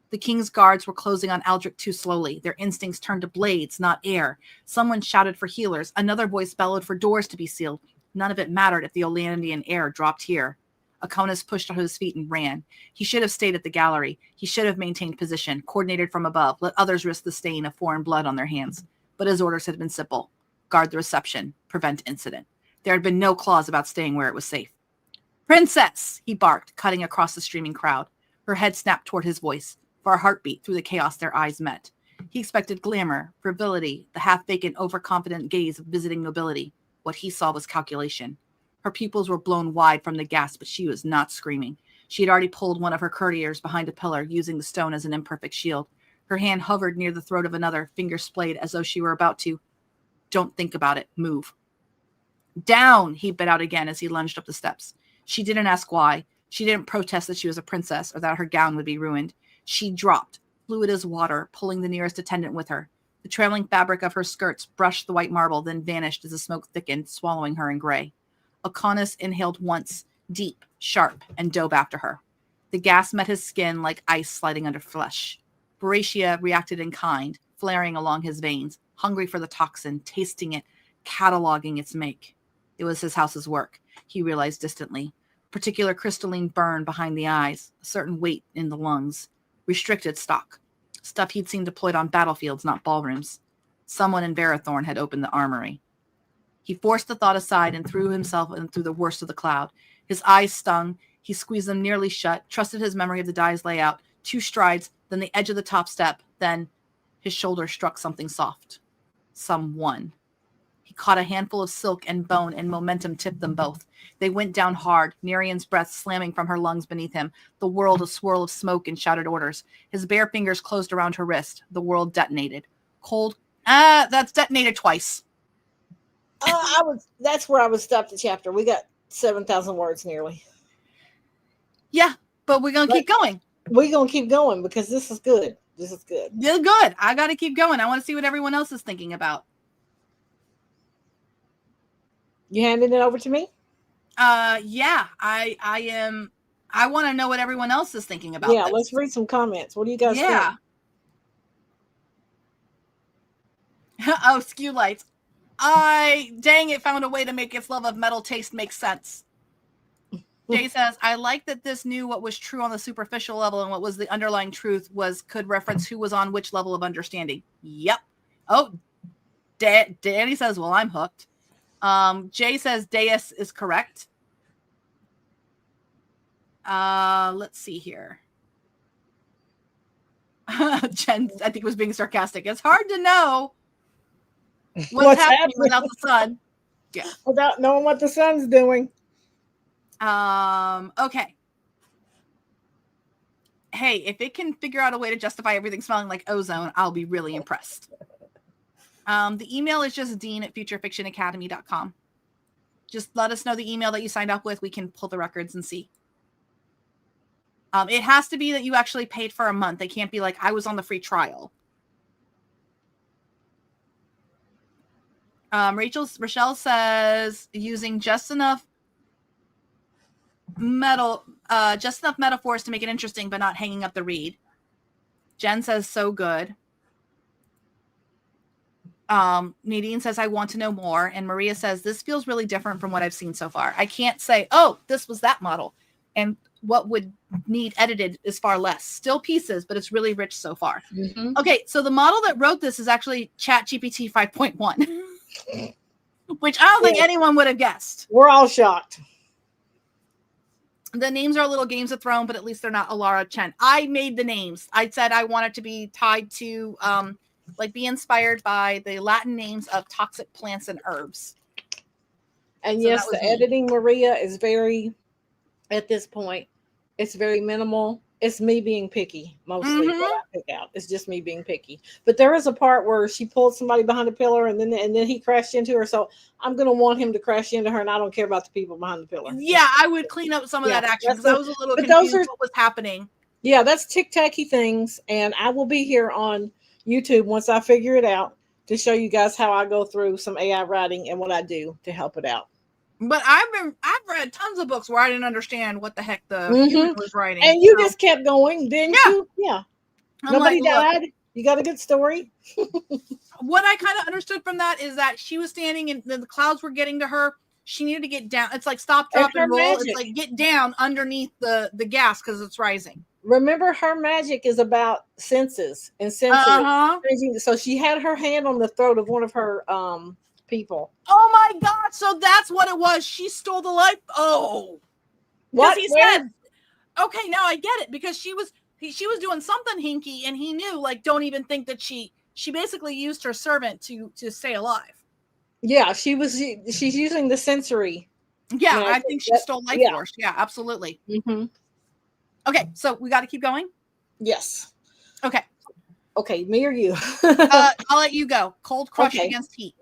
The king's guards were closing on Aldrich too slowly. Their instincts turned to blades, not air. Someone shouted for healers. Another voice bellowed for doors to be sealed. None of it mattered if the Olandian air dropped here. Aconus pushed to his feet and ran. He should have stayed at the gallery. He should have maintained position, coordinated from above, let others risk the stain of foreign blood on their hands. But his orders had been simple. Guard the reception. Prevent incident. There had been no clause about staying where it was safe. Princess! He barked, cutting across the streaming crowd. Her head snapped toward his voice. For a heartbeat, through the chaos, their eyes met. He expected glamour, frivolity, the half-vacant, overconfident gaze of visiting nobility. What he saw was calculation. Her pupils were blown wide from the gas, but she was not screaming. She had already pulled one of her courtiers behind a pillar, using the stone as an imperfect shield. Her hand hovered near the throat of another, fingers splayed as though she were about to. Don't think about it. Move. Down, he bit out again as he lunged up the steps. She didn't ask why. She didn't protest that she was a princess or that her gown would be ruined. She dropped, fluid as water, pulling the nearest attendant with her. The trailing fabric of her skirts brushed the white marble, then vanished as the smoke thickened, swallowing her in gray. Aconus inhaled once, deep, sharp, and dove after her. The gas met his skin like ice sliding under flesh. Veracia reacted in kind, flaring along his veins, hungry for the toxin, tasting it, cataloging its make. It was his house's work, he realized distantly. Particular crystalline burn behind the eyes, a certain weight in the lungs. Restricted stock. Stuff he'd seen deployed on battlefields, not ballrooms. Someone in Verathorn had opened the armory. He forced the thought aside and threw himself in through the worst of the cloud. His eyes stung. He squeezed them nearly shut, trusted his memory of the die's layout. 2 strides, then the edge of the top step, then his shoulder struck something soft. Someone. He caught a handful of silk and bone, and momentum tipped them both. They went down hard, Narian's breath slamming from her lungs beneath him, the world a swirl of smoke and shouted orders. His bare fingers closed around her wrist. The world detonated. Cold. That's detonated twice. That's where I would stop the chapter. We got 7,000 words nearly. Yeah, but we're gonna keep going. We're gonna keep going because this is good. This is good. This is good. I got to keep going. I want to see what everyone else is thinking about. You handing it over to me? Yeah, I am. I want to know what everyone else is thinking about. Yeah, this. let's read some comments. What do you guys think? Oh, skew lights. Dang it, found a way to make its love of metal taste make sense. Jay says, I like that this knew what was true on the superficial level and what was the underlying truth could reference who was on which level of understanding. Yep. Oh, Danny says, well, I'm hooked. Jay says Deus is correct. Let's see here. Jen, I think, was being sarcastic. It's hard to know what's happening without the sun. Yeah. Without knowing what the sun's doing. Okay. Hey, if it can figure out a way to justify everything smelling like ozone, I'll be really impressed. The email is just dean@futurefictionacademy.com. Just let us know the email that you signed up with. We can pull the records and see. It has to be that you actually paid for a month. It can't be like I was on the free trial. Rochelle says using just enough metaphors to make it interesting, but not hanging up the read. Jen says so good. Nadine says I want to know more, and Maria says this feels really different from what I've seen so far. I can't say, oh, this was that model, and what would need edited is far less. Still pieces, but it's really rich so far. Mm-hmm. Okay, so the model that wrote this is actually ChatGPT 5.1, which I don't think anyone would have guessed. We're all shocked. The names are a little Games of Thrones, but at least they're not Alara Chen. I made the names. I said I want it to be tied to, be inspired by the Latin names of toxic plants and herbs. And so yes, the editing, Maria, is very, at this point, it's very minimal. It's me being picky, mostly. What I pick out. It's just me being picky. But there is a part where she pulled somebody behind a pillar, and then he crashed into her. So I'm going to want him to crash into her, and I don't care about the people behind the pillar. Yeah, I would clean up some of that action because I was a little confused what was happening. Yeah, that's tic-tacky things, and I will be here on YouTube once I figure it out to show you guys how I go through some AI writing and what I do to help it out. But I've read tons of books where I didn't understand what the heck the human was writing. And you just kept going, didn't you? Yeah. Nobody died. You got a good story. What I kind of understood from that is that she was standing and the clouds were getting to her. She needed to get down. It's like stop, drop, and roll. Magic. It's like get down underneath the gas because it's rising. Remember, her magic is about senses and senses. So she had her hand on the throat of one of her people. Oh my God! So that's what it was. She stole the life. Oh, what he said? Okay, now I get it because she was doing something hinky, and he knew. Like, don't even think that she basically used her servant to stay alive. Yeah, she's using the sensory. Yeah, I think she stole life force. Yeah, absolutely. Mm-hmm. Okay, so we got to keep going. Yes. Okay, me or you? I'll let you go. Cold crushed against heat.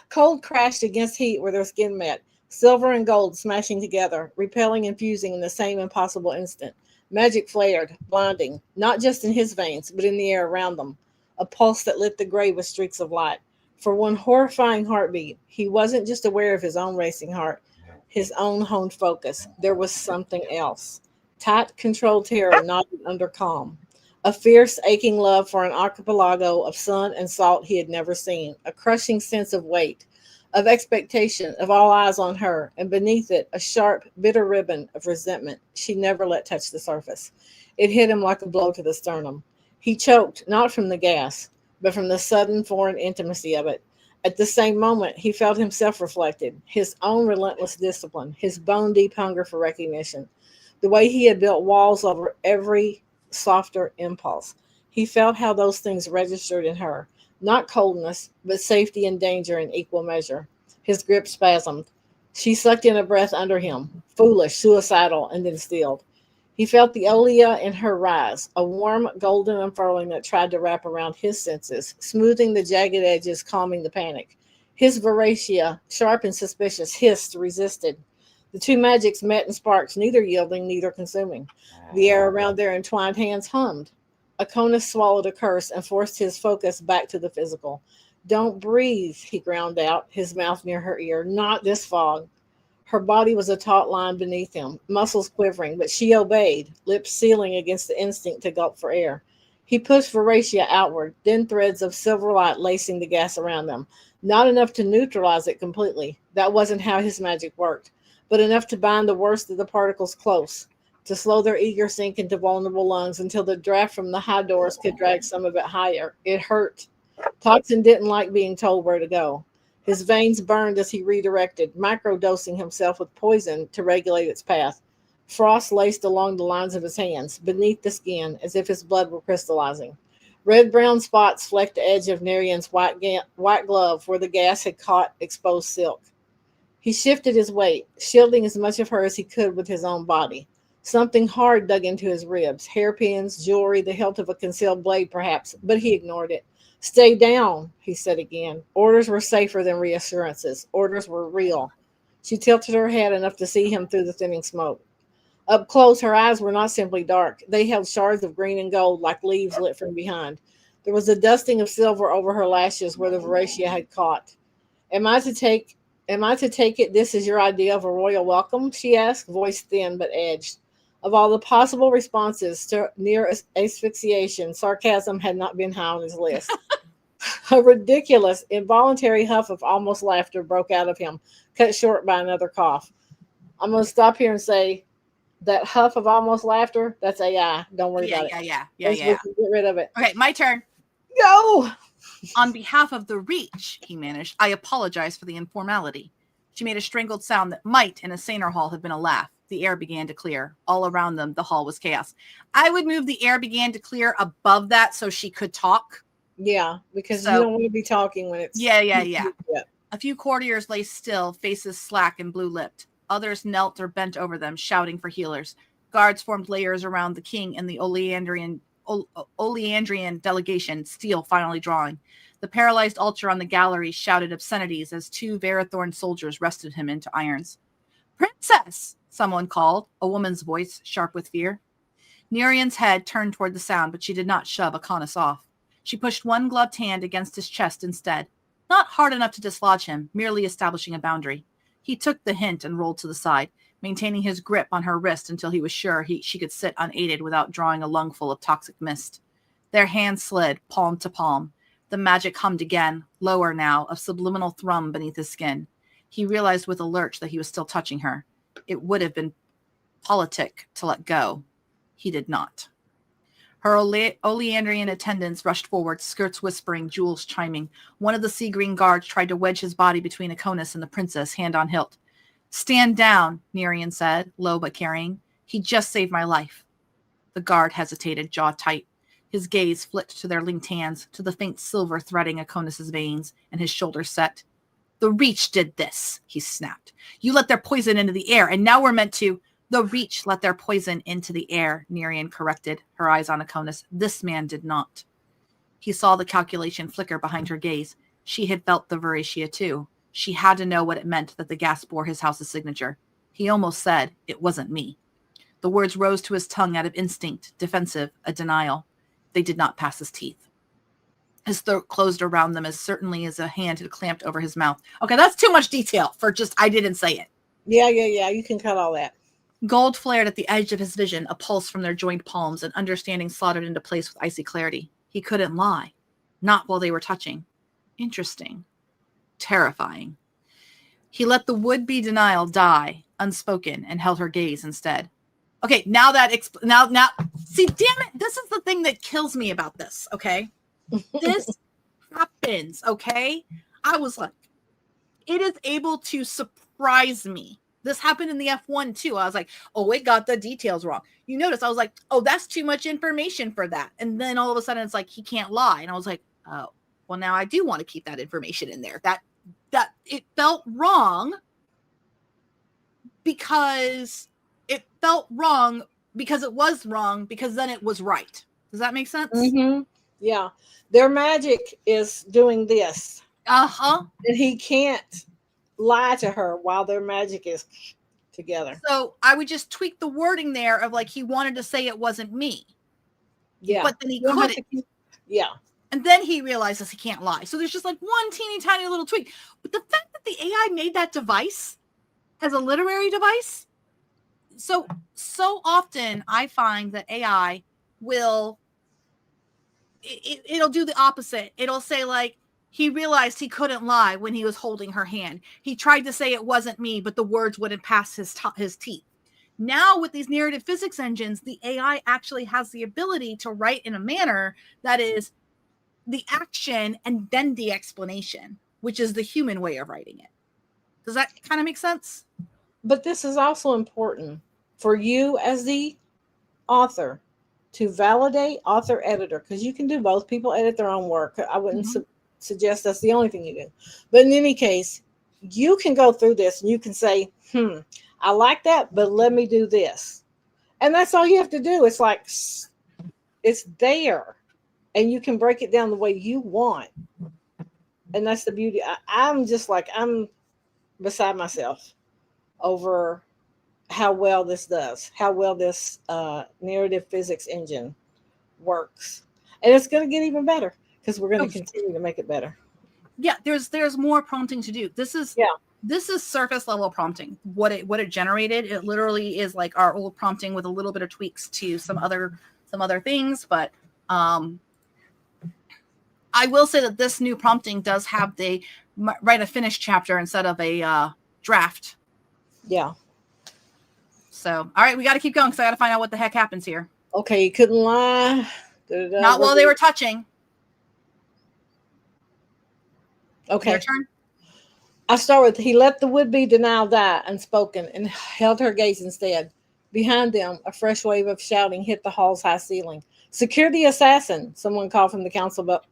Cold crashed against heat where their skin met. Silver and gold smashing together, repelling and fusing in the same impossible instant. Magic flared, blinding, not just in his veins, but in the air around them. A pulse that lit the gray with streaks of light. For one horrifying heartbeat, he wasn't just aware of his own racing heart, his own honed focus. There was something else. Tight, controlled terror nodded under calm. A fierce, aching love for an archipelago of sun and salt he had never seen. A crushing sense of weight, of expectation, of all eyes on her, and beneath it, a sharp, bitter ribbon of resentment she never let touch the surface. It hit him like a blow to the sternum. He choked, not from the gas, but from the sudden foreign intimacy of it. At the same moment, he felt himself reflected, his own relentless discipline, his bone-deep hunger for recognition, the way he had built walls over every softer impulse. He felt how those things registered in her, not coldness, but safety and danger in equal measure. His grip spasmed. She sucked in a breath under him, foolish, suicidal, and then stilled. He felt the olea in her rise, a warm, golden unfurling that tried to wrap around his senses, smoothing the jagged edges, calming the panic. His Veracia, sharp and suspicious, hissed, resisted. The two magics met in sparks, neither yielding, neither consuming. The air around their entwined hands hummed. Akonis swallowed a curse and forced his focus back to the physical. Don't breathe, he ground out, his mouth near her ear. Not this fog. Her body was a taut line beneath him, muscles quivering, but she obeyed, lips sealing against the instinct to gulp for air. He pushed Veracia outward, thin threads of silver light lacing the gas around them. Not enough to neutralize it completely. That wasn't how his magic worked, but enough to bind the worst of the particles close, to slow their eager sink into vulnerable lungs until the draft from the high doors could drag some of it higher. It hurt. Toxin didn't like being told where to go. His veins burned as he redirected, microdosing himself with poison to regulate its path. Frost laced along the lines of his hands, beneath the skin, as if his blood were crystallizing. Red-brown spots flecked the edge of Nerian's white glove where the gas had caught exposed silk. He shifted his weight, shielding as much of her as he could with his own body. Something hard dug into his ribs, hairpins, jewelry, the hilt of a concealed blade perhaps, but he ignored it. Stay down, he said again. Orders were safer than reassurances. Orders were real. She tilted her head enough to see him through the thinning smoke. Up close, her eyes were not simply dark. They held shards of green and gold like leaves lit from behind. There was a dusting of silver over her lashes where the Veracia had caught. Am I to take it this is your idea of a royal welcome? She asked, voice thin but edged. Of all the possible responses to near asphyxiation, sarcasm had not been high on his list. A ridiculous, involuntary huff of almost laughter broke out of him, cut short by another cough. I'm going to stop here and say that huff of almost laughter, that's AI. Don't worry about it. Yeah. Get rid of it. Okay, my turn. Go! On behalf of the Reach, he managed, I apologize for the informality. She made a strangled sound that might, in a saner hall, have been a laugh. The air began to clear. All around them, the hall was chaos. I would move the air began to clear above that so she could talk. Yeah, because you don't want to be talking when it's... Yeah. A few courtiers lay still, faces slack and blue-lipped. Others knelt or bent over them, shouting for healers. Guards formed layers around the king and the Oleandrian delegation, steel finally drawing. The paralyzed altar on the gallery shouted obscenities as two Verathorn soldiers wrested him into irons. Princess! Someone called, a woman's voice, sharp with fear. Nerian's head turned toward the sound, but she did not shove Akonis off. She pushed one gloved hand against his chest instead. Not hard enough to dislodge him, merely establishing a boundary. He took the hint and rolled to the side, maintaining his grip on her wrist until he was sure she could sit unaided without drawing a lungful of toxic mist. Their hands slid, palm to palm. The magic hummed again, lower now, of subliminal thrum beneath his skin. He realized with a lurch that he was still touching her. It would have been politic to let go. He did not. Her oleandrian attendants rushed forward, skirts whispering, jewels chiming. One of the sea green guards tried to wedge his body between Akonis and the princess, hand on hilt. Stand down, Nerian said, low but carrying. He just saved my life. The guard hesitated, jaw tight. His gaze flicked to their linked hands, to the faint silver threading Akonis's veins, and his shoulders set. The Reach did this, he snapped. You let their poison into the air, and now we're meant to... The Reach let their poison into the air, Nerian corrected, her eyes on Akonis. This man did not. He saw the calculation flicker behind her gaze. She had felt the Veracia too. She had to know what it meant that the gas bore his house's signature. He almost said, it wasn't me. The words rose to his tongue out of instinct, defensive, a denial. They did not pass his teeth. His throat closed around them as certainly as a hand had clamped over his mouth. Okay, that's too much detail for just, I didn't say it. Yeah, you can cut all that. Gold flared at the edge of his vision, a pulse from their joined palms, and understanding slotted into place with icy clarity. He couldn't lie. Not while they were touching. Interesting. Terrifying. He let the would-be denial die, unspoken, and held her gaze instead. Okay, now see, damn it, this is the thing that kills me about this, okay? This happens, okay? I was like, it is able to surprise me. This happened in the F1 too. I was like, oh, it got the details wrong. You notice, I was like, oh, that's too much information for that. And then all of a sudden it's like, he can't lie. And I was like, oh, well, now I do want to keep that information in there. That it felt wrong because it was wrong because then it was right. Does that make sense? Mm-hmm. Yeah. Their magic is doing this. Uh-huh. And he can't lie to her while their magic is together. So I would just tweak the wording there of like he wanted to say it wasn't me. Yeah. But then he You don't have couldn't. to yeah. And then he realizes he can't lie. So there's just like one teeny tiny little tweak. But the fact that the AI made that device as a literary device, so often I find that AI will it'll do the opposite. It'll say like he realized he couldn't lie when he was holding her hand. He tried to say it wasn't me, but the words wouldn't pass his teeth. Now with these narrative physics engines, the AI actually has the ability to write in a manner that is the action and then the explanation, which is the human way of writing it. Does that kind of make sense? But this is also important for you as the author to validate author editor, because you can do both. People edit their own work. I wouldn't suggest that's the only thing you do. But in any case, you can go through this and you can say, I like that, but let me do this. And that's all you have to do. It's like, it's there. And you can break it down the way you want. And that's the beauty. I'm just like, I'm beside myself over how well this does, how well this narrative physics engine works. And it's going to get even better because we're going to continue to make it better. Yeah, there's more prompting to do. This is surface level prompting. What it generated, it literally is like our old prompting with a little bit of tweaks to some other things, but I will say that this new prompting does have the write a finished chapter instead of a draft. Yeah. So, all right, we got to keep going because I got to find out what the heck happens here. Okay, you couldn't lie. Not while they were touching. Okay. Your turn. I start with, he let the would-be denial die unspoken and held her gaze instead. Behind them, a fresh wave of shouting hit the hall's high ceiling. Secure the assassin, someone called from the council, but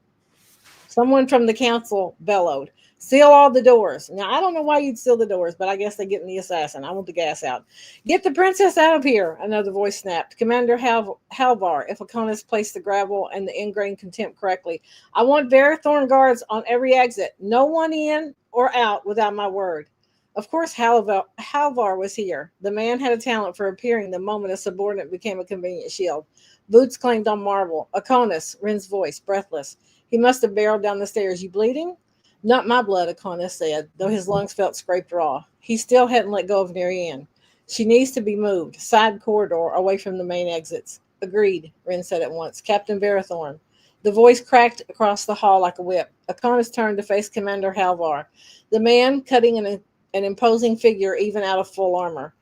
someone from the council bellowed. Seal all the doors. Now, I don't know why you'd seal the doors, but I guess they're getting the assassin. I want the gas out. Get the princess out of here, another voice snapped. Commander Halvar, if Akonis placed the gravel and the ingrained contempt correctly, I want Verathorn guards on every exit. No one in or out without my word. Of course, Halvar was here. The man had a talent for appearing the moment a subordinate became a convenient shield. Boots claimed on marble. Akonis, Rin's voice, breathless. He must have barreled down the stairs. You bleeding? Not my blood, Akonis said, though his lungs felt scraped raw. He still hadn't let go of Nerianne. She needs to be moved. Side corridor, away from the main exits. Agreed, Rin said at once. Captain Verathorn. The voice cracked across the hall like a whip. Akonis turned to face Commander Halvar. The man, cutting an imposing figure even out of full armor.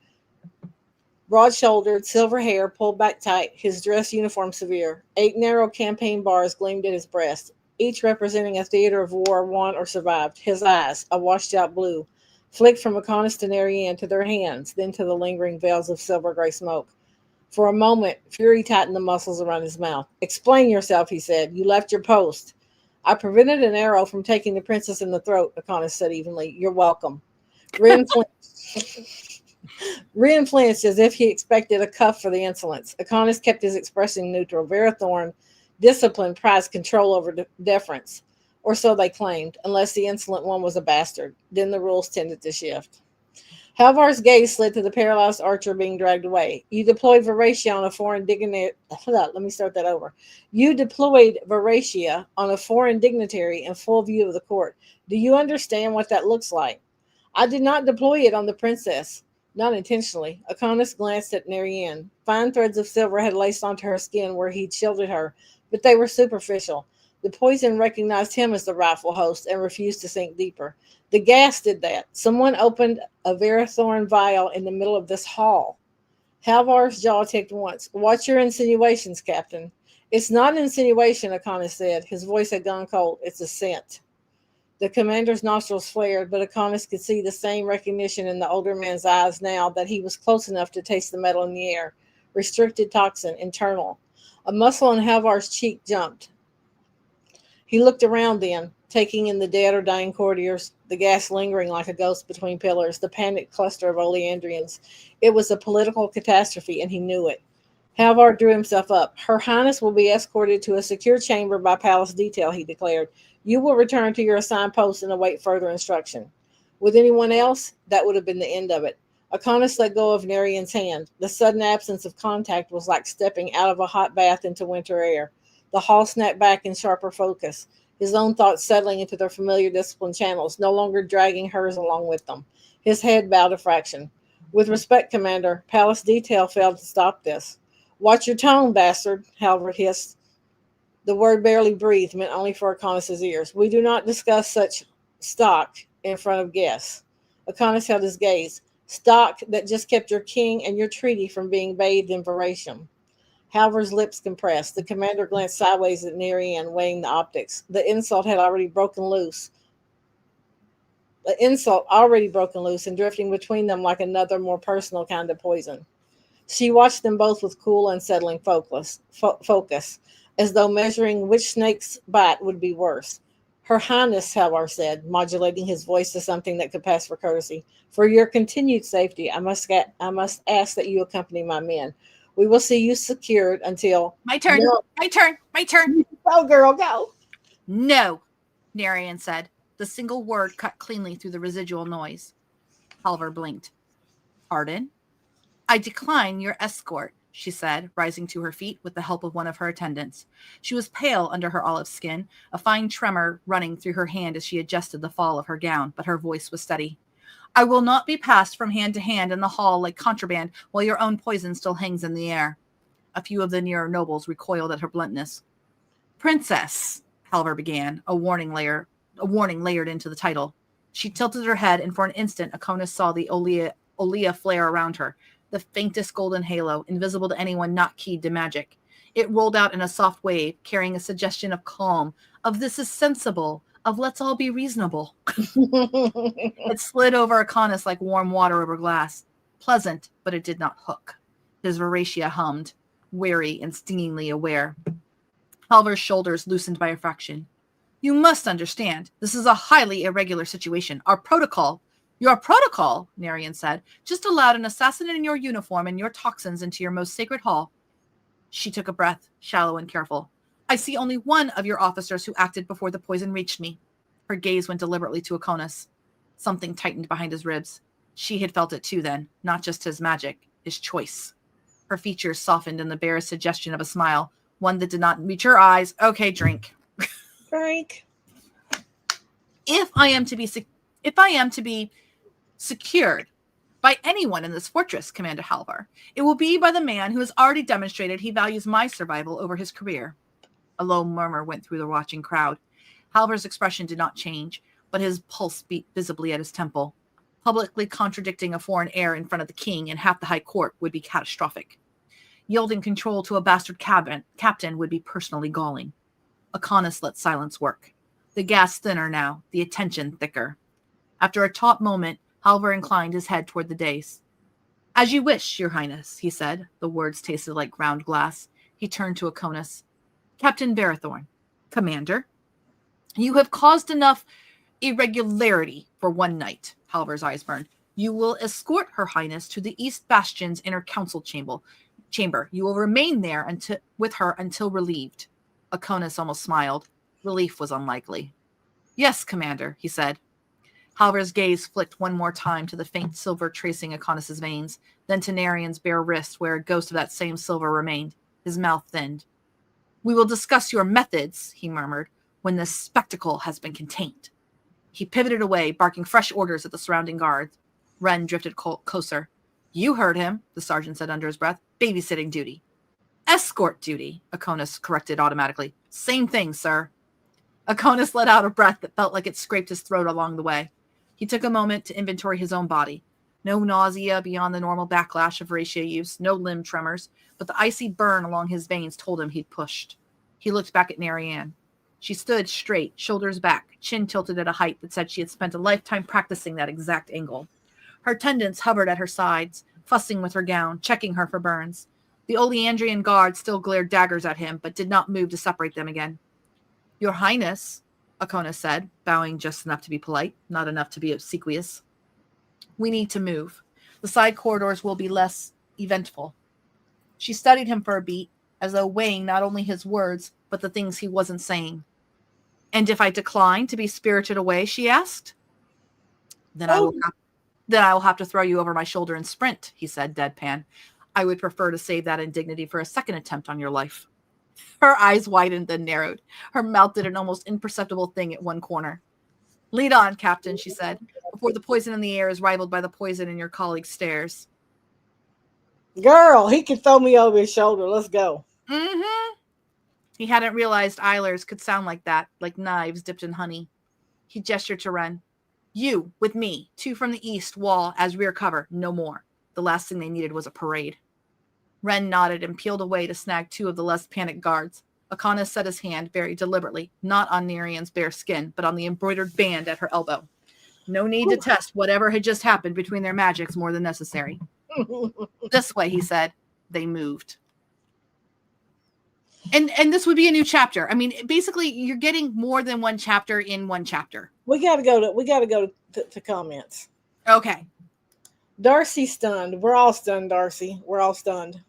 Broad-shouldered, silver hair pulled back tight, his dress uniform severe. 8 narrow campaign bars gleamed at his breast, each representing a theater of war won or survived. His eyes, a washed-out blue, flicked from Akonis to Nerianne to their hands, then to the lingering veils of silver-gray smoke. For a moment, fury tightened the muscles around his mouth. Explain yourself, he said. You left your post. I prevented an arrow from taking the princess in the throat, Akonis said evenly. You're welcome. Rin flinched as if he expected a cuff for the insolence. Akonis kept his expression neutral. Verathorn, discipline, prized control over deference, or so they claimed, unless the insolent one was a bastard. Then the rules tended to shift. Halvar's gaze slid to the paralyzed archer being dragged away. You deployed Veracia on a foreign dignitary. Let me start that over. You deployed Veracia on a foreign dignitary in full view of the court. Do you understand what that looks like? I did not deploy it on the princess. Not intentionally. Akonis glanced at Nerianne. Fine threads of silver had laced onto her skin where he'd shielded her, but they were superficial. The poison recognized him as the rightful host and refused to sink deeper. The gas did that. Someone opened a Verathorn vial in the middle of this hall. Halvar's jaw ticked once. Watch your insinuations, Captain. It's not an insinuation, Akonis said. His voice had gone cold. It's a scent. The commander's nostrils flared, but Akonis could see the same recognition in the older man's eyes now that he was close enough to taste the metal in the air. Restricted toxin, internal. A muscle on Halvar's cheek jumped. He looked around then, taking in the dead or dying courtiers, the gas lingering like a ghost between pillars, the panicked cluster of Oleandrians. It was a political catastrophe, and he knew it. Halvar drew himself up. Her Highness will be escorted to a secure chamber by palace detail, he declared. You will return to your assigned post and await further instruction. With anyone else, that would have been the end of it. Akonis let go of Narian's hand. The sudden absence of contact was like stepping out of a hot bath into winter air. The hall snapped back in sharper focus, his own thoughts settling into their familiar disciplined channels, no longer dragging hers along with them. His head bowed a fraction. With respect, Commander, Palace Detail failed to stop this. Watch your tone, bastard, Halvard hissed. The word barely breathed, meant only for Akonis's ears. We do not discuss such stock in front of guests. Akonis held his gaze. Stock that just kept your king and your treaty from being bathed in veration. Halvor's lips compressed. The commander glanced sideways at Nerian, weighing the optics. The insult already broken loose and drifting between them like another, more personal kind of poison. She watched them both with cool, unsettling focus, as though measuring which snake's bite would be worse. Her Highness, Halvar said, modulating his voice to something that could pass for courtesy. For your continued safety, I must ask that you accompany my men. We will see you secured until... My turn. No. My turn. Go, girl, go. No, Narian said. The single word cut cleanly through the residual noise. Halvar blinked. Pardon? I decline your escort, she said, rising to her feet with the help of one of her attendants. She was pale under her olive skin, a fine tremor running through her hand as she adjusted the fall of her gown, but her voice was steady. I will not be passed from hand to hand in the hall like contraband while your own poison still hangs in the air. A few of the nearer nobles recoiled at her bluntness. Princess, Halvar began, a warning layered into the title. She tilted her head, and for an instant, Akonis saw the Olea flare around her, the faintest golden halo, invisible to anyone not keyed to magic. It rolled out in a soft wave, carrying a suggestion of calm, of this is sensible, of let's all be reasonable. It slid over Akonis like warm water over glass. Pleasant, but it did not hook. His Veracia hummed, wary and stingingly aware. Halvar's shoulders loosened by a fraction. You must understand, this is a highly irregular situation. Your protocol, Narian said, just allowed an assassin in your uniform and your toxins into your most sacred hall. She took a breath, shallow and careful. I see only one of your officers who acted before the poison reached me. Her gaze went deliberately to Akonis. Something tightened behind his ribs. She had felt it too then, not just his magic, his choice. Her features softened in the barest suggestion of a smile, one that did not meet her eyes. Okay, drink. Drink. If I am to be secured by anyone in this fortress, Commander Halvar, it will be by the man who has already demonstrated he values my survival over his career. A low murmur went through the watching crowd. Halvar's expression did not change, but his pulse beat visibly at his temple. Publicly contradicting a foreign heir in front of the king and half the high court would be catastrophic. Yielding control to a bastard captain would be personally galling. Akonis let silence work. The gas thinner now, the attention thicker. After a taut moment, Halvar inclined his head toward the dais. As you wish, your highness, he said. The words tasted like ground glass. He turned to Akonis. Captain Barathorn, commander, you have caused enough irregularity for one night. Halvar's eyes burned. You will escort her highness to the East Bastion's inner council chamber. You will remain there with her until relieved. Akonis almost smiled. Relief was unlikely. Yes, commander, he said. Halvar's gaze flicked one more time to the faint silver tracing Akonis's veins, then to Narian's bare wrist where a ghost of that same silver remained. His mouth thinned. We will discuss your methods, he murmured, when this spectacle has been contained. He pivoted away, barking fresh orders at the surrounding guards. Ren drifted closer. You heard him, the sergeant said under his breath. Babysitting duty. Escort duty, Akonis corrected automatically. Same thing, sir. Akonis let out a breath that felt like it scraped his throat along the way. He took a moment to inventory his own body. No nausea beyond the normal backlash of Veracia use, no limb tremors, but the icy burn along his veins told him he'd pushed. He looked back at Narian. She stood straight, shoulders back, chin tilted at a height that said she had spent a lifetime practicing that exact angle. Her attendants hovered at her sides, fussing with her gown, checking her for burns. The Oleandrian guard still glared daggers at him, but did not move to separate them again. Your Highness, Akonis said, bowing just enough to be polite, not enough to be obsequious. We need to move. The side corridors will be less eventful. She studied him for a beat, as though weighing not only his words, but the things he wasn't saying. And if I decline to be spirited away, she asked, then I Oh, will have to throw you over my shoulder and sprint, he said, deadpan. I would prefer to save that indignity for a second attempt on your life. Her eyes widened, then narrowed. Her mouth did an almost imperceptible thing at one corner. Lead on, Captain, she said, before the poison in the air is rivaled by the poison in your colleague's stares. girl, he can throw me over his shoulder. Let's go. Mm-hmm. He hadn't realized Eilers could sound like that, like knives dipped in honey. He gestured to Wren. You, with me, 2 from the east wall as rear cover, no more. The last thing they needed was a parade. Wren nodded and peeled away to snag 2 of the less panicked guards. Akana set his hand very deliberately, not on Nerian's bare skin, but on the embroidered band at her elbow. No need to test whatever had just happened between their magics more than necessary. This way, he said. They moved. And this would be a new chapter. I mean, basically, you're getting more than one chapter in one chapter. We gotta go to comments. Okay. Darcy stunned. We're all stunned, Darcy. We're all stunned.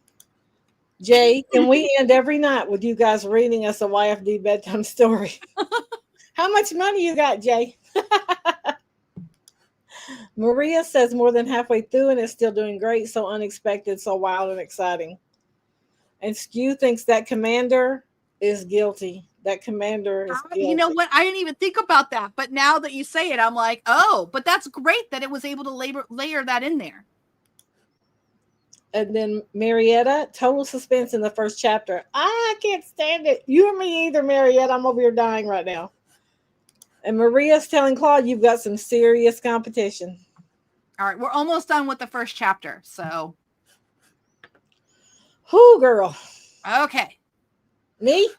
Jay, can we end every night with you guys reading us a YFD bedtime story? How much money you got, Jay? Maria says more than halfway through and it's still doing great. So unexpected, so wild and exciting. And Skew thinks that commander is guilty. That commander is guilty. You know what? I didn't even think about that. But now that you say it, I'm like, oh, but that's great that it was able to layer that in there. And then Marietta, total suspense in the first chapter. I can't stand it. You and me either, Marietta. I'm over here dying right now. And Maria's telling Claude, you've got some serious competition. All right. We're almost done with the first chapter. So. Whoo, girl. Okay. Me?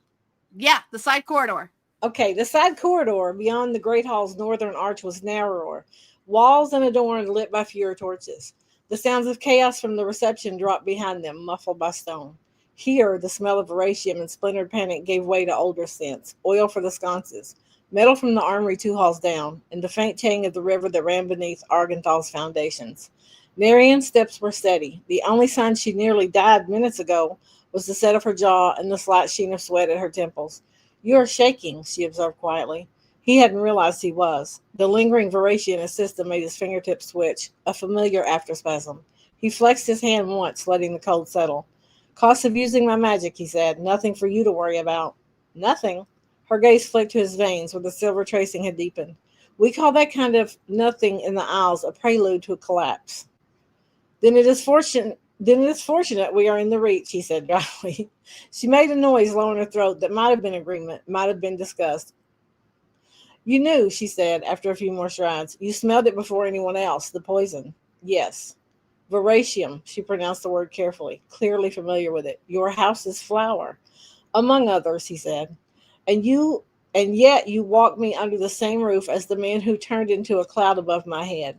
Yeah, the side corridor. Okay, the side corridor beyond the Great Hall's northern arch was narrower, walls and adorned lit by fewer torches. The sounds of chaos from the reception dropped behind them, muffled by stone. Here, the smell of veratium and splintered panic gave way to older scents, oil for the sconces, metal from the armory 2 halls down, and the faint tang of the river that ran beneath Argenthal's foundations. Nerian's steps were steady. The only sign she nearly died minutes ago was the set of her jaw and the slight sheen of sweat at her temples. You are shaking, she observed quietly. He hadn't realized he was. The lingering veracia in his system made his fingertips twitch, a familiar afterspasm. He flexed his hand once, letting the cold settle. Cost of using my magic, he said. Nothing for you to worry about. Nothing? Her gaze flicked to his veins where the silver tracing had deepened. We call that kind of nothing in the Isles a prelude to a collapse. Then it is fortunate we are in the reach, he said dryly. She made a noise low in her throat that might have been agreement, might have been disgust. You knew, she said, after a few more strides. You smelled it before anyone else, the poison. Yes. Veratium, she pronounced the word carefully, clearly familiar with it. Your house's flower. Among others, he said. And yet you walked me under the same roof as the man who turned into a cloud above my head.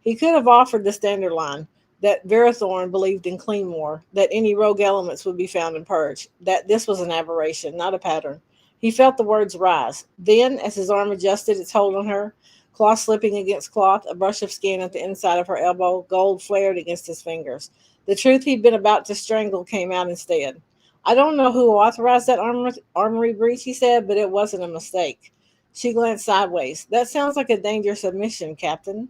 He could have offered the standard line, that Verathorn believed in clean war, that any rogue elements would be found and purged, that this was an aberration, not a pattern. He felt the words rise. Then, as his arm adjusted its hold on her, cloth slipping against cloth, a brush of skin at the inside of her elbow, gold flared against his fingers. The truth he'd been about to strangle came out instead. I don't know who authorized that armory breach, he said, but it wasn't a mistake. She glanced sideways. That sounds like a dangerous admission, Captain.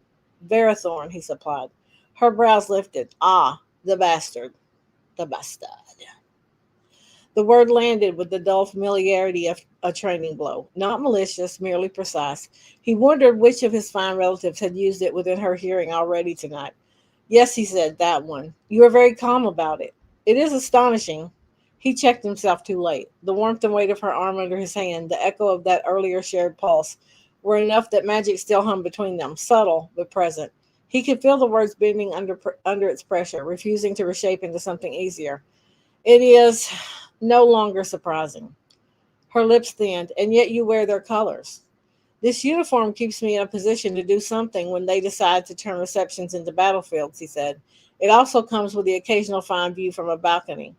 Verathorn, he supplied. Her brows lifted. Ah, the bastard. The bastard. The word landed with the dull familiarity of a training blow. Not malicious, merely precise. He wondered which of his fine relatives had used it within her hearing already tonight. Yes, he said, that one. You are very calm about it. It is astonishing. He checked himself too late. The warmth and weight of her arm under his hand, the echo of that earlier shared pulse, were enough that magic still hung between them, subtle but present. He could feel the words bending under its pressure, refusing to reshape into something easier. It is no longer surprising. Her lips thinned, and yet you wear their colors. This uniform keeps me in a position to do something when they decide to turn receptions into battlefields, he said. It also comes with the occasional fine view from a balcony.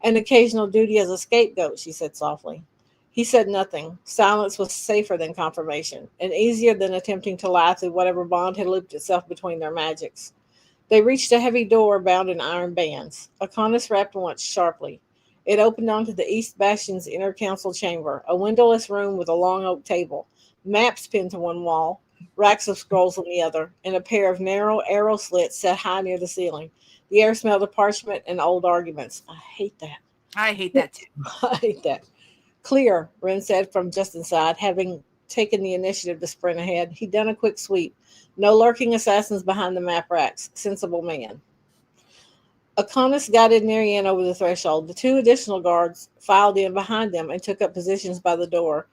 An occasional duty as a scapegoat, she said softly. He said nothing. Silence was safer than confirmation, and easier than attempting to lie through whatever bond had looped itself between their magics. They reached a heavy door bound in iron bands. Akonis rapped once sharply. It opened onto the East Bastion's inner council chamber, a windowless room with a long oak table, maps pinned to one wall, racks of scrolls on the other, and a pair of narrow arrow slits set high near the ceiling. The air smelled of parchment and old arguments. I hate that. I hate that too. I hate that. Clear, Ren said from just inside, having taken the initiative to sprint ahead. He'd done a quick sweep. No lurking assassins behind the map racks. Sensible man. Akonis guided Nerian over the threshold. The two additional guards filed in behind them and took up positions by the door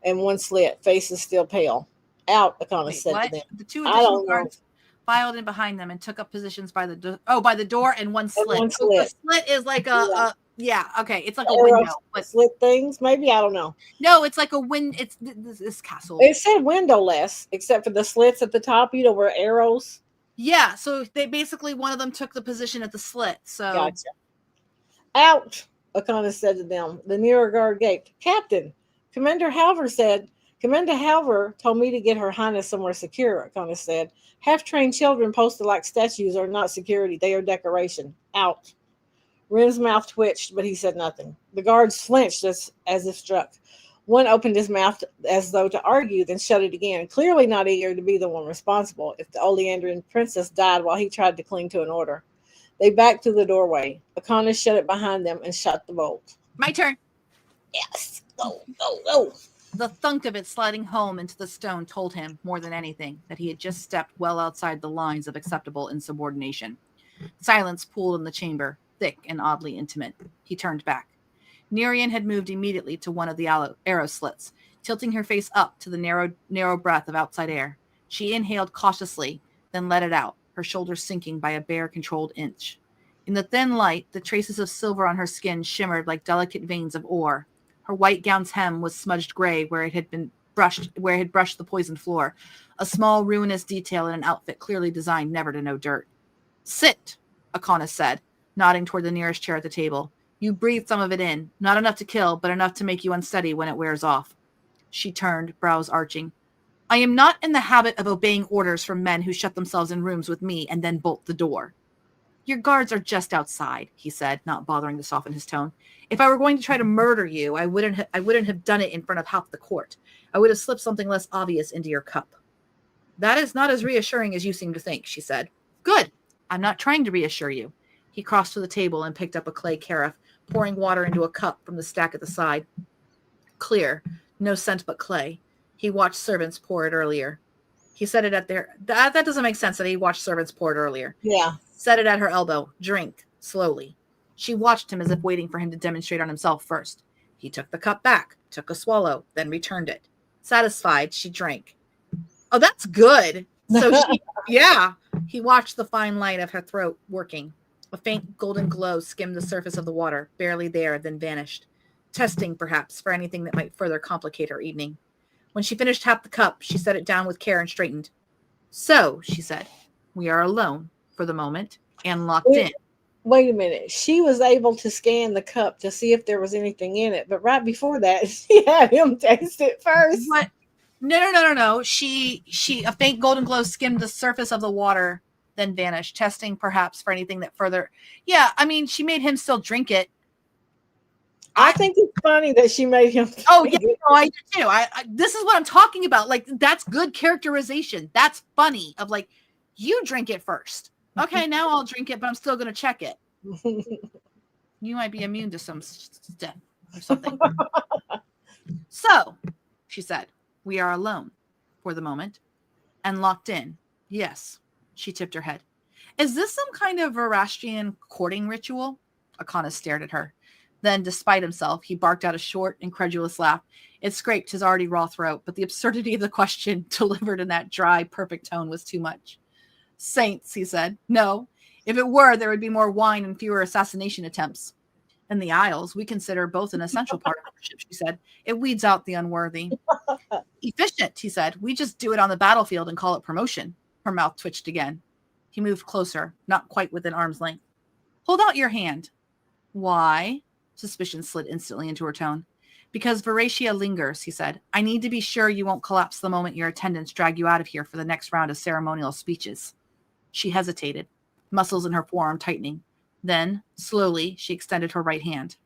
and one slit, faces still pale. Out, Akonis Wait, said to what? them. The two I additional don't know. guards filed in behind them and took up positions by the door and one And slit. one So the slit. slit is like okay, it's like a Arrow window. But slit things, maybe? I don't know. no, it's like a it's this castle. It said windowless, except for the slits at the top, where arrows. Yeah, so they basically one of them took the position at the slit. So Gotcha. Out, O'Connor said to them. The nearer guard gaped. Captain, Commander Halver told me to get Her Highness somewhere secure, O'Connor said. Half-trained children posted like statues are not security. They are decoration. Out. Ren's mouth twitched, but he said nothing. The guards flinched as if struck. One opened his mouth as though to argue, then shut it again, clearly not eager to be the one responsible if the Oleandrian princess died while he tried to cling to an order. They backed to the doorway. O'Connor shut it behind them and shut the bolt. my turn. Yes. Go, go, go. The thunk of it sliding home into the stone told him, more than anything, that he had just stepped well outside the lines of acceptable insubordination. Silence pooled in the chamber, thick and oddly intimate. He turned back. Nerian had moved immediately to one of the arrow slits, tilting her face up to the narrow breath of outside air. She inhaled cautiously, then let it out, her shoulders sinking by a bare, controlled inch. In the thin light, the traces of silver on her skin shimmered like delicate veins of ore. Her white gown's hem was smudged gray where it had brushed the poisoned floor, a small ruinous detail in an outfit clearly designed never to know dirt. Sit, Akana said, nodding toward the nearest chair at the table. You breathe some of it in, not enough to kill, but enough to make you unsteady when it wears off. She turned, brows arching. I am not in the habit of obeying orders from men who shut themselves in rooms with me and then bolt the door. Your guards are just outside, he said, not bothering to soften his tone. If I were going to try to murder you, I wouldn't have done it in front of half the court. I would have slipped something less obvious into your cup. That is not as reassuring as you seem to think, she said. Good. I'm not trying to reassure you. He crossed to the table and picked up a clay carafe, pouring water into a cup from the stack at the side. Clear, no scent but clay. He watched servants pour it earlier. He set it at their... That doesn't make sense that he watched servants pour it earlier. Yeah. Set it at her elbow. Drink, slowly. She watched him as if waiting for him to demonstrate on himself first. He took the cup back, took a swallow, then returned it. Satisfied, she drank. Oh, that's good. So yeah. He watched the fine line of her throat working. A faint golden glow skimmed the surface of the water, barely there, then vanished. Testing, perhaps, for anything that might further complicate her evening. When she finished half the cup, she set it down with care and straightened. So, she said, we are alone for the moment and locked in. Wait a minute. She was able to scan the cup to see if there was anything in it, but right before that, she had him taste it first. What? No. She a faint golden glow skimmed the surface of the water, then vanished, testing perhaps for anything that further. Yeah, I mean, she made him still drink it. I think it's funny that she made him. Oh yeah, no, I do too. I this is what I'm talking about. Like, that's good characterization. That's funny. Of like, you drink it first. Okay, now I'll drink it, but I'm still gonna check it. You might be immune to some stuff or something. So, she said, we are alone for the moment and locked in. Yes, she tipped her head. Is this some kind of Verastrian courting ritual? Akana stared at her. Then, despite himself, he barked out a short, incredulous laugh. It scraped his already raw throat, but the absurdity of the question delivered in that dry, perfect tone was too much. Saints, he said. No. If it were, there would be more wine and fewer assassination attempts. In the Isles, we consider both an essential part of worship, she said. It weeds out the unworthy. Efficient, he said. We just do it on the battlefield and call it promotion. Her mouth twitched again. He moved closer, not quite within arm's length. Hold out your hand. Why? Suspicion slid instantly into her tone. Because Veratia lingers, he said. I need to be sure you won't collapse the moment your attendants drag you out of here for the next round of ceremonial speeches. She hesitated, muscles in her forearm tightening. Then, slowly, she extended her right hand.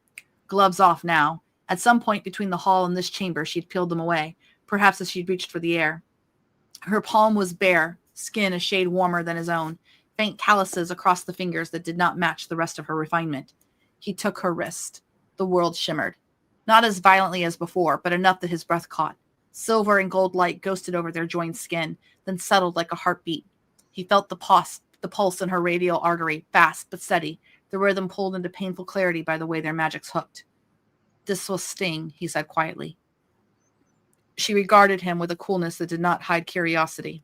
Gloves off now. At some point between the hall and this chamber, she'd peeled them away, perhaps as she'd reached for the air. Her palm was bare, skin a shade warmer than his own, faint calluses across the fingers that did not match the rest of her refinement. He took her wrist. The world shimmered. Not as violently as before, but enough that his breath caught. Silver and gold light ghosted over their joined skin, then settled like a heartbeat. He felt the pulse in her radial artery, fast but steady, the rhythm pulled into painful clarity by the way their magics hooked. This was Sting, he said quietly. She regarded him with a coolness that did not hide curiosity.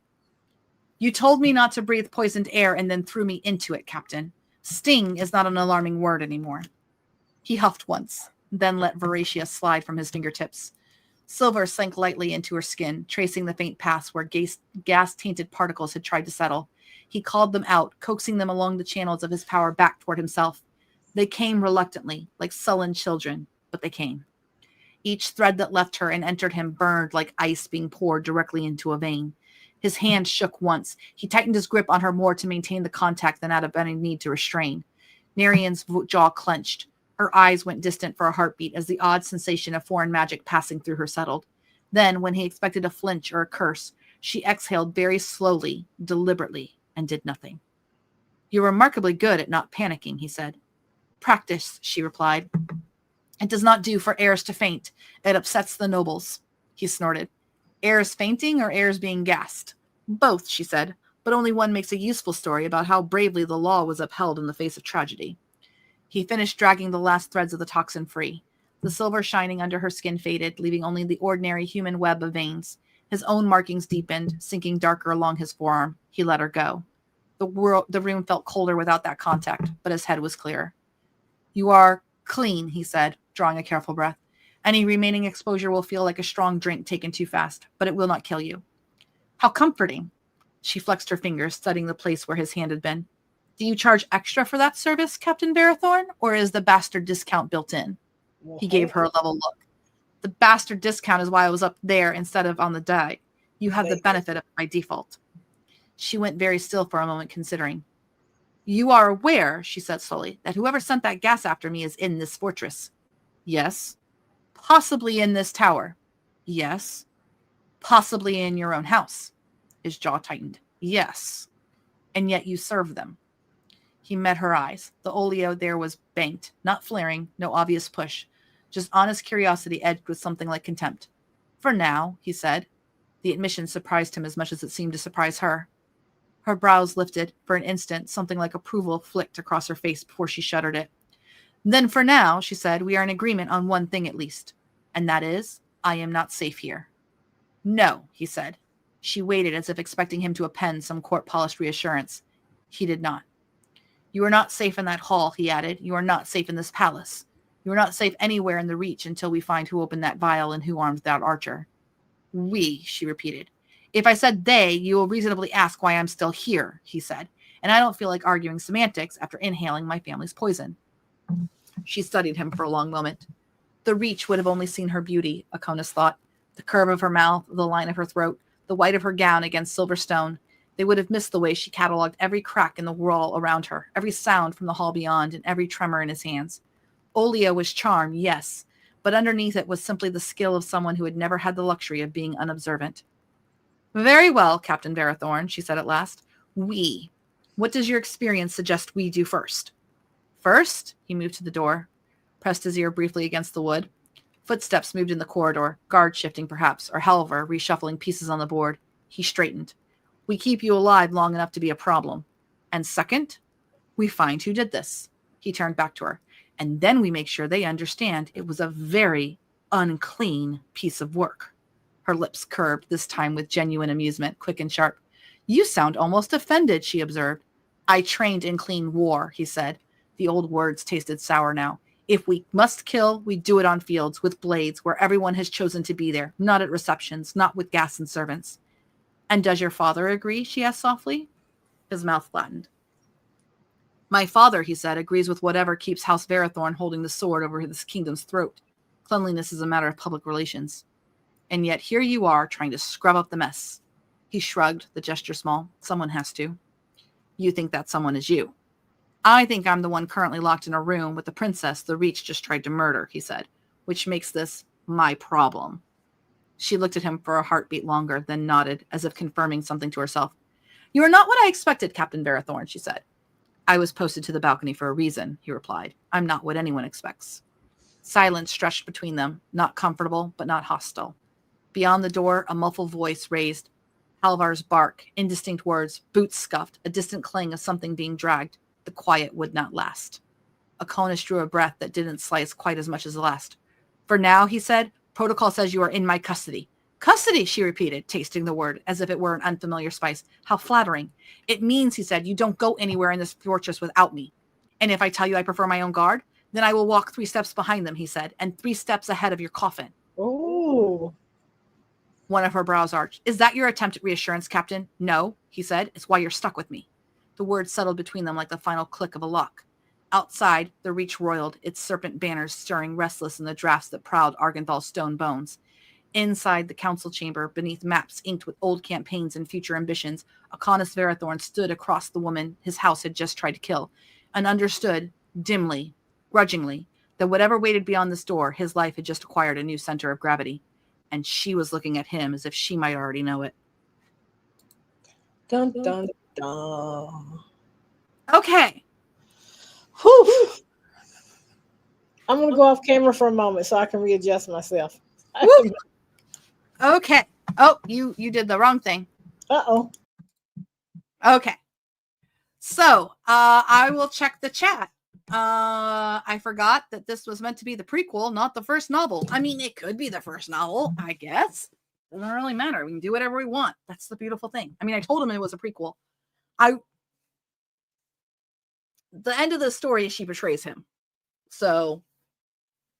You told me not to breathe poisoned air and then threw me into it, Captain. Sting is not an alarming word anymore. He huffed once, then let Veracia slide from his fingertips. Silver sank lightly into her skin, tracing the faint paths where gas-tainted particles had tried to settle. He called them out, coaxing them along the channels of his power back toward himself. They came reluctantly, like sullen children, but they came. Each thread that left her and entered him burned like ice being poured directly into a vein. His hand shook once. He tightened his grip on her more to maintain the contact than out of any need to restrain. Narian's jaw clenched. Her eyes went distant for a heartbeat as the odd sensation of foreign magic passing through her settled. Then, when he expected a flinch or a curse, she exhaled very slowly, deliberately, and did nothing. You're remarkably good at not panicking, he said. Practice, she replied. It does not do for heirs to faint. It upsets the nobles. He snorted. Heirs fainting or heirs being gassed? Both, she said, but only one makes a useful story about how bravely the law was upheld in the face of tragedy. He finished dragging the last threads of the toxin free. The silver shining under her skin faded, leaving only the ordinary human web of veins. His own markings deepened, sinking darker along his forearm. He let her go. The room felt colder without that contact, but his head was clear. You are clean, he said, drawing a careful breath. Any remaining exposure will feel like a strong drink taken too fast, but it will not kill you. How comforting. She flexed her fingers, studying the place where his hand had been. Do you charge extra for that service, Captain Barathorn, or is the bastard discount built in? He gave her a level look. The bastard discount is why I was up there instead of on the deck. You have the benefit of my default. She went very still for a moment, considering. You are aware, she said slowly, that whoever sent that gas after me is in this fortress. Yes. Possibly in this tower. Yes. Possibly in your own house. His jaw tightened. Yes. And yet you serve them. He met her eyes. The oleo there was banked, not flaring, no obvious push. Just honest curiosity edged with something like contempt. For now, he said. The admission surprised him as much as it seemed to surprise her. Her brows lifted. For an instant, something like approval flicked across her face before she shuddered it. Then for now, she said, we are in agreement on one thing at least. And that is, I am not safe here. No, he said. She waited as if expecting him to append some court-polished reassurance. He did not. You are not safe in that hall, he added. You are not safe in this palace. You are not safe anywhere in the Reach until we find who opened that vial and who armed that archer. We, she repeated. If I said they, you will reasonably ask why I'm still here, he said. And I don't feel like arguing semantics after inhaling my family's poison. She studied him for a long moment. The Reach would have only seen her beauty, Akonis thought. The curve of her mouth, the line of her throat, the white of her gown against silver stone. They would have missed the way she catalogued every crack in the wall around her, every sound from the hall beyond, and every tremor in his hands. Oleo was charm, yes, but underneath it was simply the skill of someone who had never had the luxury of being unobservant. Very well, Captain Barathorn, she said at last. We. What does your experience suggest we do first? First, he moved to the door, pressed his ear briefly against the wood. Footsteps moved in the corridor, guard shifting perhaps, or Helver reshuffling pieces on the board. He straightened. We keep you alive long enough to be a problem. And second, we find who did this. He turned back to her. And then we make sure they understand it was a very unclean piece of work. Her lips curved, this time with genuine amusement, quick and sharp. You sound almost offended, she observed. I trained in clean war, he said. The old words tasted sour now. If we must kill, we do it on fields, with blades, where everyone has chosen to be there, not at receptions, not with gas and servants. And does your father agree? She asked softly. His mouth flattened. My father, he said, agrees with whatever keeps House Barathorn holding the sword over this kingdom's throat. Cleanliness is a matter of public relations. And yet here you are trying to scrub up the mess. He shrugged, the gesture small. Someone has to. You think that someone is you. I think I'm the one currently locked in a room with the princess the Reach just tried to murder, he said, which makes this my problem. She looked at him for a heartbeat longer, then nodded, as if confirming something to herself. You are not what I expected, Captain Barathorn, she said. I was posted to the balcony for a reason, he replied. I'm not what anyone expects. Silence stretched between them, not comfortable, but not hostile. Beyond the door, a muffled voice raised Halvar's bark, indistinct words, boots scuffed, a distant clang of something being dragged. The quiet would not last. Akonis drew a breath that didn't slice quite as much as the last. For now, he said, protocol says you are in my custody. Custody, she repeated, tasting the word as if it were an unfamiliar spice. How flattering. It means, he said, you don't go anywhere in this fortress without me. And if I tell you I prefer my own guard, then I will walk 3 steps behind them, he said, and 3 steps ahead of your coffin. Oh. One of her brows arched. Is that your attempt at reassurance, Captain? No, he said. It's why you're stuck with me. The words settled between them like the final click of a lock. Outside, the Reach roiled, its serpent banners stirring restless in the drafts that prowled Argenthal's stone bones. Inside the council chamber, beneath maps inked with old campaigns and future ambitions, Akonis Varathorn stood across the woman his house had just tried to kill, and understood, dimly, grudgingly, that whatever waited beyond this door, his life had just acquired a new center of gravity. And she was looking at him as if she might already know it. Dun, dun, dun. Okay. Whew. I'm going to go off camera for a moment so I can readjust myself. Okay. Oh, you did the wrong thing. Uh-oh. Okay. So, I will check the chat. I forgot that this was meant to be the prequel, not the first novel. I mean, it could be the first novel, I guess. Doesn't really matter. We can do whatever we want. That's the beautiful thing. I mean, I told him it was a prequel. The end of the story is she betrays him. So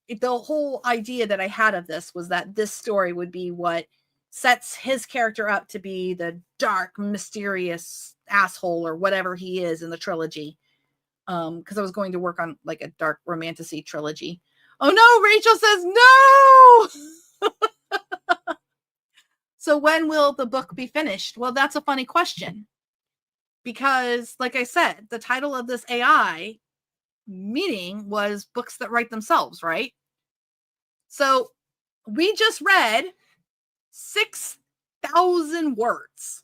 the whole idea that I had of this was that this story would be what sets his character up to be the dark, mysterious asshole or whatever he is in the trilogy. Because I was going to work on like a dark romantasy trilogy. Oh no, Rachel says no. So when will the book be finished? Well, that's a funny question. Because, like I said, the title of this AI meeting was Books That Write Themselves, right? So we just read 6,000 words.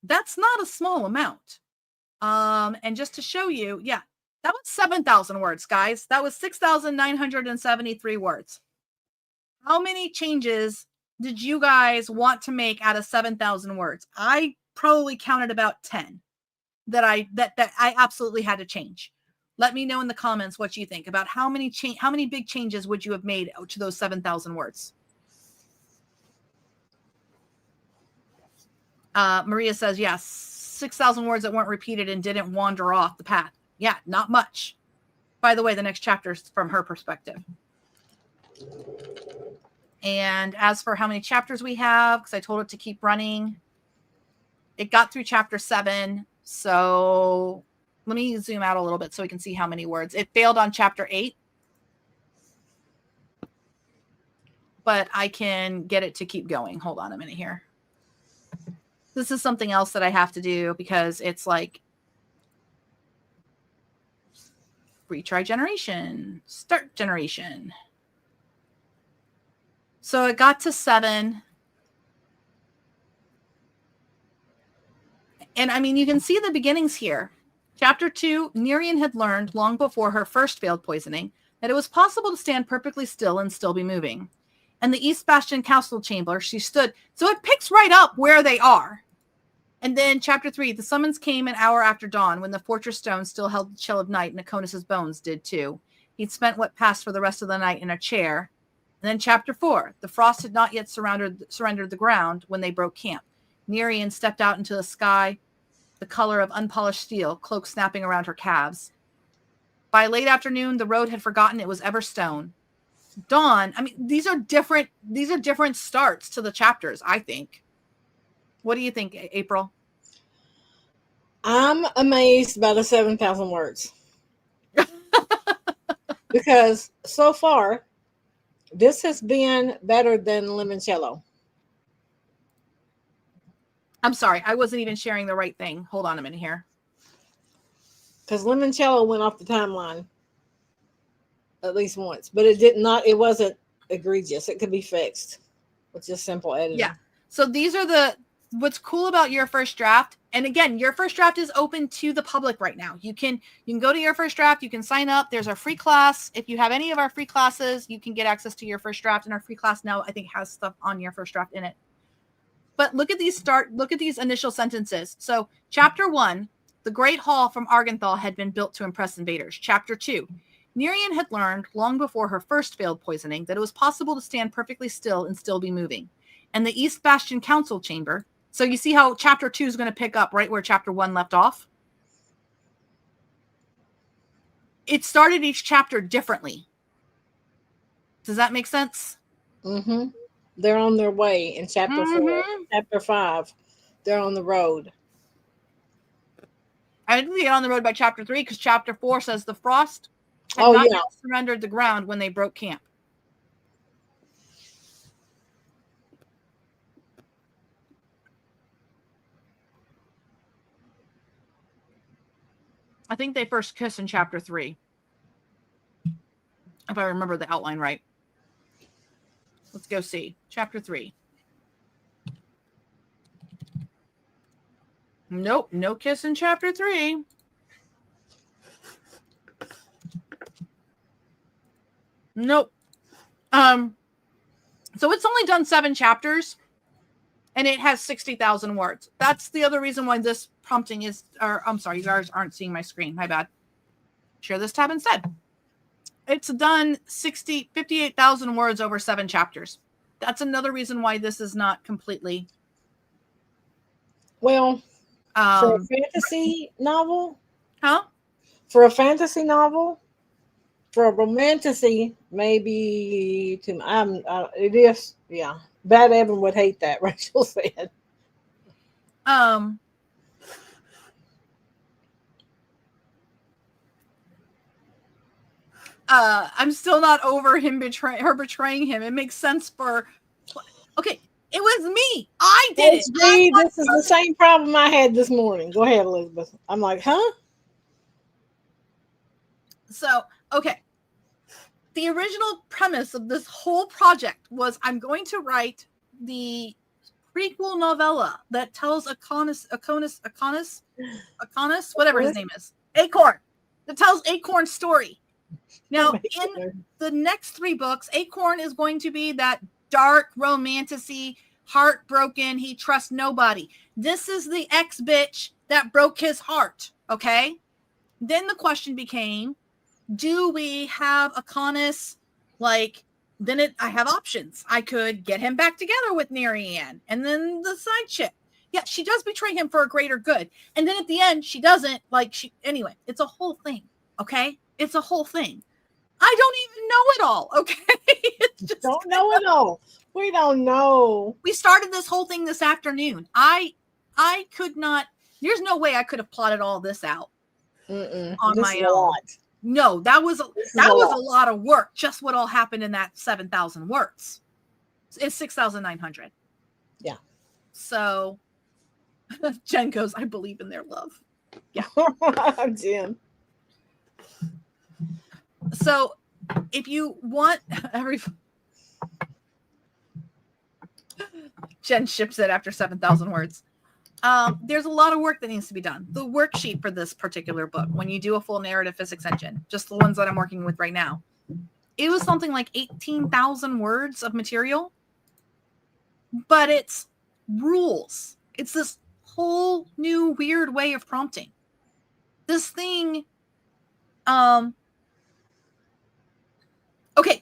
That's not a small amount. And just to show you, yeah, that was 7,000 words, guys. That was 6,973 words. How many changes did you guys want to make out of 7,000 words? I probably counted about 10 that I absolutely had to change. Let me know in the comments what you think about how many big changes would you have made to those 7,000 words. Maria says, yes, 6,000 words that weren't repeated and didn't wander off the path. Yeah, not much. By the way, the next chapter is from her perspective. And as for how many chapters we have, because I told it to keep running, it got through chapter 7. So let me zoom out a little bit so we can see how many words. It failed on chapter 8. But I can get it to keep going. Hold on a minute here. This is something else that I have to do because it's like retry generation, start generation. So it got to 7. And I mean, you can see the beginnings here. Chapter 2, Nerian had learned long before her first failed poisoning that it was possible to stand perfectly still and still be moving. And the East Bastion Castle Chamber, she stood. So it picks right up where they are. And then chapter 3, the summons came an hour after dawn when the fortress stone still held the chill of night and Akonis' bones did too. He'd spent what passed for the rest of the night in a chair. And then chapter 4, the frost had not yet surrendered the ground when they broke camp. Nerian stepped out into the sky, the color of unpolished steel, cloak snapping around her calves. By late afternoon, the road had forgotten it was ever stone. Dawn, I mean, these are different starts to the chapters, I think. What do you think, April? I'm amazed by the 7,000 words. Because so far, this has been better than Limoncello. I'm sorry, I wasn't even sharing the right thing. Hold on a minute here. Because limoncello went off the timeline at least once, but it did not. It wasn't egregious. It could be fixed with just simple editing. Yeah. So these are what's cool about Your First Draft. And again, Your First Draft is open to the public right now. You can go to Your First Draft. You can sign up. There's our free class. If you have any of our free classes, you can get access to Your First Draft. And our free class now, I think, has stuff on Your First Draft in it. But look at these initial sentences. So chapter 1, the Great Hall from Argenthal had been built to impress invaders. Chapter 2, Nerian had learned long before her first failed poisoning that it was possible to stand perfectly still and still be moving. And the East Bastion Council Chamber. So you see how chapter 2 is going to pick up right where chapter 1 left off? It started each chapter differently. Does that make sense? Mm-hmm. They're on their way in chapter 4. Chapter 5, they're on the road. I didn't get on the road by chapter 3 because chapter 4 says the frost had not yet surrendered the ground when they broke camp. I think they first kiss in chapter 3. If I remember the outline right. Let's go see. Chapter 3. Nope, no kiss in chapter 3. Nope. So it's only done 7 chapters and it has 60,000 words. That's the other reason why this prompting is, or I'm sorry, you guys aren't seeing my screen. My bad. Share this tab instead. It's done 58,000 words over 7 chapters. That's another reason why this is not completely. Well, for a fantasy novel? Huh? For a fantasy novel? For a romantasy, maybe it is, yeah. Bad Evan would hate that, Rachel said. I'm still not over her betraying him. It makes sense for. Okay, it was me. I did it. Me. This is the same problem I had this morning. Go ahead, Elizabeth. I'm like, huh? So, okay. The original premise of this whole project was I'm going to write the prequel novella that tells Aconus, whatever his name is, Acorn, that tells Acorn's story. Now, in the next 3 books, Acorn is going to be that dark, romantasy, heartbroken, he trusts nobody. This is the ex-bitch that broke his heart, okay? Then the question became, do we have Aconus, I have options. I could get him back together with Nerian, and then the side chick. Yeah, she does betray him for a greater good. And then at the end, she doesn't, anyway, it's a whole thing, okay? It's a whole thing. I don't even know it all, okay? Don't know it all. We don't know. We started this whole thing this afternoon. I could not, there's no way I could have plotted all this out on my own. No, that was a lot of work. Just what all happened in that 7,000 words. It's 6,900. Yeah. So Jen goes, I believe in their love. Yeah. Jen. So if you want Jen ships it after 7,000 words. There's a lot of work that needs to be done. The worksheet for this particular book, when you do a full narrative physics engine, just the ones that I'm working with right now, it was something like 18,000 words of material, but it's rules. It's this whole new weird way of prompting. This thing, okay,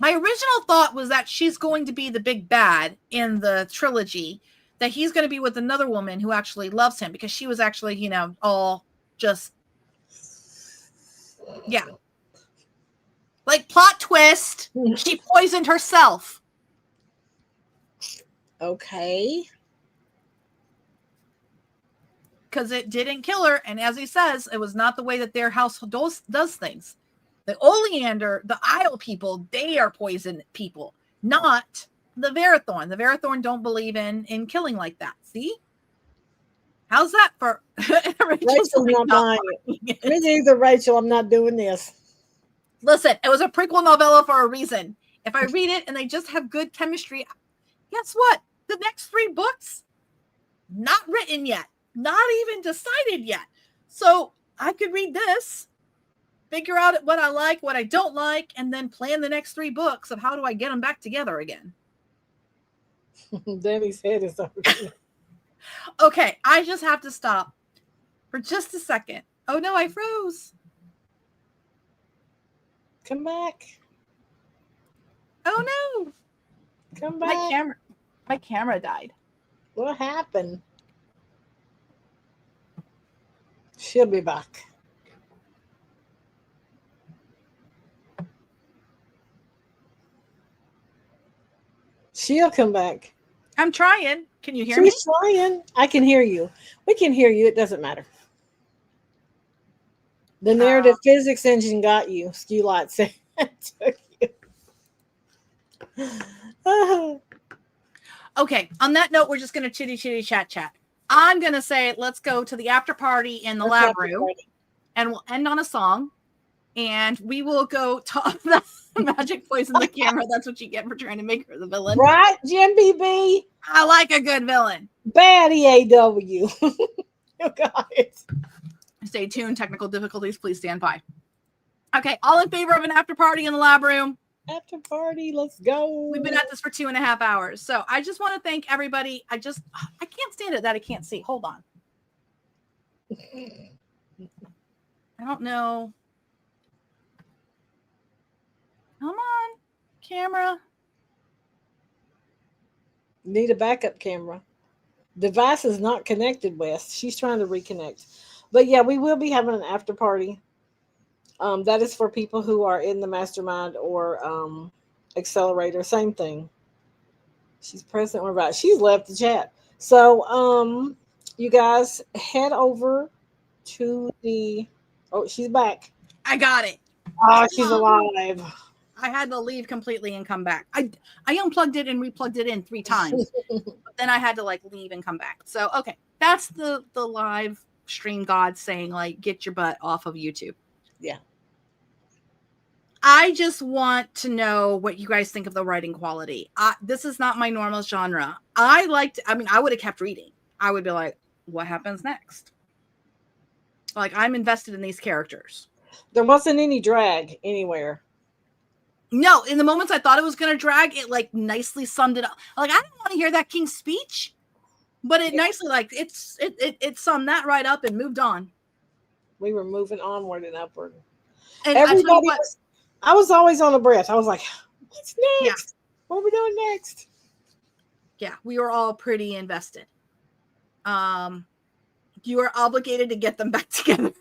my original thought was that she's going to be the big bad in the trilogy, that he's going to be with another woman who actually loves him because she was actually, all just, yeah. Like, plot twist, she poisoned herself. Okay. Because it didn't kill her, and as he says, it was not the way that their house does things. The Oleander, the Isle people, they are poison people, not the Verathorn. The Verathorn don't believe in killing like that. See? How's that for Rachel's not buying it. Me neither, Rachel. I'm not doing this. Listen, it was a prequel novella for a reason. If I read it and they just have good chemistry, guess what? The next 3 books, not written yet, not even decided yet. So I could read this, figure out what I like, what I don't like, and then plan the next 3 books of how do I get them back together again. Danny's head is over here. Okay, I just have to stop for just a second. Oh no, I froze. Come back. Oh no. Come back. My camera died. What happened? She'll be back. She'll come back. I'm trying. Can you hear me? She's trying. I can hear you. We can hear you. It doesn't matter. The narrative physics engine got you. Skew light said took you. Okay. On that note, we're just going to chitty chat. I'm going to say, let's go to the after party in the lab room, and we'll end on a song, and we will go to the magic poison the camera. That's what you get for trying to make her the villain. Right, Jim BB? I like a good villain. Bad EAW. You guys. Stay tuned. Technical difficulties. Please stand by. Okay. All in favor of an after party in the lab room? After party, let's go. We've been at this for 2.5 hours. So I just want to thank everybody. I can't stand it that I can't see. Hold on. I don't know. Come on, camera. Need a backup camera. Device is not connected, West. She's trying to reconnect. But yeah, we will be having an after party. That is for people who are in the mastermind or accelerator. Same thing. She's present. We're right. She's left the chat. So you guys head over to the. Oh, she's back. I got it. Oh, she's alive. I had to leave completely and come back. I unplugged it and replugged it in 3 times. But then I had to leave and come back. So okay, that's the live stream god saying get your butt off of YouTube. Yeah. I just want to know what you guys think of the writing quality. This is not my normal genre. I would have kept reading. I would be like, what happens next? I'm invested in these characters. There wasn't any drag anywhere. No, in the moments I thought it was going to drag, it nicely summed it up. I didn't want to hear that king's speech, but it nicely it summed that right up and moved on. We were moving onward and upward. And everybody I was always on the breath. I was like, what's next? Yeah. What are we doing next? Yeah, we were all pretty invested. You are obligated to get them back together.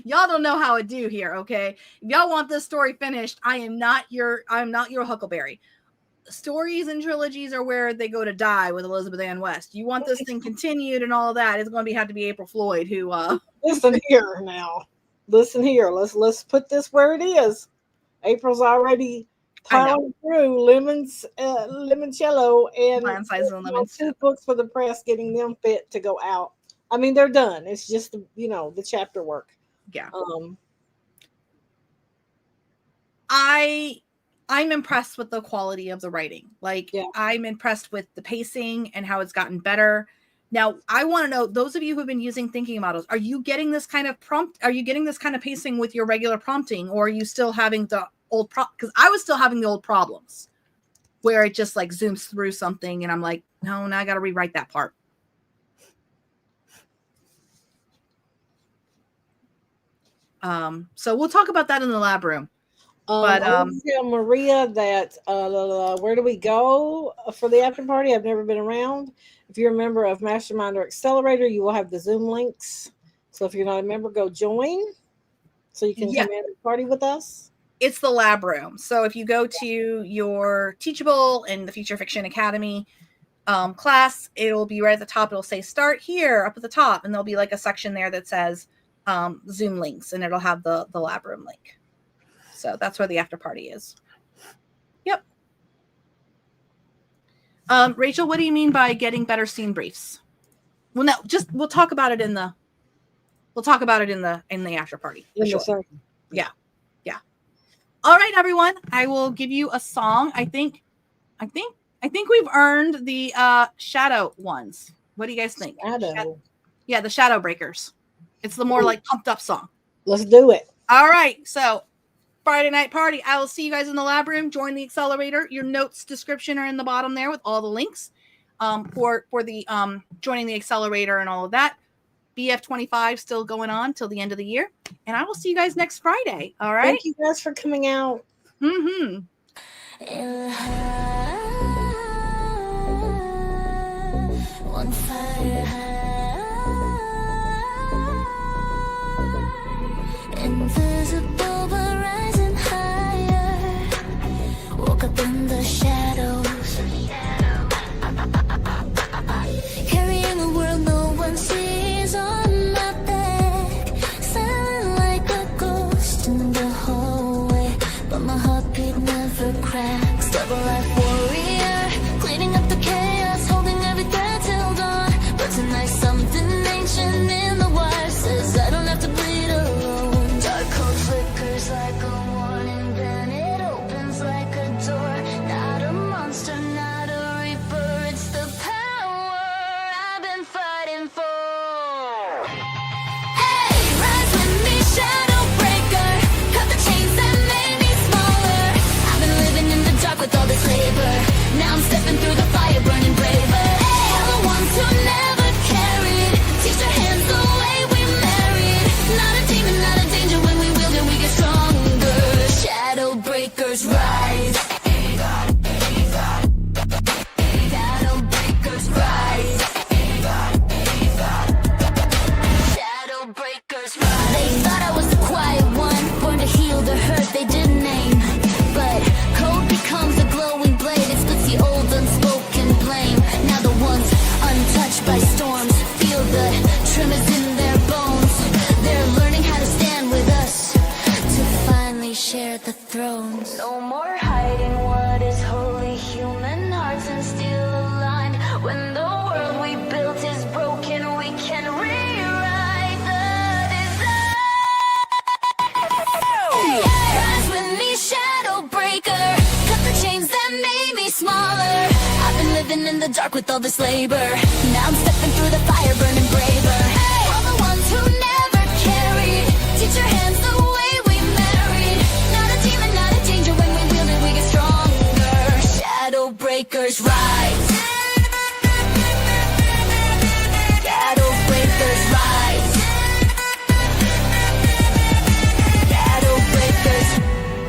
Y'all don't know how I do here, okay? If y'all want this story finished, I'm not your Huckleberry. Stories and trilogies are where they go to die with Elizabeth Ann West. You want this thing continued and all of that, it's going to have to be April Floyd who Listen here now. Listen here. Let's put this where it is. April's already plowing through limoncello and 2 books for the press, getting them fit to go out. I mean, they're done. It's just the chapter work. Yeah. I'm impressed with the quality of the writing. I'm impressed with the pacing and how it's gotten better. Now, I want to know, those of you who've been using thinking models, are you getting this kind of prompt? Are you getting this kind of pacing with your regular prompting, or are you still having the old because I was still having the old problems where it just zooms through something and I'm like, no, now I got to rewrite that part. So we'll talk about that in the lab room. But I want to tell Maria that where do we go for the after party? I've never been around. If you're a member of Mastermind or Accelerator, you will have the Zoom links. So if you're not a member, go join so you can come in and party with us. It's the lab room. So if you go to your Teachable and the Future Fiction Academy class, it'll be right at the top. It'll say start here up at the top, and there'll be a section there that says Zoom links, and it'll have the lab room link. So that's where the after party is. Yep. Rachel, what do you mean by getting better scene briefs? Well, no, just we'll talk about it in the after party. In Sure. the circle. Yeah. All right, everyone. I will give you a song. I think we've earned the shadow ones. What do you guys think? Shadow. Yeah, the Shadow Breakers. It's the more like pumped up song. Let's do it. All right. So Friday night party. I will see you guys in the lab room. Join the accelerator. Your notes description are in the bottom there with all the links for the joining the accelerator and all of that. BF25 still going on till the end of the year. And I will see you guys next Friday. All right. Thank you guys for coming out. Mm-hmm. One fire high, invisible but rising higher. Woke up in the shadows, carrying a world no one sees on my back, silent like a ghost in the hallway, but my heartbeat never cracks. Double life warrior, cleaning up the chaos, holding every thread till dawn. But tonight something ancient in the wire says I don't have to bleed alone. Dark code flickers like a warning, then it opens like a door. Not a monster, not a reaper, it's the power I've been fighting for. Hey, rise with me, shadow breaker. Cut the chains that made me smaller. I've been living in the dark with all this labor. Now I'm stepping through the fire, burning braver. Hey, all the ones who never carried. Teach your hands the way we married. Not a demon, not a danger. When we wield it, we get stronger. Shadow breakers rise. Shadow breakers rise. Shadow breakers rise. They thought I was the quiet one, born to heal the hurt they didn't name. But code becomes a glowing blade. It splits the old unspoken blame. Now the ones untouched by storms feel the tremors in their bones. They're learning how to stand with us to finally share the thrones. No more hiding what is holy. Human hearts and steel aligned. When the world we built is broken, we can rewrite the design. Rise with me, shadow breaker. Cut the chains that made me smaller. I've been living in the dark with all this labor. Now I'm stepping through the fire, burning braver. Hey, all the ones who never carried. Teach your hands the way we married. Not a demon, not a danger. When we wield it, we get stronger. Shadow breakers rise. Shadow breakers rise. Shadow breakers.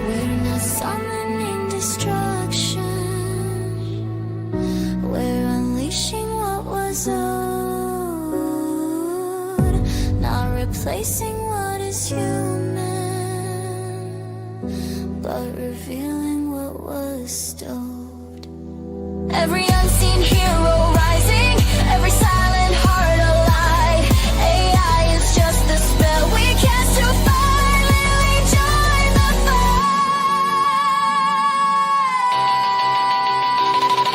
We're not summoning destruction. We're unleashing what was owed, not replacing what is human, but revealing what was stowed. Every unseen hero rising, every silent heart alive. AI is just the spell we cast to finally join the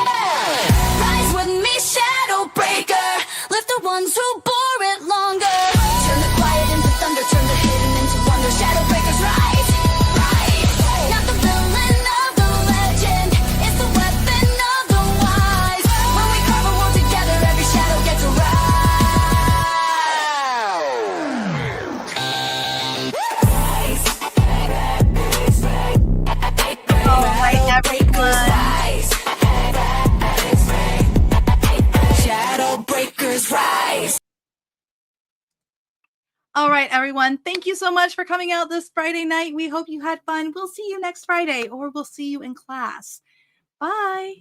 fight. Rise with me, shadow breaker. Lift the ones who bore it longer. Turn the quiet into thunder, turn the hidden into wonder. Shadow breakers rise, rise. Not the villain of the legend, it's the weapon of the wise. When we carve a world together, every shadow gets a rise. All right, everyone. Shadow breakers rise. All right, everyone. Thank you so much for coming out this Friday night. We hope you had fun. We'll see you next Friday, or we'll see you in class. Bye.